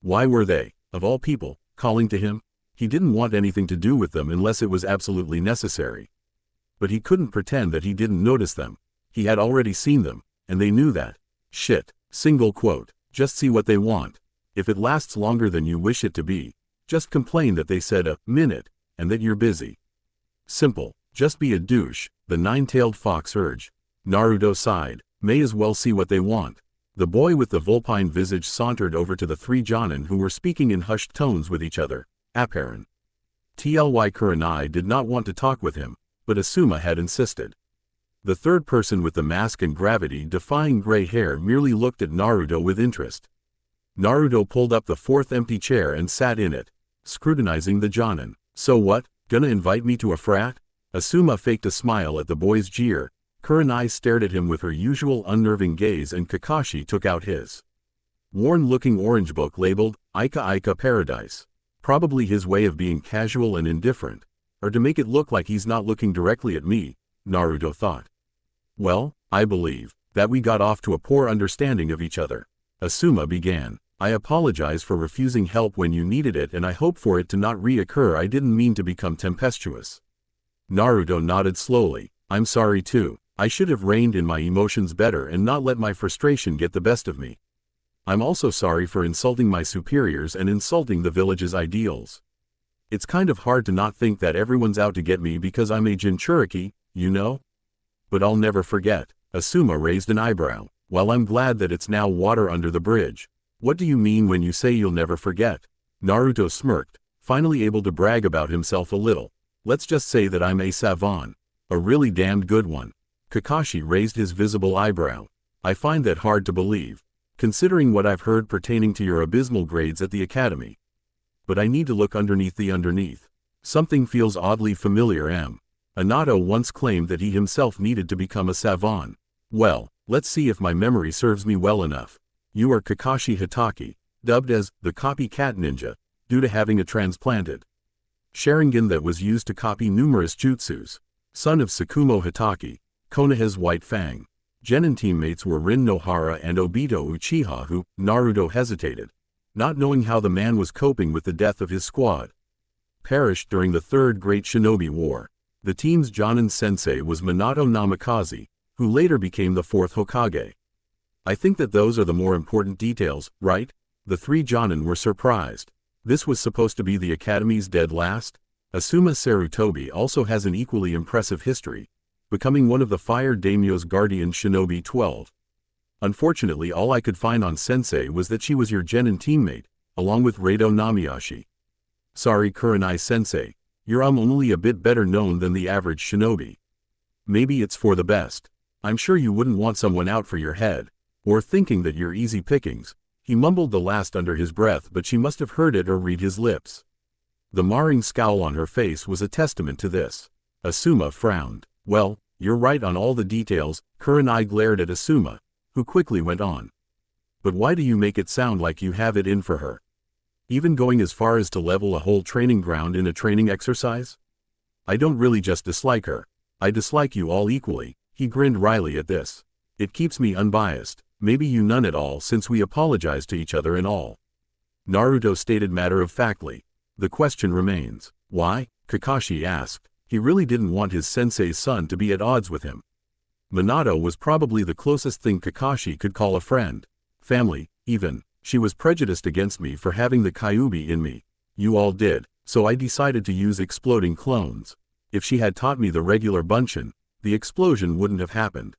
Why were they, of all people, calling to him? He didn't want anything to do with them unless it was absolutely necessary. But he couldn't pretend that he didn't notice them. He had already seen them, and they knew that. Shit. Single quote. Just see what they want. If it lasts longer than you wish it to be, just complain that they said a minute, and that you're busy. Simple. Just be a douche, the nine-tailed fox urged. Naruto sighed. May as well see what they want. The boy with the vulpine visage sauntered over to the three Jonin who were speaking in hushed tones with each other. Apparent. Tly Kurenai did not want to talk with him, but Asuma had insisted. The third person with the mask and gravity-defying gray hair merely looked at Naruto with interest. Naruto pulled up the fourth empty chair and sat in it, scrutinizing the Jonin. So what, gonna invite me to a frat? Asuma faked a smile at the boy's jeer. Kurenai stared at him with her usual unnerving gaze and Kakashi took out his worn-looking orange book labeled, Ika Ika Paradise. Probably his way of being casual and indifferent, or to make it look like he's not looking directly at me, Naruto thought. Well, I believe that we got off to a poor understanding of each other. Asuma began. I apologize for refusing help when you needed it and I hope for it to not reoccur. I didn't mean to become tempestuous. Naruto nodded slowly. I'm sorry too. I should have reined in my emotions better and not let my frustration get the best of me. I'm also sorry for insulting my superiors and insulting the village's ideals. It's kind of hard to not think that everyone's out to get me because I'm a Jinchuriki, you know? But I'll never forget. Asuma raised an eyebrow. While I'm glad that it's now water under the bridge. What do you mean when you say you'll never forget? Naruto smirked, finally able to brag about himself a little. Let's just say that I'm a savant. A really damned good one. Kakashi raised his visible eyebrow. I find that hard to believe, considering what I've heard pertaining to your abysmal grades at the academy. But I need to look underneath the underneath. Something feels oddly familiar. Anato once claimed that he himself needed to become a savant. Well, let's see if my memory serves me well enough. You are Kakashi Hatake, dubbed as the copycat ninja, due to having a transplanted Sharingan that was used to copy numerous jutsus. Son of Tsukumo Hatake, Konoha's White Fang. Genin teammates were Rin Nohara and Obito Uchiha who, Naruto hesitated, not knowing how the man was coping with the death of his squad. Perished during the Third Great Shinobi War. The team's Jonin sensei was Minato Namikaze, who later became the fourth Hokage. I think that those are the more important details, right? The three Jonin were surprised. This was supposed to be the Academy's dead last? Asuma Sarutobi also has an equally impressive history, becoming one of the Fire Daimyo's guardian shinobi 12. Unfortunately, all I could find on Sensei was that she was your Genin teammate, along with Rado Namiyashi. Sorry Kurenai Sensei, you're only a bit better known than the average shinobi. Maybe it's for the best. I'm sure you wouldn't want someone out for your head, or thinking that you're easy pickings. He mumbled the last under his breath, but she must have heard it or read his lips. The marring scowl on her face was a testament to this. Asuma frowned. Well, you're right on all the details. Kurenai glared at Asuma, who quickly went on. But why do you make it sound like you have it in for her? Even going as far as to level a whole training ground in a training exercise? I don't really just dislike her. I dislike you all equally. He grinned wryly at this. It keeps me unbiased. Maybe you none at all since we apologize to each other and all. Naruto stated matter-of-factly. The question remains. Why? Kakashi asked. He really didn't want his sensei's son to be at odds with him. Minato was probably the closest thing Kakashi could call a friend. Family, even. She was prejudiced against me for having the Kyuubi in me. You all did, so I decided to use exploding clones. If she had taught me the regular Bunshin, the explosion wouldn't have happened.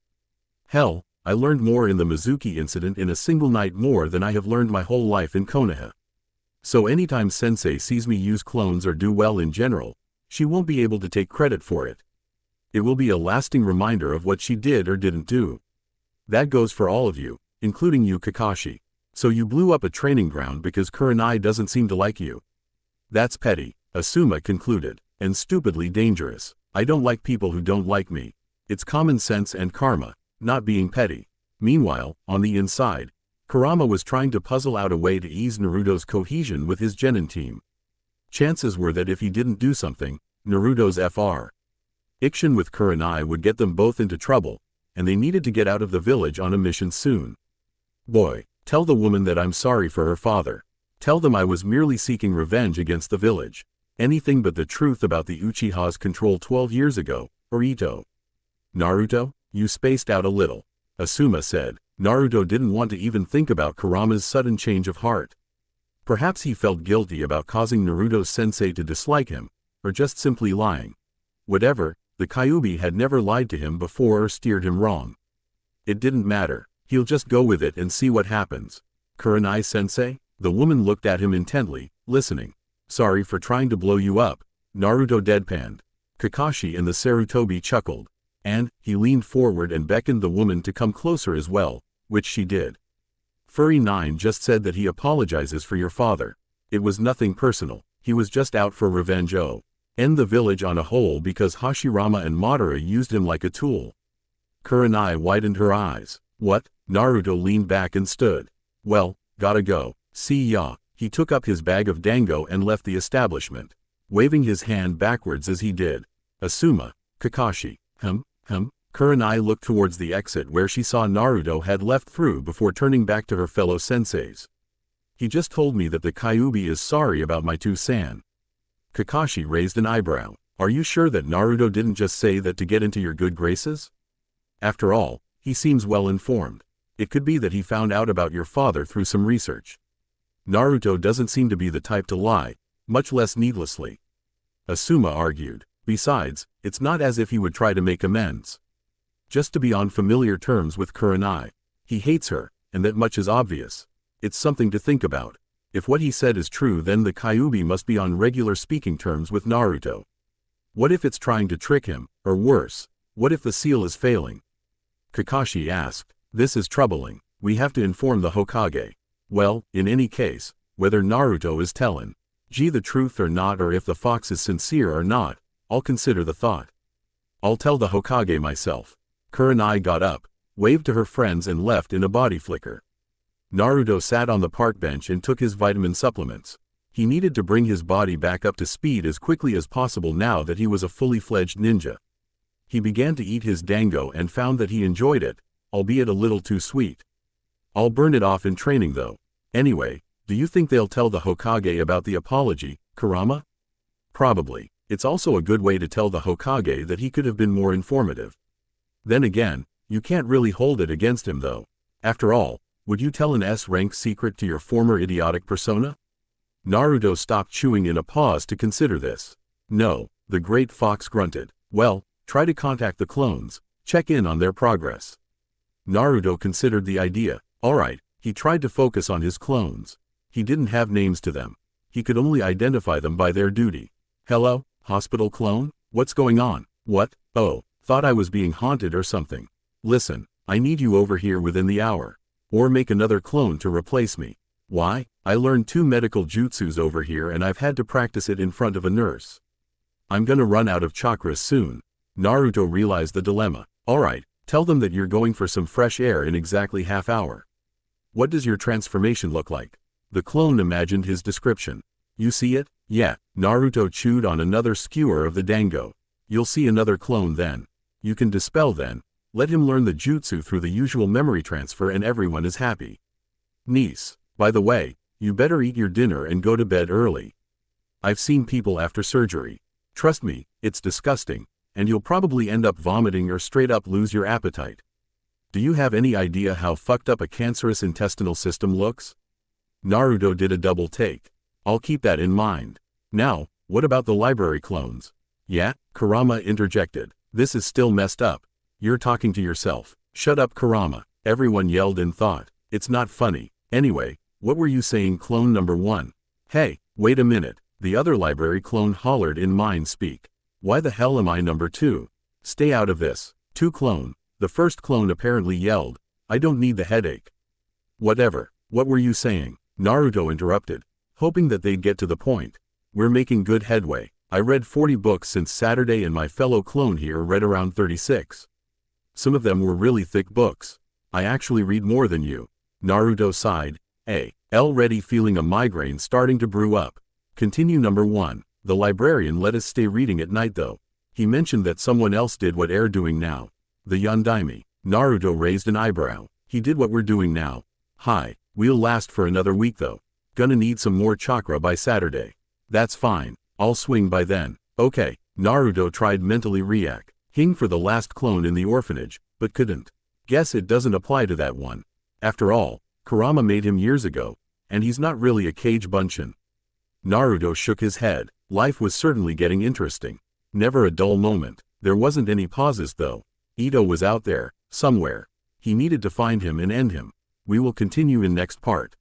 Hell, I learned more in the Mizuki incident in a single night more than I have learned my whole life in Konoha. So anytime Sensei sees me use clones or do well in general, she won't be able to take credit for it. It will be a lasting reminder of what she did or didn't do. That goes for all of you, including you Kakashi. So you blew up a training ground because Kurenai doesn't seem to like you. That's petty, Asuma concluded, and stupidly dangerous. I don't like people who don't like me. It's common sense and karma, not being petty. Meanwhile, on the inside, Kurama was trying to puzzle out a way to ease Naruto's cohesion with his Genin team. Chances were that if he didn't do something, Naruto's Fr. Action with Kurenai would get them both into trouble, and they needed to get out of the village on a mission soon. Boy, tell the woman that I'm sorry for her father. Tell them I was merely seeking revenge against the village. Anything but the truth about the Uchiha's control 12 years ago, or Ito. Naruto, you spaced out a little, Asuma said. Naruto didn't want to even think about Kurama's sudden change of heart. Perhaps he felt guilty about causing Naruto's sensei to dislike him, or just simply lying. Whatever, the Kyuubi had never lied to him before or steered him wrong. It didn't matter, he'll just go with it and see what happens. Kurenai sensei? The woman looked at him intently, listening. Sorry for trying to blow you up, Naruto deadpanned. Kakashi and the Sarutobi chuckled. And, he leaned forward and beckoned the woman to come closer as well, which she did. Furry 9 just said that he apologizes for your father. It was nothing personal, he was just out for revenge. End the village on a whole because Hashirama and Madara used him like a tool. Kurenai widened her eyes. What? Naruto leaned back and stood. Well, gotta go. See ya. He took up his bag of dango and left the establishment, waving his hand backwards as he did. Asuma, Kakashi, Kurenai looked towards the exit where she saw Naruto had left through before turning back to her fellow senseis. He just told me that the Kyuubi is sorry about my two-san. Kakashi raised an eyebrow. Are you sure that Naruto didn't just say that to get into your good graces? After all, he seems well informed. It could be that he found out about your father through some research. Naruto doesn't seem to be the type to lie, much less needlessly. Asuma argued. Besides, it's not as if he would try to make amends. Just to be on familiar terms with Kurenai. He hates her, and that much is obvious. It's something to think about. If what he said is true, then the Kyuubi must be on regular speaking terms with Naruto. What if it's trying to trick him, or worse, what if the seal is failing? Kakashi asked. This is troubling. We have to inform the Hokage. Well, in any case, whether Naruto is telling the truth or not, or if the fox is sincere or not, I'll consider the thought. I'll tell the Hokage myself. Kurenai got up, waved to her friends and left in a body flicker. Naruto sat on the park bench and took his vitamin supplements. He needed to bring his body back up to speed as quickly as possible now that he was a fully fledged ninja. He began to eat his dango and found that he enjoyed it, albeit a little too sweet. I'll burn it off in training though. Anyway, do you think they'll tell the Hokage about the apology, Kurama? Probably. It's also a good way to tell the Hokage that he could have been more informative. Then again, you can't really hold it against him though. After all, would you tell an S-rank secret to your former idiotic persona? Naruto stopped chewing in a pause to consider this. No, the great fox grunted. Well, try to contact the clones, check in on their progress. Naruto considered the idea. Alright, he tried to focus on his clones. He didn't have names to them. He could only identify them by their duty. Hello, hospital clone? What's going on? What? Oh, thought I was being haunted or something. Listen, I need you over here within the hour. Or make another clone to replace me. Why? I learned 2 medical jutsus over here and I've had to practice it in front of a nurse. I'm gonna run out of chakras soon. Naruto realized the dilemma. Alright, tell them that you're going for some fresh air in exactly half hour. What does your transformation look like? The clone imagined his description. You see it? Yeah. Naruto chewed on another skewer of the dango. You'll see another clone then. You can dispel then. Let him learn the jutsu through the usual memory transfer and everyone is happy. Niece, by the way, you better eat your dinner and go to bed early. I've seen people after surgery. Trust me, it's disgusting, and you'll probably end up vomiting or straight up lose your appetite. Do you have any idea how fucked up a cancerous intestinal system looks? Naruto did a double take. I'll keep that in mind. Now, what about the library clones? Yeah, Kurama interjected. This is still messed up. You're talking to yourself. Shut up, Kurama. Everyone yelled in thought. It's not funny. Anyway, what were you saying, clone number 1? Hey, wait a minute. The other library clone hollered in mind speak. Why the hell am I number 2? Stay out of this. 2 clone. The first clone apparently yelled. I don't need the headache. Whatever. What were you saying? Naruto interrupted, hoping that they'd get to the point. We're making good headway. I read 40 books since Saturday and my fellow clone here read around 36. Some of them were really thick books. I actually read more than you. Naruto sighed. Already feeling a migraine starting to brew up. Continue number 1. The librarian let us stay reading at night though. He mentioned that someone else did what we're doing now. The Yondaime. Naruto raised an eyebrow. He did what we're doing now. Hi, we'll last for another week though. Gonna need some more chakra by Saturday. That's fine. I'll swing by then. Okay. Naruto tried mentally reacting for the last clone in the orphanage, but couldn't. Guess it doesn't apply to that one. After all, Kurama made him years ago, and he's not really a Kage Bunshin. Naruto shook his head. Life was certainly getting interesting. Never a dull moment. There wasn't any pauses though. Ito was out there, somewhere. He needed to find him and end him. We will continue in next part.